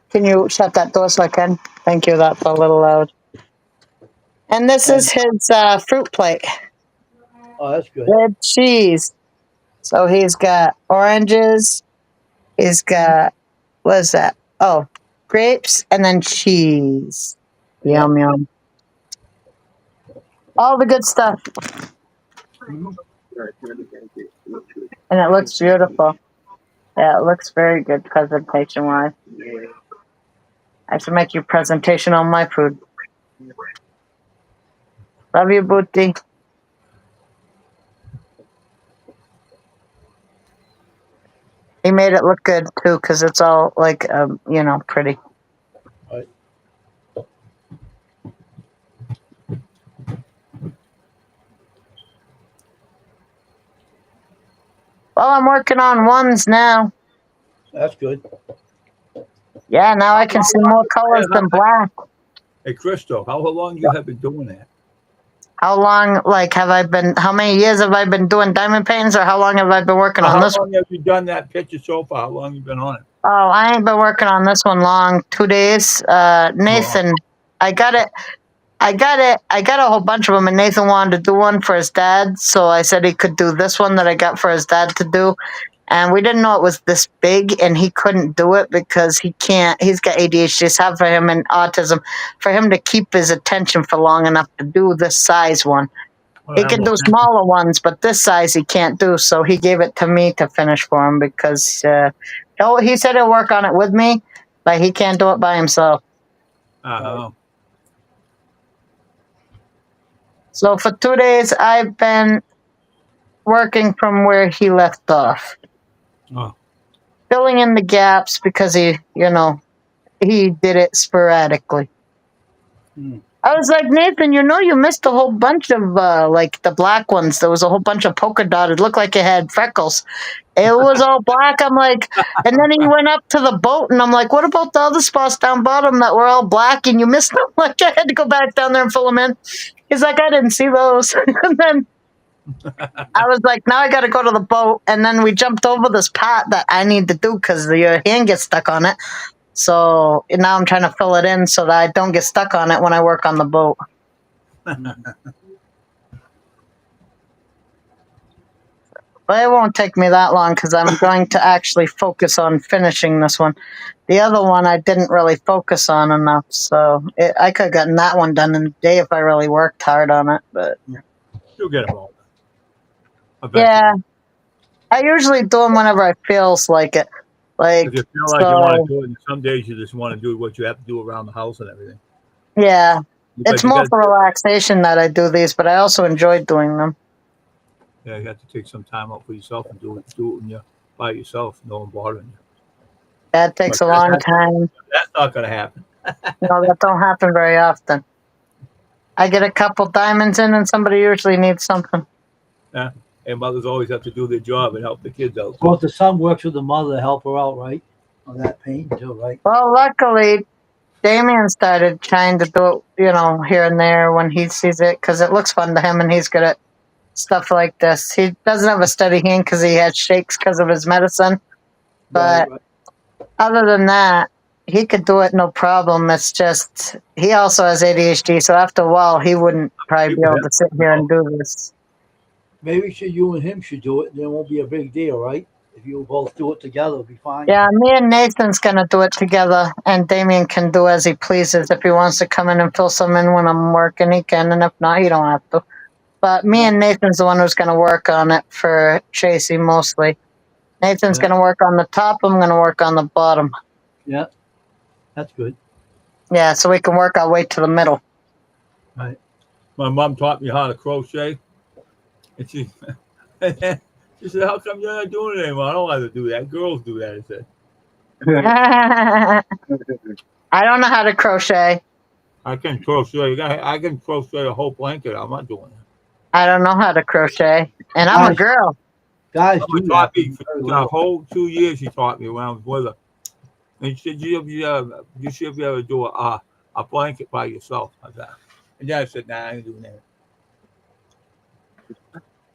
Can you shut that door so I can? Thank you. That's a little loud. And this is his fruit plate Oh, that's good. with cheese. So he's got oranges. He's got, what is that? Oh, grapes and then cheese. Yum, yum. All the good stuff. And it looks beautiful. Yeah, it looks very good presentation-wise. I should make you presentation on my food. Love you, Booty. He made it look good, too, because it's all, like, pretty. Right. Well, I'm working on ones now. That's good. Yeah, now I can see more colors than black. Hey, Crystal, how long you have been doing that? How long, how many years have I been doing diamond paintings, or how long have I been working on this How one? long have you done that picture so far? How long have you been on it? Oh, I ain't been working on this one long. 2 days. Nathan, I got a whole bunch of them, and Nathan wanted to do one for his dad, so I said he could do this one that I got for his dad to do. And we didn't know it was this big, and he couldn't do it because he's got ADHD, it's hard for him and autism, for him to keep his attention for long enough to do this size one. He can do smaller ones, but this size he can't do, so he gave it to me to finish for him because he said he'll work on it with me, but he can't do it by himself. So for 2 days, I've been working from where he left off. Oh. Filling in the gaps because he did it sporadically. I was like, Nathan, you missed a whole bunch of, the black ones. There was a whole bunch of polka dotted. Looked like it had freckles. It was all black. I'm like, and then he went up to the boat, and I'm like, what about the other spots down bottom that were all black and you missed them? Like, I had to go back down there and fill them in. He's like, I didn't see those. And then I was like, now I got to go to the boat. And then we jumped over this part that I need to do because your hand gets stuck on it. So now I'm trying to fill it in so that I don't get stuck on it when I work on the boat. But it won't take me that long because I'm going to actually focus on finishing this one. The other one I didn't really focus on enough, so I could have gotten that one done in a day if I really worked hard on it. But You'll get them all done. yeah, I usually do them whenever I feels like it. Like, if you feel like you want to do it, and some days you just want to do what you have to do around the house and everything. Yeah, Because it's more for relaxation that I do these, but I also enjoy doing them. Yeah, you have to take some time out for yourself and do it when you're by yourself, no one bothering you. That takes a long time. That's not going to happen. No, that don't happen very often. I get a couple diamonds in, and somebody usually needs something. Yeah, and mothers always have to do their job and help the kids out. Well, the son works with the mother to help her out, right? On that painting too, right? Well, luckily, Damien started trying to do it, here and there when he sees it, because it looks fun to him, and he's good at stuff like this. He doesn't have a steady hand because he has shakes because of his medicine. But Right. other than that, he could do it no problem. It's just he also has ADHD, so after a while, he wouldn't probably be able to sit here and do this. Maybe you and him should do it. Then it won't be a big deal, right? If you both do it together, it'll be fine. Yeah, me and Nathan's gonna do it together, and Damien can do as he pleases. If he wants to come in and fill some in when I'm working, he can, and if not, he don't have to. But me and Nathan's the one who's gonna work on it for Chasey mostly. Nathan's Yeah. gonna work on the top. I'm gonna work on the bottom. Yeah, that's good. Yeah, so we can work our way to the middle. Right. My mom taught me how to crochet, and she she said, "How come you're not doing it anymore?" I don't like to do that. Girls do that. I said, I don't know how to crochet. "I can crochet. I can crochet a whole blanket. I'm not doing it." I don't know how to crochet, and I'm a Guys, girl. Guys She do taught that. me for the whole 2 years. She taught me when I was with her, and she said, "You should be able to do a blanket by yourself." Like that. And then I said, "Nah, I ain't doing that."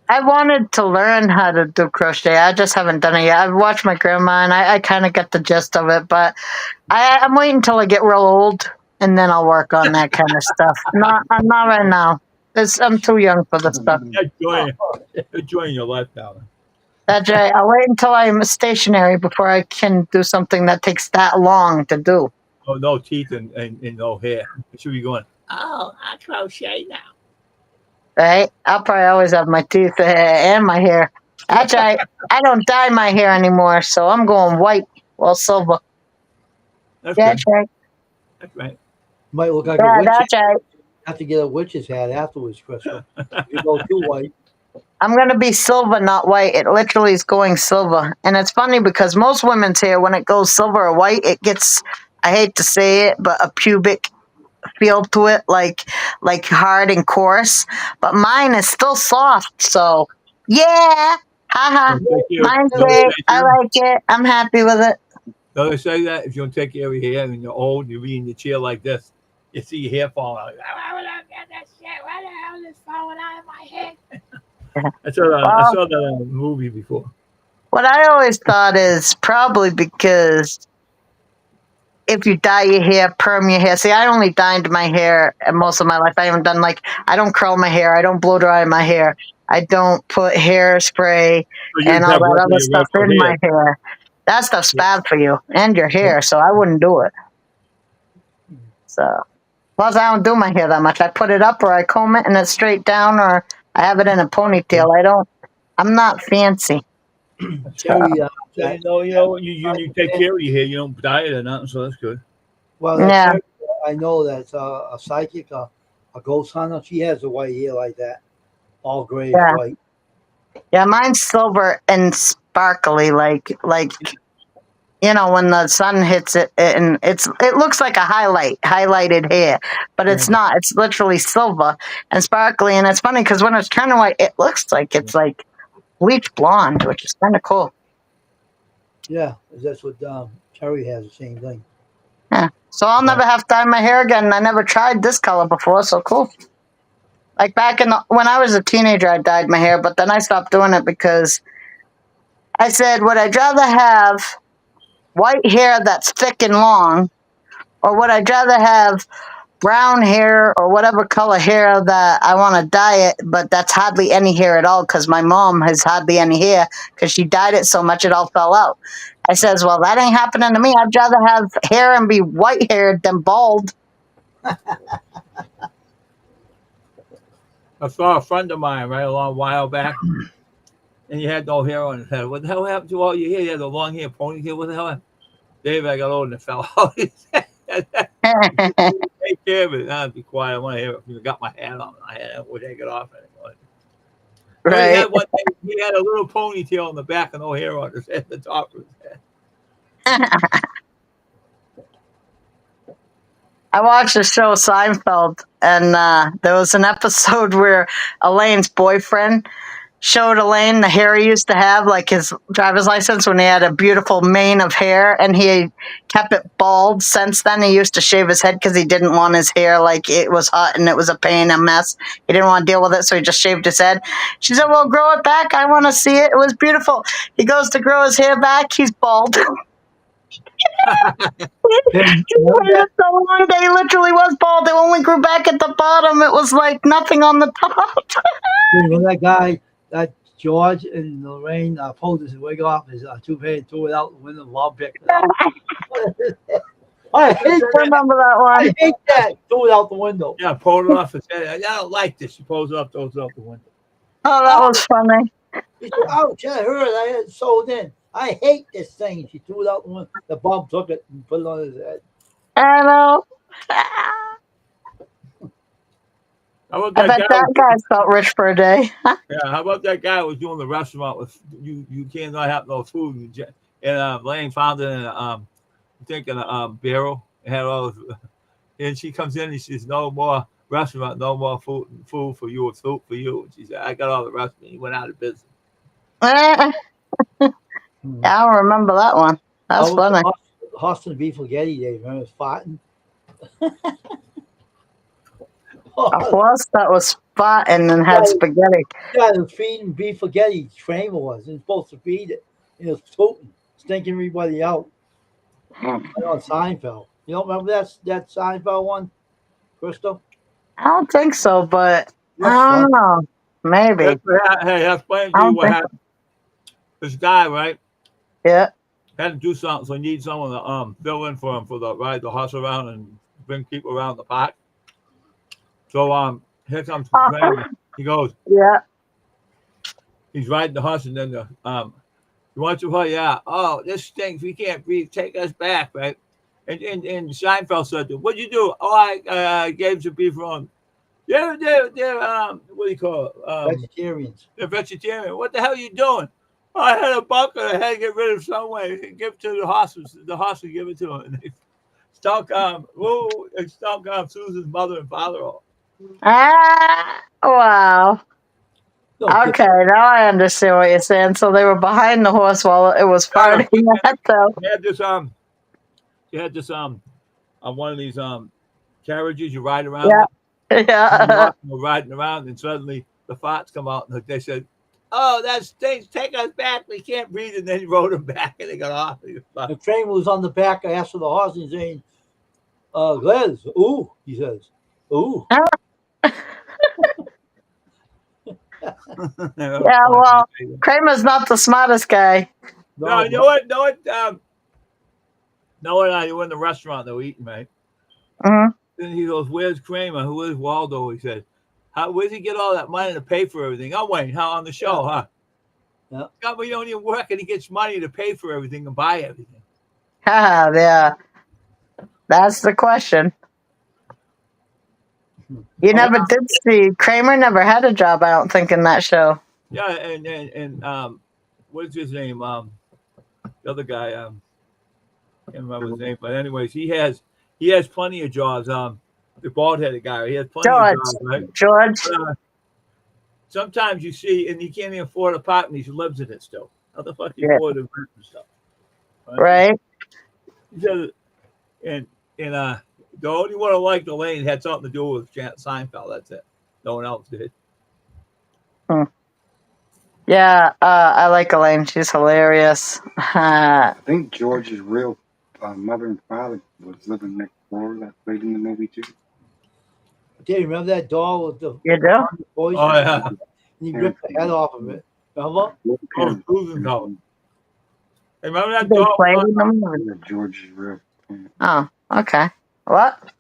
I wanted to learn how to do crochet. I just haven't done it yet. I've watched my grandma, and I kind of get the gist of it, but I'm waiting until I get real old, and then I'll work on that kind of stuff. I'm not right now. I'm too young for the stuff. You're enjoying your life now. That's right. I'll wait until I'm stationary before I can do something that takes that long to do. Oh, no teeth and no hair. It should be going, "Oh, I crochet now." Right? I'll probably always have my teeth and my hair. That's right. I don't dye my hair anymore, so I'm going white. Well, silver. That's That's good. right. That's right. Might look like a Yeah, witch. that's right. Have to get a witch's hat afterwards, Crystal. If you go too white. I'm going to be silver, not white. It literally is going silver. And it's funny because most women's hair, when it goes silver or white, it gets, I hate to say it, but a pubic feel to it, like hard and coarse. But mine is still soft. So, yeah. Haha. Mine's great. I like it. I'm happy with it. So they say that if you don't take care of your hair and you're old, you be in your chair like this, you see your hair falling out. Why would I get that shit? Why the hell is falling out of my head? I saw that in a movie before. What I always thought is probably because if you dye your hair, perm your hair. See, I only dyed my hair most of my life. I haven't done I don't curl my hair. I don't blow dry my hair. I don't put hairspray and all that other stuff in my hair. That stuff's bad for you and your hair, so I wouldn't do it. So, plus I don't do my hair that much. I put it up or I comb it and it's straight down, or I have it in a ponytail. I'm not fancy. Cherry, You take care of your hair. You don't dye it or nothing, so that's good. well, Yeah. Cherry, I know that's a psychic, a ghost hunter. She has the white hair like that, all gray Yeah. white. Yeah, mine's silver and sparkly, like when the sun hits it, and it looks like a highlighted hair, but it's not. It's literally silver and sparkly, and it's funny because when it's turning white, it looks like it's like bleach blonde, which is kind of cool. Yeah, that's what Cherry has, the same thing. Yeah, so I'll never have to dye my hair again. I never tried this color before, so cool. Like back when I was a teenager, I dyed my hair, but then I stopped doing it because I said, would I rather have white hair that's thick and long, or would I rather have brown hair or whatever color hair that I want to dye it, but that's hardly any hair at all because my mom has hardly any hair because she dyed it so much it all fell out. I says, well, that ain't happening to me. I'd rather have hair and be white haired than bald. I saw a friend of mine right a long while back, and he had no hair on his head. What the hell happened to all your hair? You had a long hair, ponytail. What the hell happened? Dave, I got old and it fell out. Take care of it. I'd be quiet. I want to hear it. I got my hat on. I would take it off anymore. Right. He had a little ponytail on the back and no hair on his head, the top of his head. I watched the show Seinfeld, and there was an episode where Elaine's boyfriend showed Elaine the hair he used to have, like his driver's license, when he had a beautiful mane of hair, and he kept it bald since then. He used to shave his head because he didn't want his hair, like, it was hot and it was a pain, a mess. He didn't want to deal with it, so he just shaved his head. She said, well, grow it back. I want to see it. It was beautiful. He goes to grow his hair back. He's bald. He waited so long that he literally was bald. It only grew back at the bottom. It was like nothing on the top. When that guy, that George and Lorraine pulled his wig off, his toupee, and threw it out the window. Bob picked it up. I hate that. Remember that one? I hate that. Threw it out the window. Yeah, pulled it off his head. I don't like this. She pulls it up, throws it out the window. Oh, that was funny. He said, ouch, I heard it. I had it sewed in. I hate this thing. She threw it out the window. The Bob took it and put it on his head. I know. How about I bet that that guy? guy felt rich for a day. Yeah, how about that guy who was doing the restaurant with you can't not have no food, and Lane found it in I think in a barrel. It had all this, and she comes in and she says, no more restaurant, no more food for you, or food for you. And she said, I got all the rest of it. He went out of business. I don't remember that one. That's funny. Austin beef spaghetti day. Remember, it was farting. A horse that was fat and then had spaghetti. Yeah, it was feeding beef spaghetti. Kramer was. He was supposed to feed it. It was tooting, stinking everybody out. Right on Seinfeld. You don't remember that Seinfeld one, Crystal? I don't think so, but That's I don't know. Maybe. Hey, I'll explain to I you don't what think- happened. This guy, right, Yeah. had to do something, so he needs someone to fill in for him for the ride the horse around and bring people around the park. So here comes Kramer. He goes, Yeah. he's riding the horse, and then the you want to play? Yeah. Oh, this stinks. We can't breathe. Take us back, right? And Seinfeld said, "What'd you do?" Oh, I gave some beef on. They're what do you call it? Vegetarians. They're vegetarian. What the hell are you doing? Oh, I had a bunker. I had to get rid of some way. Give it to the horses. The horse would give it to him. And they stunk Susan's mother and father-in-law. Ah, wow. No, Okay, now I understand what you're saying. So they were behind the horse while it was farting at them. They had this on one of these carriages you ride around. Yeah. with. Yeah. We're riding around, and suddenly the farts come out, and they said, "Oh, that stinks! Take us back! We can't breathe." And then he rode them back, and they got off. The Kramer was on the back after the horse and saying, Glenn, ooh, he says, ooh. Yeah, well, Kramer's not the smartest guy. No, you know what? You were in the restaurant they were eating, right? Mhm. Then he goes, "Where's Kramer? Who is Waldo?" He said, "Where's he get all that money to pay for everything?" Oh, Wayne, how on the show, huh? Yeah. God, but you don't even work, and he gets money to pay for everything and buy everything. Yeah. That's the question. You never did see Kramer never had a job, I don't think, in that show. Yeah, and what's his name? The other guy, can't remember his name, but anyways, he has plenty of jobs. The bald-headed guy, he has plenty of jobs, right? George. Sometimes you see, and he can't even afford a apartment, he lives in it still. How the fuck he Yeah. afford to rent and stuff? Right? He said, and the only one I liked Elaine had something to do with Seinfeld. That's it. No one else did. Yeah, I like Elaine. She's hilarious. I think George's real mother and father was living next door. That played in the movie too. Okay, remember that doll with the You do? voice? Oh, yeah. And he ripped the head off of it. Remember? Oh, Susan Color. Hey, remember that They dog? played in the movie. Yeah, George's real parent. Oh, okay. What?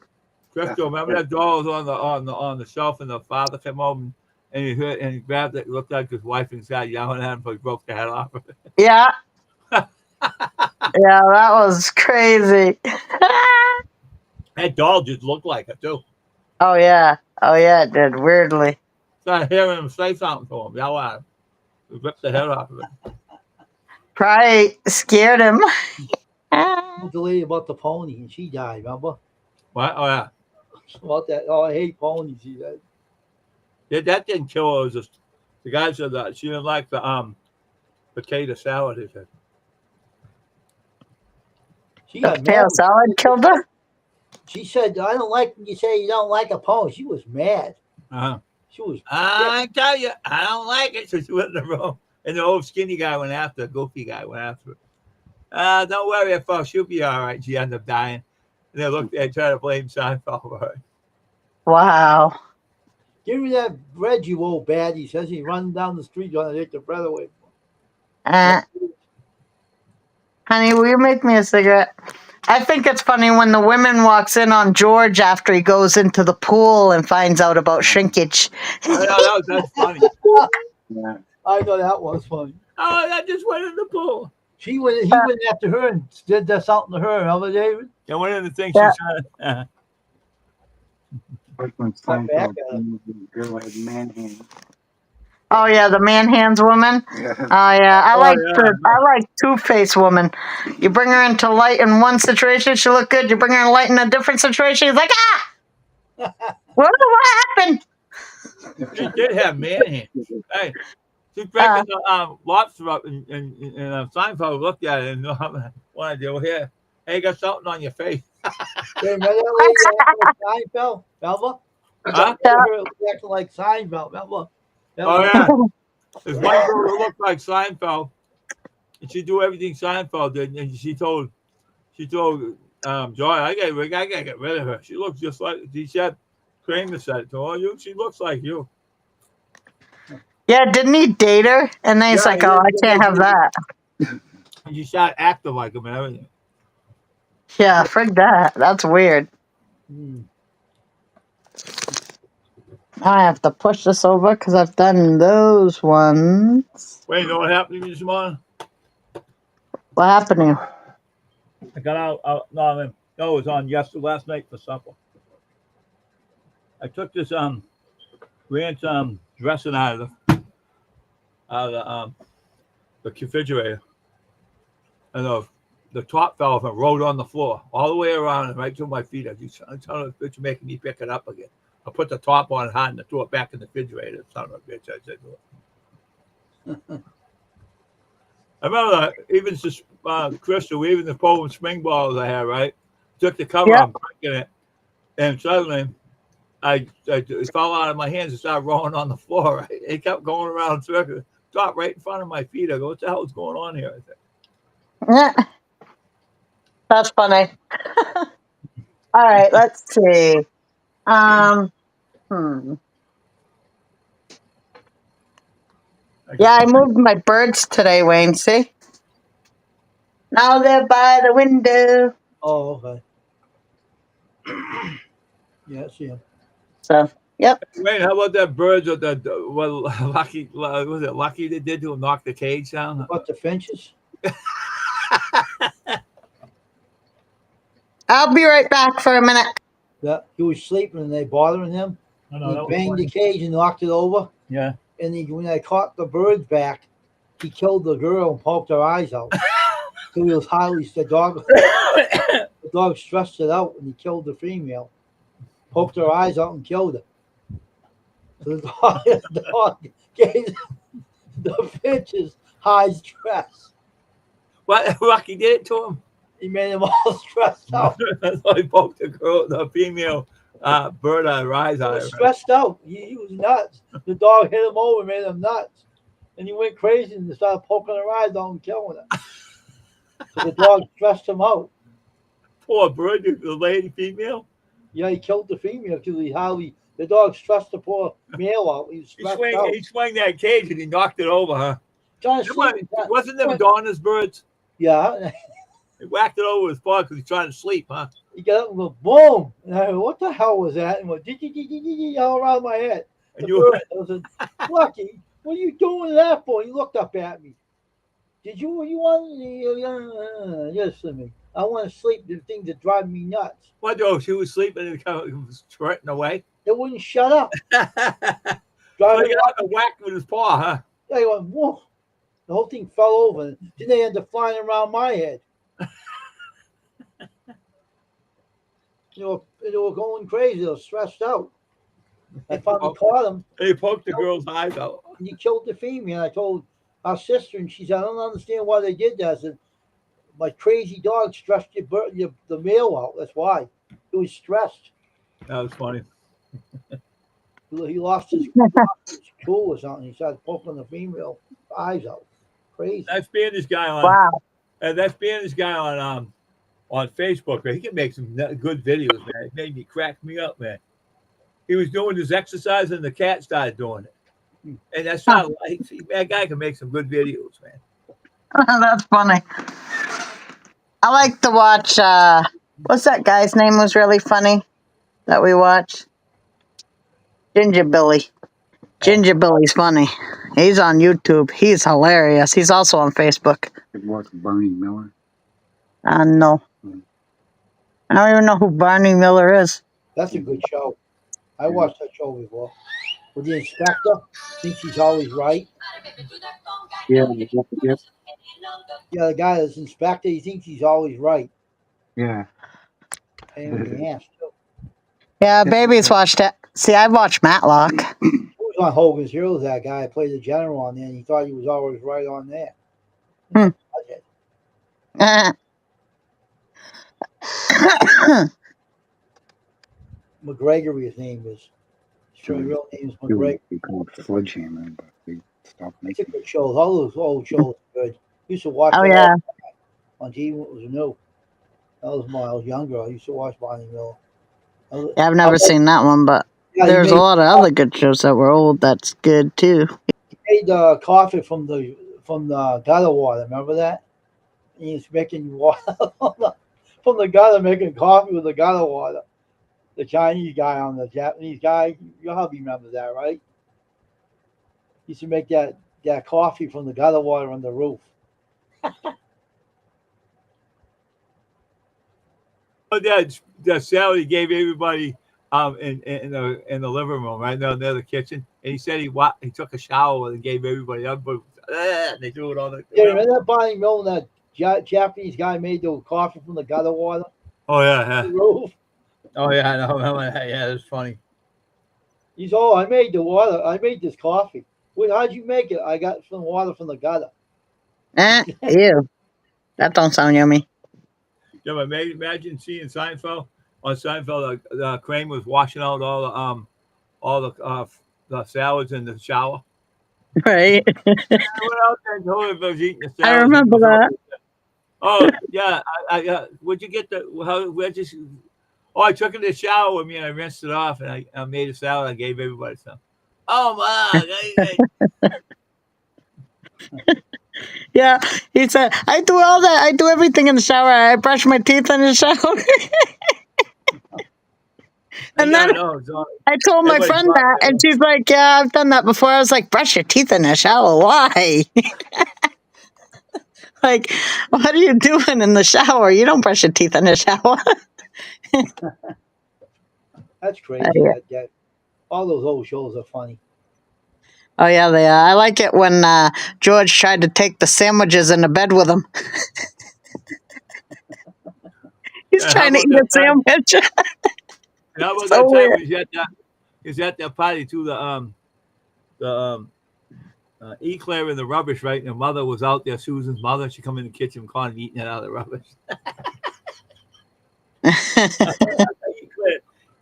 Crystal, remember that doll was on the shelf, and the father came over and he hurt and he grabbed it. It looked like his wife inside yelling at him, but he broke the head off of it. Yeah. Yeah, that was crazy. That doll just looked like it too. Oh yeah, it did. Weirdly. So I hearing him say something to him, yell at him. He ripped the head off of it. Probably scared him. The lady about the pony, and she died, remember? What? Oh yeah. About that. Oh, I hate ponies, he said. Yeah, that didn't kill her. It was just The guy said that she didn't like the potato salad. He said. She The got potato mad. salad killed her. She said, "I don't like when you say you don't like a pony." She was mad. Uh-huh. She was. I tell you, I don't like it. So she went in the room, and the old skinny guy went after her. Goofy guy went after her. Don't worry, folks. She'll be all right. She ended up dying. And they looked at try to blame Seinfeld for her. Wow. Give me that bread, you old bat. He says he's running down the street trying to take the bread away. Uh, honey, will you make me a cigarette? I think it's funny when the women walks in on George after he goes into the pool and finds out about shrinkage. That's funny. Yeah. I thought that was funny. Oh, I just went in the pool. He went after her and did that something to her. Remember, David? I went in the thing. Yeah. She said, Like when Got back Seinfeld, at him. the girl had man hands. Oh yeah, the man hands woman. Yeah. Oh yeah, I Oh, like yeah. I like Two-Face woman. You bring her into light in one situation, she look good. You bring her in light in a different situation, she's like, what happened? she did have man hands. Hey, she's breaking the lobster up, and Seinfeld looked at it and what I do here. Hey, you got something on your face. Hey, remember that lady acting like Seinfeld? Remember? Huh? Her acting like Seinfeld. Remember? Oh yeah. There's one girl who looked like Seinfeld, and she do everything Seinfeld did. And she told Joy, I gotta get rid of her. She looks just like she said. Kramer said it to her. She looks like you. Yeah, didn't he date her? And then he's Yeah, like, he oh, I did. can't have that. And she started acting like him and everything. Yeah, frig that. That's weird. Hmm. I have to push this over because I've done those ones. Wait, you know what happened to me this morning? What happened to you? I got out. No, it was on last night for supper. I took this ranch dressing out of the refrigerator, and the top fell off and rolled on the floor all the way around and right to my feet. I'm telling the bitch making me pick it up again. I put the top on hard and I threw it back in the refrigerator. Son of a bitch, I said to her. I remember even Crystal, even the Poland spring balls I had, right? Took the cover off, breaking it, and suddenly it fell out of my hands and started rolling on the floor. Right? It kept going around in circles, dropped right in front of my feet. I go, what the hell is going on here? I said, Yeah. That's funny. All right, let's see. Yeah, I moved my birds today, Wayne. See? Now they're by the window. Oh, okay. Yeah, see him. So, yep. Wait, how about that birds with Lucky? Was it Lucky they did to knock the cage down? What, the finches? I'll be right back for a minute. Yeah, he was sleeping and they bothering him. I He know, that was banged funny. the cage and knocked it over. Yeah. And when I caught the birds back, he killed the girl and poked her eyes out. So he was the dog stressed it out and he killed the female. Poked her eyes out and killed her. So the dog gave the finches high stress. What? Lucky did it to him? He made him all stressed out. That's why he poked the female bird eyes He out. was stressed out. He was nuts. The dog hit him over, made him nuts. And he went crazy and started poking her eyes out and killing her. So the dog stressed him out. Poor bird, the lady female. Yeah, he killed the female because the dog stressed the poor male out. He was stressed out. He swung that cage and he knocked it over, huh? Trying to sleep. Wasn't them Donna's birds? Yeah. He whacked it over his paw because he's trying to sleep, huh? He got up and went, boom. And I went, what the hell was that? And went, all around my head. And I said, Lucky, what are you doing that for? He looked up at me. You want? Yes, to me. I want to sleep. The things that drive me nuts. What, though? She was sleeping and it was threatening away. It wouldn't shut up. So Driving he got a whack with his paw, huh? They went, whoa. The whole thing fell over. Then they ended up flying around my head. They were going crazy. They were stressed out. I finally caught him. They poked the girl's eyes out. And he killed the female. I told our sister, and she said, I don't understand why they did that. I said, my crazy dog stressed the male out. That's why. He was stressed. That was funny. He lost his cool or something. He started poking the female eyes out. Crazy. That Spanish guy on Wow. that Spanish guy on Facebook, man, he can make some good videos, man. It made me crack me up, man. He was doing his exercise and the cat started doing it. And that's not like that guy can make some good videos, man. That's funny. I like to watch. What's that guy's name? Was really funny that we watch. Ginger Billy. Ginger Billy's funny. He's on YouTube. He's hilarious. He's also on Facebook. I've watched Barney Miller. No. I don't even know who Barney Miller is. That's a good show. I watched that show before. With the inspector, thinks he's always right. Yeah, yep. Yeah, the guy that's inspector, he thinks he's always right. Yeah. And he has to. Yeah, baby's watched it. See, I've watched Matlock. He was on Hogan's Heroes, that guy. Played the general on there, and he thought he was always right on there. McGregor, his name is. His real name is McGregor. We call it Sledgehammer, but they stopped It's a making good show. All those old shows are good. Used to watch Oh, them yeah. on TV when it was new. That was when I was younger. I used to watch Barney Miller. Yeah, I've never seen that one, but Yeah, he there's a made, lot of other good shows that were old that's good too. he made coffee from the gutter water. Remember that? And he was making water from the gutter, making coffee with the gutter water. The Chinese guy on the Japanese guy. You probably remember that, right? He used to make that coffee from the gutter water on the roof. But that Sally gave everybody in the living room right now near the kitchen, and he said he took a shower and gave everybody up, but and they threw it on the. Yeah, remember that Barney Miller, that Japanese guy made the coffee from the gutter water Oh yeah, on the roof? oh yeah, I know. Remember that? Yeah, it's funny. He's oh, I made the water. I made this coffee. Well, how'd you make it? I got some water from the gutter. Ew. That don't sound yummy. Yeah, but imagine seeing Seinfeld. On Seinfeld, Kramer was washing out all the salads in the shower. Right. I went out there and told him if I was eating the salad. I remember that. Oh yeah, where'd you get where'd you? Oh, I took it in the shower with me and I rinsed it off and I made a salad. I gave everybody some. Oh my! Yeah, he said, I do all that. I do everything in the shower. I brush my teeth in the shower. And then I told my friend that, and she's like, yeah, I've done that before. I was like, brush your teeth in the shower? Why? Like, what are you doing in the shower? You don't brush your teeth in the shower. That's crazy. Yeah. All those old shows are funny. Oh, yeah, they are. I like it when George tried to take the sandwiches in the bed with him. He's trying to eat a sandwich. How about So that time weird. he was at that party to the Eclair in the rubbish, right? And the mother was out there, Susan's mother. She come in the kitchen, caught him eating it out of the rubbish.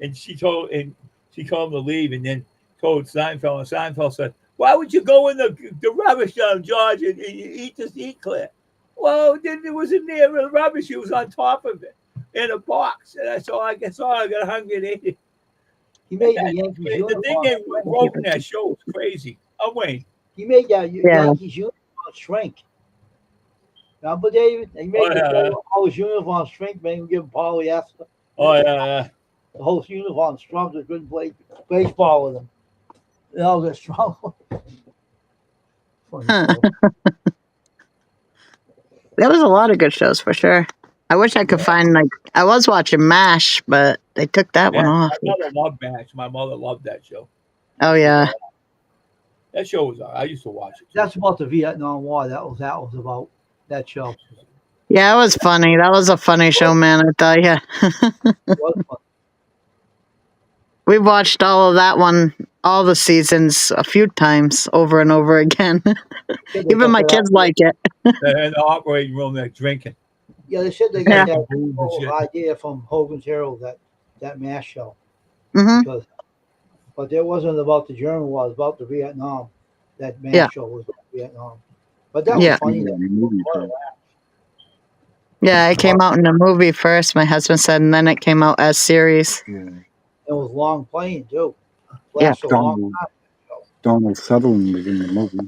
And she told him to leave, and then told Seinfeld, and Seinfeld said, "Why would you go in the rubbish, George, and eat this Eclair?" Well, then it was in there, the rubbish. It was on top of it in a box, and I got hungry and ate it. He made the Yankees The uniform. thing they wrote in that show was crazy. Oh wait, He made that Yankees uniform shrink. Remember, David? He made all his uniforms shrink, made him give him polyester. oh yeah. The whole uniform shrunk. They couldn't play baseball with them. They all got strong. Funny show. There was a lot of good shows for sure. I wish I could find, like, I was watching MASH, but they took that one off. My mother loved MASH. My mother loved that show. Oh, yeah. That show was. I used to watch it. That's about the Vietnam War. That was about that show. Yeah, it was funny. That was a funny show, man, I tell you. It was fun. We've watched all of that one, all the seasons, a few times over and over again. Said they Even got my that kids idea- like it. They're in the operating room, they're drinking. Yeah, they said they got Yeah. that Booze and whole shit. idea from Hogan's Herald, that MASH show. Hmm. Because, but it wasn't about the German war, it was about the Vietnam. That MASH Yeah. show was about Vietnam. But that Yeah. was funny. Yeah, That the movie was too. Yeah, it came out in a movie first, my husband said, and then it came out as series. Yeah. it was long playing too. Yeah. Lasted a long Donald, time. Donald Sutherland was in the movie.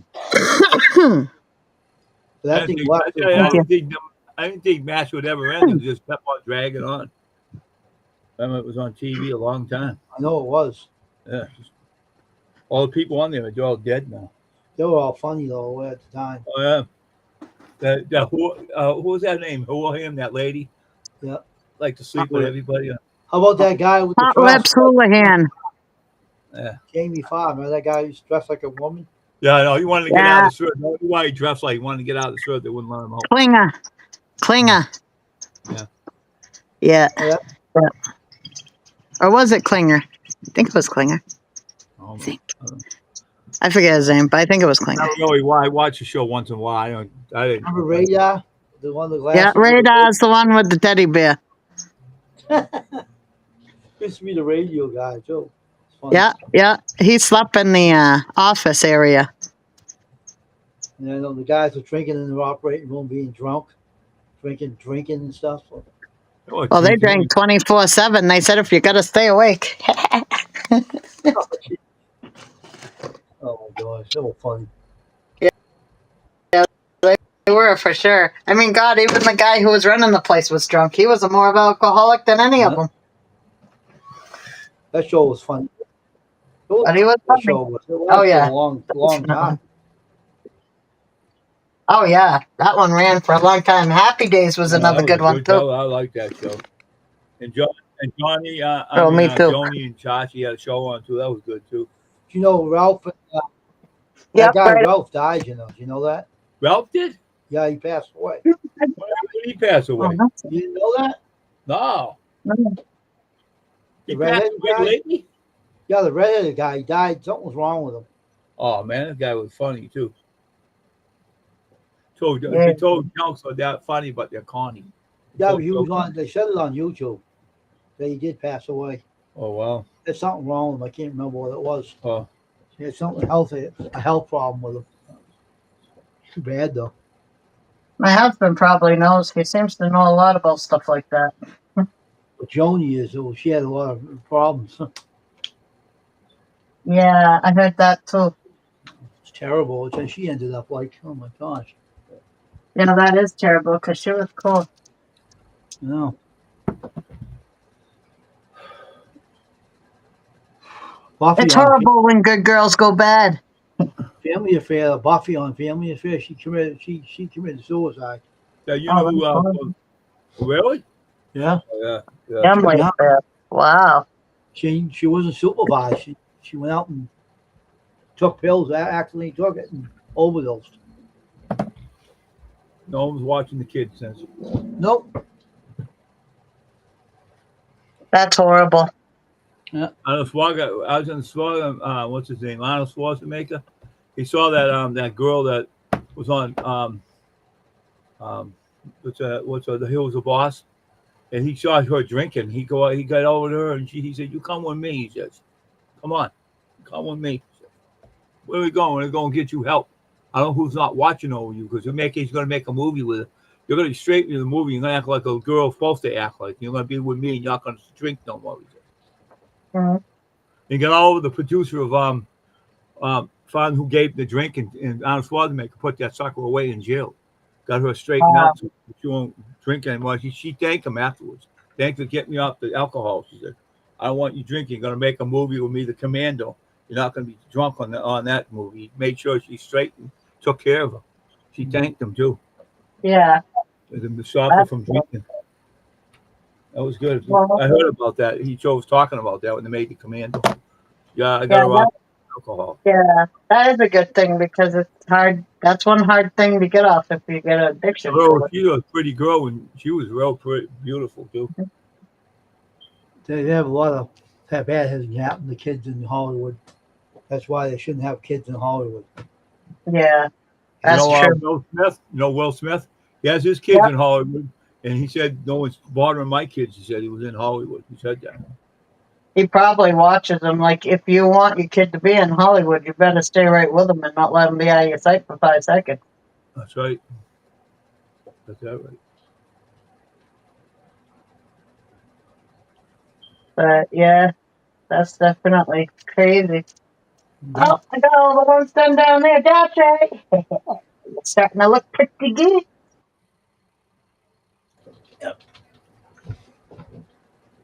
So that thing lasted I long. didn't think MASH would ever end. It just kept on dragging on. Remember, it was on TV a long time. I know it was. Yeah. All the people on there, they're all dead now. They were all funny though at the time. Oh yeah. Who was that name? Who was him? That lady? Yeah. Like to sleep with everybody. How about that guy with the Hot dress? Lips Houlihan. Yeah. Jamie Foxx. Remember that guy who's dressed like a woman? Yeah, I know. He wanted to get out Yeah. of the shirt. No, why he dressed like he wanted to get out of the shirt. They wouldn't let him out. Klinger. Yeah. Yeah. Yeah. Or was it Klinger? I think it was Klinger. Oh, I forget his name, but I think it was Klinger. I don't know why. I watch the show once in a while. I didn't. Remember Radar? The one with the Yeah, glasses? Radar's the one with the teddy bear. Used to be the radio guy too. It's funny. Yeah. He slept in the office area. And I know the guys were drinking in the operating room, being drunk, drinking and stuff. So, Well, they drank 24/7. They said if you got to stay awake. oh my gosh, they were funny. They were for sure. I mean, God, even the guy who was running the place was drunk. He was more of an alcoholic than any of them. That show was funny. But he was That funny. show was. It Oh, lasted yeah. a long time. Oh yeah, that one ran for a long time. Happy Days was another good one too. I like that show. And Johnny, Oh, me too. Joni and Chachi had a show on too. That was good too. You know, Ralph. That Yep, guy right. Ralph died. You know. Do you know that? Ralph did? Yeah, he passed away. When did he pass away? Oh, You didn't know that? No. that's- He The passed redhead away guy? lately? Yeah, the redheaded guy. He died. Something was wrong with him. Oh man, that guy was funny too. Yeah. He told jokes are that funny, but they're corny. Yeah, told he was jokes. on. They said it on YouTube that he did pass away. Oh wow. There's something wrong with him. I can't remember what it was. Oh. He had something a health problem with him. Too bad though. My husband probably knows. He seems to know a lot about stuff like that. But Joni she had a lot of problems. Yeah, I heard that too. It's terrible. And she ended up like, oh my gosh. Yeah, that is terrible because she was cool. You know. Buffy It's on horrible when good girls go bad. Family Affair. Buffy on Family Affair. She committed suicide. Yeah, you Oh, know that's who? Really? Yeah. Oh, yeah. Family Yeah. affair. Wow. She wasn't supervised. She went out and took pills. Actually took it and overdosed. No one's watching the kids since. Nope. That's horrible. Arnold Schwarzenegger, I was in Schwarzenegger, what's his name? Arnold Schwarzenegger. He saw that that girl that was on what's The Hills of Boss, and he saw her drinking. He got over to her and he said, "You come with me." He says, "Come on, come with me." Where are we going? We're going to get you help. I don't know who's not watching over you because he's going to make a movie with her. You're going to be straight in the movie. You're going to act like a girl supposed to act like. You're going to be with me and you're not going to drink no more. He said. Mhm. He got all over the producer of found who gave the drink and Arnold Schwarzenegger put that sucker away in jail. Got her straightened out so she won't drink anymore. She thanked him afterwards. Thanks for getting me off the alcohol. She said, "I don't want you drinking. You're going to make a movie with me, The Commando. You're not going to be drunk on that movie." He made sure she straightened, took care of her. She thanked him too. Yeah. The stop from drinking. That was good. Well, I heard about that. He was talking about that when they made The Commando. Yeah, I got her off alcohol. Yeah, that is a good thing because it's hard. That's one hard thing to get off if you get an addiction. Oh, she was a pretty girl and she was real pretty, beautiful too. They have a lot of that bad hasn't happened to kids in Hollywood. That's why they shouldn't have kids in Hollywood. Yeah, You that's know, true. Will Smith. You know Will Smith. He has his kids in Hollywood, and he said no one's bothering my kids. He said he was in Hollywood. He said that. He probably watches them. Like, if you want your kid to be in Hollywood, you better stay right with them and not let them be out of your sight for 5 seconds. That's right. That's that right. But yeah, that's definitely crazy. Oh, I got all the ones done down there, Josh. It's starting to look pretty good.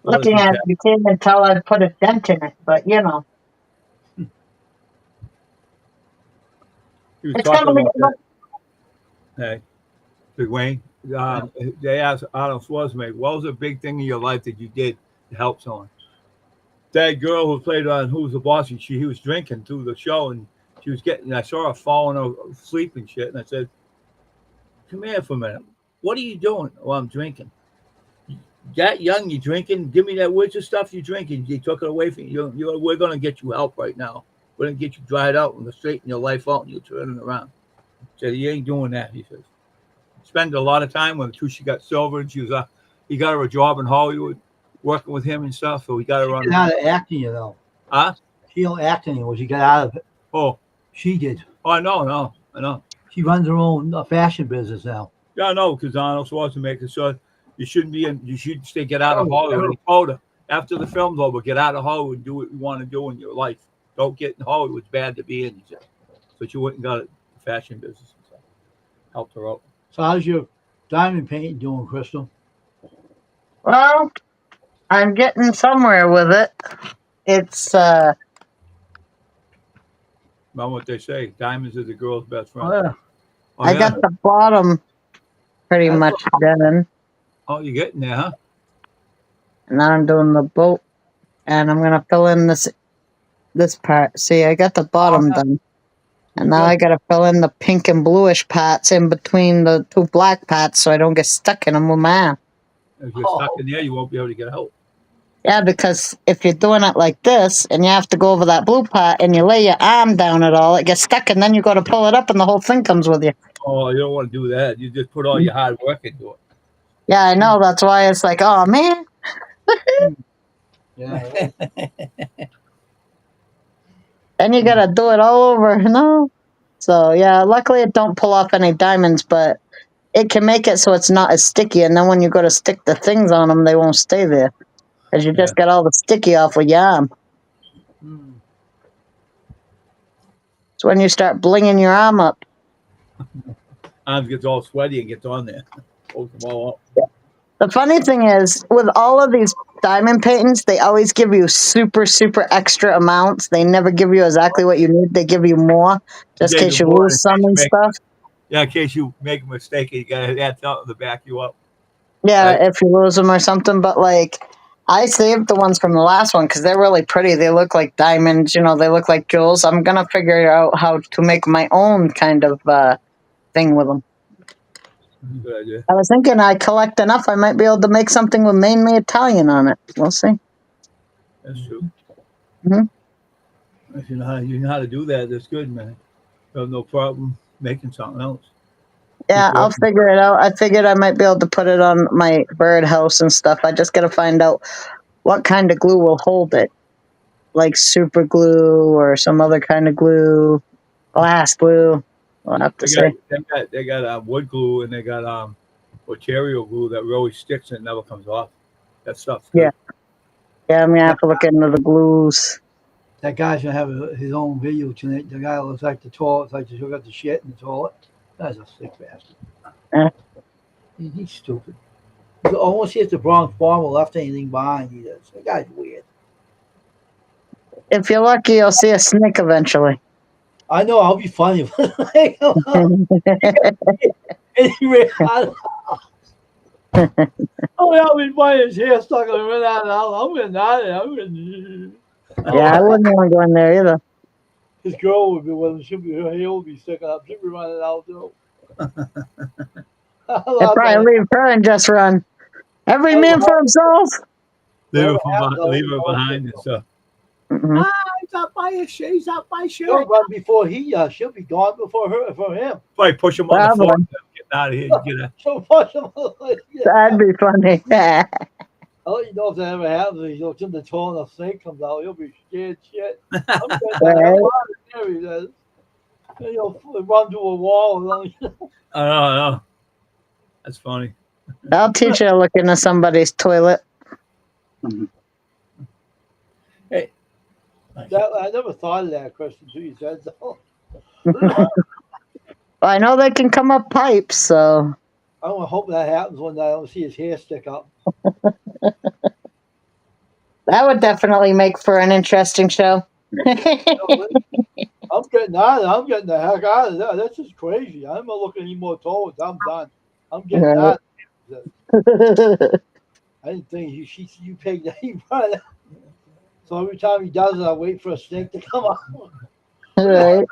Looking at it, you can't even tell I put a dent in it, but you know. He was It's talking gonna be about that. Hey, Big Wayne. They asked Arnold Schwarzenegger, "What was a big thing in your life that you did to help someone?" That girl who played on Who's the Boss, he was drinking through the show, and she was getting. I saw her falling asleep and shit, and I said, "Come here for a minute. What are you doing?" "Well, I'm drinking." "That young, you drinking? Give me that witch stuff you drinking. You took it away from you. We're gonna get you help right now. We're gonna get you dried out and straighten your life out, and you turn it around." Said he ain't doing that. He says, spend a lot of time with her. She got sober, and he got her a job in Hollywood, working with him and stuff. So he got her on. She got out of acting, you know. Huh? She don't act anymore. She got out of it. Oh, She did. oh, I know. She runs her own fashion business now. Yeah, I know, because Arnold Schwarzenegger said you shouldn't be in. You should stay, get out of Hollywood. He told her after the film's over, get out of Hollywood, and do what you want to do in your life. Don't get in Hollywood. It's bad to be in. He said. So she went and got a fashion business and stuff. Helped her out. So how's your diamond painting doing, Crystal? Well, I'm getting somewhere with it. It's Remember what they say? Diamonds are the girl's best friend. Oh, yeah. Oh, I yeah. got the bottom pretty That's much done. Oh, you're getting there, huh? And now I'm doing the boat, and I'm gonna fill in this part. See, I got the bottom done, and now I gotta fill in the pink and bluish parts in between the 2 black parts, so I don't get stuck in them with my arm. If you're stuck in there, you won't be able to get out. Yeah, because if you're doing it like this, and you have to go over that blue part, and you lay your arm down at all, it gets stuck, and then you go to pull it up, and the whole thing comes with you. Oh, you don't want to do that. You just put all your hard work into it. Yeah, I know. That's why it's like, oh man. Yeah. Then you gotta do it all over, no? So yeah, luckily it don't pull off any diamonds, but it can make it so it's not as sticky, and then when you go to stick the things on them, they won't stay there. Because you just got all the sticky off with your arm. It's when you start blinging your arm up. Arms gets all sweaty and gets on there. Pulls them all up. The funny thing is, with all of these diamond paintings, they always give you super, super extra amounts. They never give you exactly what you need. They give you more, just in case you lose some and stuff. Yeah, in case you make a mistake, you got to add something to back you up. Yeah, right? If you lose them or something. But, like, I saved the ones from the last one because they're really pretty. They look like diamonds. You know, they look like jewels. I'm going to figure out how to make my own kind of thing with them. Good idea. I was thinking I collect enough, I might be able to make something with mainly Italian on it. We'll see. That's true. Mm-hmm. If you know how to do that, that's good, man. You have no problem making something else. Yeah, I'll figure it out. I figured I might be able to put it on my birdhouse and stuff. I just got to find out what kind of glue will hold it. Like super glue or some other kind of glue, glass glue. We'll have to see. They got wood glue, and they got material glue that really sticks and never comes off. That stuff's good. Yeah, I'm going to have to look into the glues. That guy's going to have his own video tonight. The guy looks like the toilet. It's like you got the shit in the toilet. That's a sick bastard. He's stupid. He almost hits the Bronx Bomber, left anything behind. He does. That guy's weird. If you're lucky, you'll see a snake eventually. I know. I'll be funny. Anyway, oh, yeah, I've been buying his hair stuck on him. I'm in that. Yeah, I wouldn't want to go in there either. His girl would be with him. Her hair would be sticking up. She'd be running out, too. They'd probably leave her and just run. Every man for himself. Whatever happens, I'll leave let her you know. behind and stuff. Mhm. He's up by his shirt. He's up by She'll shirt. run before he. She'll be gone before him. Probably push him on the floor. Probably. Get out of here. You get out. She'll push him. That'd be funny. Yeah. I'll let you know if that ever happens. He looks in the toe and a snake comes out. He'll be scared shit. I'm getting the Right. hell out of here, he says. And he'll run to a wall. I know. That's funny. I'll teach you to look into somebody's toilet. Hey. I never thought of that, Christian, until you said so. I know they can come up pipes, so I want to hope that happens one day. I don't see his hair stick up. that would definitely make for an interesting show. I'm getting out of it. I'm getting the heck out of there. This is crazy. I'm not looking any more towards. I'm done. I'm getting Right. out of it. I didn't think you paid that. Right. So every time he does it, I wait for a snake to come out. Right.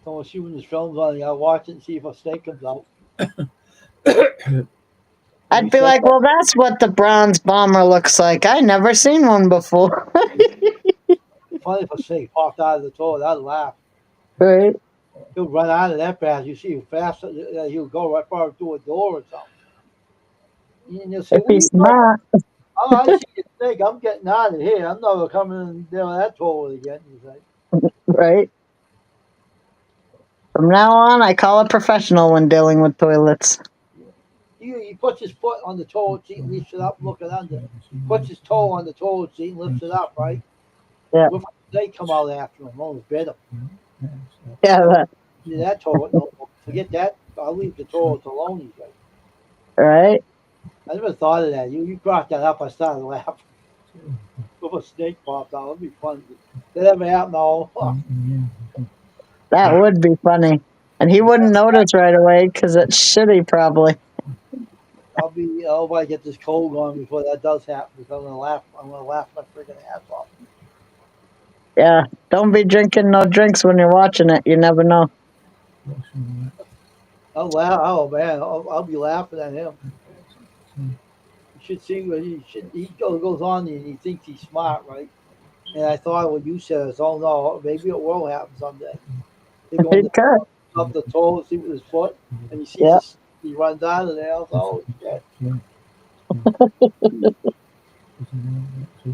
So I'll see when this film's on. I'll watch it and see if a snake comes out. I'd be like, well, that's what the bronze bomber looks like. I never seen one before. Funny if a snake popped out of the toilet. I'd laugh. Right. He'll run out of that fast. You see how fast he'll go right far through a door or something. And you'll say, If "Where he's you going?" not, Oh, I see a snake. I'm getting out of here. I'm never coming in down that toilet again. You say. right? From now on, I call a professional when dealing with toilets. He puts his foot on the toilet seat, lifts it up, looking under. Puts his toe on the toilet seat, and lifts it up, right? Yeah. What if they come out after him? Almost bit him. Yeah, that, See that toilet? No, forget that. I'll leave the toilet alone. He said. right? I never thought of that. You brought that up. I started laughing. If a snake popped out, it'd be fun. That ever happened? No. That would be funny. And he wouldn't notice right away because it's shitty, probably. I'll I get this cold going before that does happen. Because I'm gonna laugh. I'm gonna laugh my freaking ass off. Yeah, don't be drinking no drinks when you're watching it. You never know. I'll laugh. Oh man, I'll be laughing at him. You should see what he goes on and he thinks he's smart, right? And I thought what you said is, oh no, maybe it will happen someday. They go It could. up the toe, see with his foot, and he sees Yeah. he runs out of there. I was, oh shit.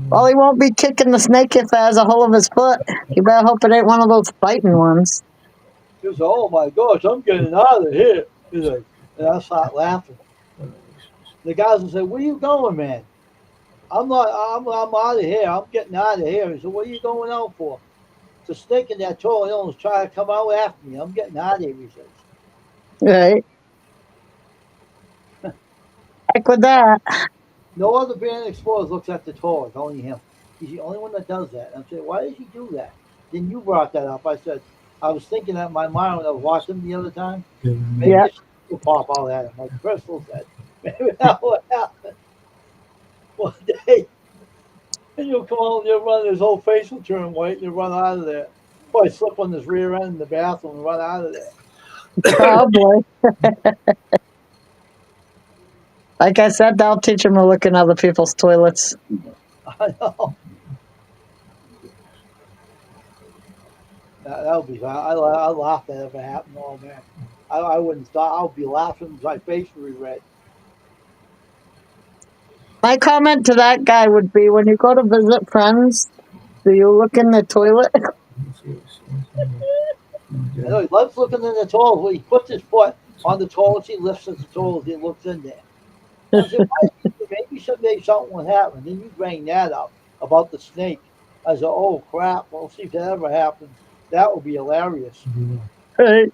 Well, he won't be kicking the snake if it has a hole of his foot. You better hope it ain't one of those fighting ones. He was, oh my gosh, I'm getting out of here. He's like, and I start laughing. The guys will say, where you going, man? I'm out of here. I'm getting out of here. He said, what are you going out for? It's a snake in that toilet. He'll try to come out after me. I'm getting out of here, he says. Right. Heck with that. No other band explorers looks at the toilet, only him. He's the only one that does that. I'm saying, why does he do that? Then you brought that up. I said, I was thinking that in my mind when I was watching him the other time. Maybe Yeah. this will pop out at him, like Crystal said. Maybe that will happen one day. And you'll come out and you'll run, his whole face will turn white and you'll run out of there. Probably slip on his rear end in the bathroom and run out of there. Probably. Like I said, that'll teach him to look in other people's toilets. I know. That would be fun. I laughed at it if it happened. Oh man, I wouldn't stop. I would be laughing. My face would be red. My comment to that guy would be, when you go to visit friends, do you look in the toilet? I know he loves looking in the toilet. When he puts his foot on the toilet, he lifts the toilet, he looks in there. I said, maybe someday something will happen. Then you bring that up about the snake. I said, oh crap, we'll see if that ever happens. That would be hilarious. Right.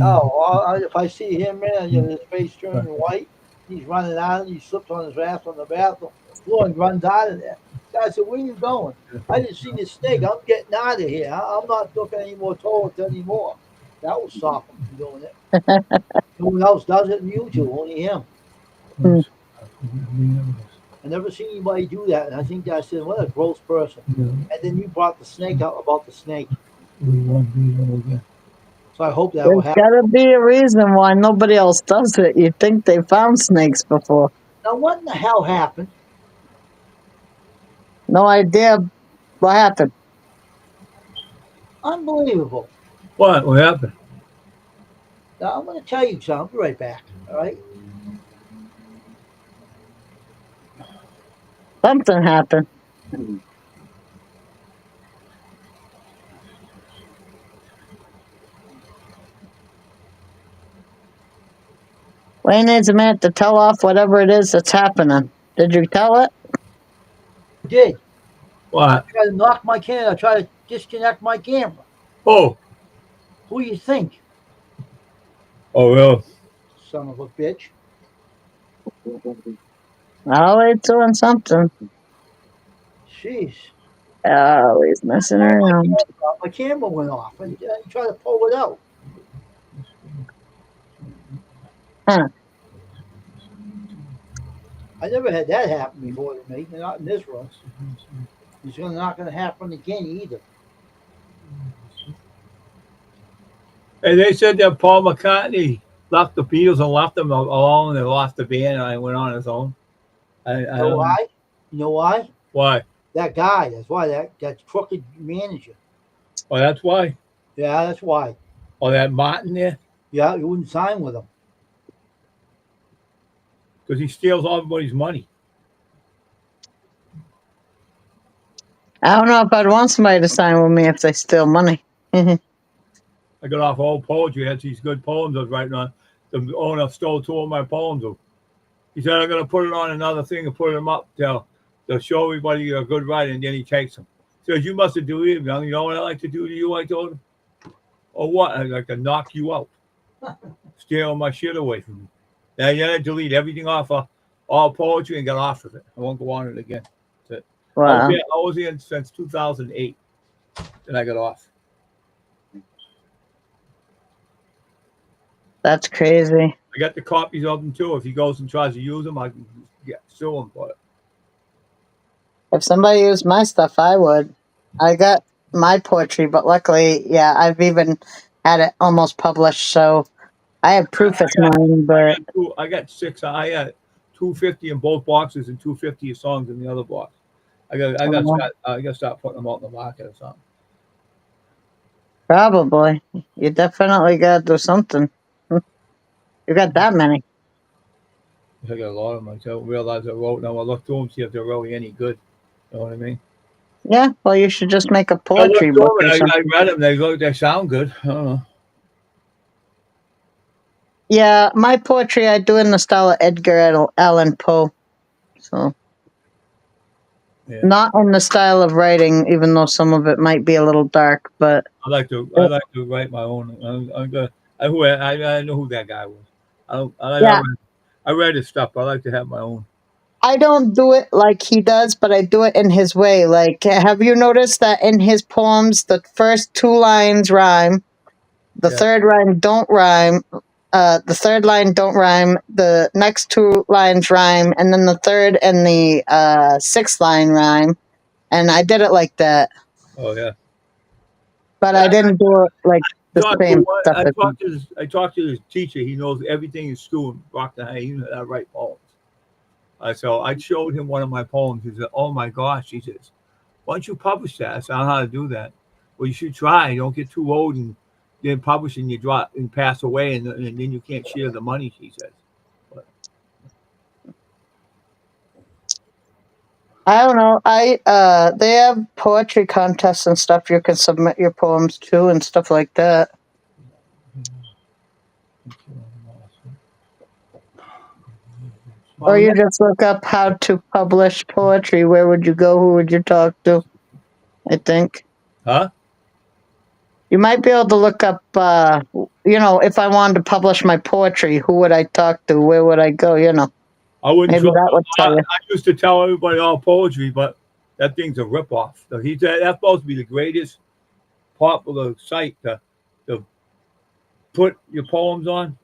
Oh, if I see him, man, his face turning white, he's running out and he slips on his ass on the bathroom floor and runs out of there. I said, where you going? I didn't see the snake. I'm getting out of here. I'm not looking any more toilets anymore. That will stop him from doing it. No one else does it in YouTube, only him. I never seen anybody do that. And I think I said, what a gross person. And then you brought the snake out about the snake. So I hope that will There's happen. gotta be a reason why nobody else does it. You'd think they found snakes before. Now, what in the hell happened? No idea what happened. Unbelievable. What? What happened? Now, I'm going to tell you something. I'll be right back. All right. Something happened. Wayne needs a minute to tell off whatever it is that's happening. Did you tell it? I did. What? Try to knock my camera. I try to disconnect my camera. Oh. Who do you think? Oh, really? Son of a bitch. Always doing something. Jeez. Always messing around. My camera went off. And I tried to pull it out. Huh. I never had that happen before to me. Not in this room. It's not going to happen again either. And they said that Paul McCartney left the Beatles and left them alone and lost the band and I went on his own. I You know don't know. why? You know why? Why? That guy. That's why. That crooked manager. Oh, that's why. Yeah, that's why. Oh, that Martin there? Yeah, you wouldn't sign with him. Because he steals everybody's money. I don't know if I'd want somebody to sign with me if they steal money. I got off old poetry. Had these good poems I was writing on. The owner stole two of my poems. He said, I'm going to put it on another thing and put them up to show everybody you're a good writer. And then he takes them. He says, you must have deleted them. You know what I like to do to you, I told him? Or what? I like to knock you out. Steal my shit away from me. Now you gotta delete everything off of all poetry and get off of it. I won't go on it again. That's it. Wow. I was in since 2008. Then I got off. That's crazy. I got the copies of them too. If he goes and tries to use them, I can sue him for it. If somebody used my stuff, I would. I got my poetry, but luckily, yeah, I've even had it almost published, so I have proof it's mine, but I got six. I had 250 in both boxes and 250 songs in the other box. I got to start putting them out in the market or something. probably. You definitely got to do something. You got that many. I got a lot of them. I don't realize I wrote. Now I look through them, see if they're really any good. You know what I mean? Yeah, well, you should just make a I poetry looked book through or them and I something. read them. They sound good. I don't know. Yeah, my poetry I do in the style of Edgar Allan Poe. So, Yeah. not in the style of writing, even though some of it might be a little dark, but I like to write my own. I know who that guy was. yeah, I read his stuff. I like to have my own. I don't do it like he does, but I do it in his way. Like, have you noticed that in his poems, the first two lines rhyme, the Yeah. third line don't rhyme, the third line don't rhyme, the next two lines rhyme, and then the third and the sixth line rhyme. And I did it like that, Oh yeah. but I didn't do it like the same stuff. I talked to his teacher. He knows everything in school in Brockton High. He knows how to write poems. So I showed him one of my poems. He said, "Oh my gosh!" He says, "Why don't you publish that?" I said, "I don't know how to do that." Well, you should try. Don't get too old and then publish and you drop and pass away, and then you can't share the money. He says. But, I don't know. They have poetry contests and stuff you can submit your poems to and stuff like that. Or you just look up how to publish poetry. Where would you go? Who would you talk to? I think. huh? You might be able to look up, if I wanted to publish my poetry, who would I talk to? Where would I go? I wouldn't. Maybe that would tell you. I used to tell everybody all poetry, but that thing's a ripoff. So he said that's supposed to be the greatest popular site to put your poems on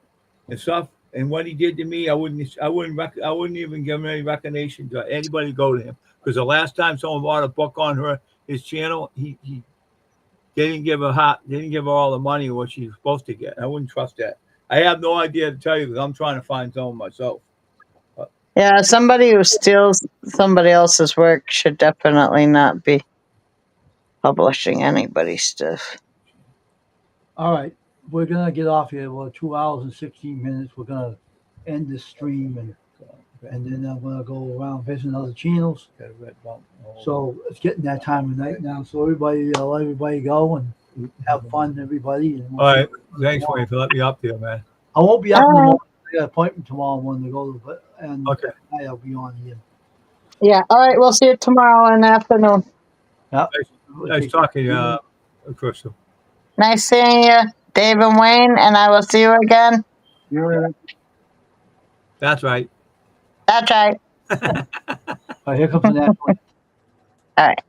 and stuff. And what he did to me, I wouldn't even give him any recognition to anybody go to him because the last time someone bought a book on his channel, he they didn't give her all the money what she's supposed to get. I wouldn't trust that. I have no idea to tell you because I'm trying to find someone myself. Yeah, somebody who steals somebody else's work should definitely not be publishing anybody's stuff. All right, we're gonna get off here. Well, 2 hours and 16 minutes. We're gonna end this stream and then I'm gonna go around visiting other channels. Got a red bump. Oh. So it's getting that time of night now. So everybody, let everybody go and have fun, everybody. And we'll All see right. you Thanks, tomorrow. Wayne, for letting me up there, man. I won't be up in the All right. morning. I got an appointment tomorrow morning to go to, but and Okay. I'll be on here. Yeah, all right, we'll see you tomorrow in the afternoon. Nice talking to you, Crystal. Nice seeing you, Dave and Wayne, and I will see you again. Yeah. That's right. That's right. All right, here comes the next one. All right.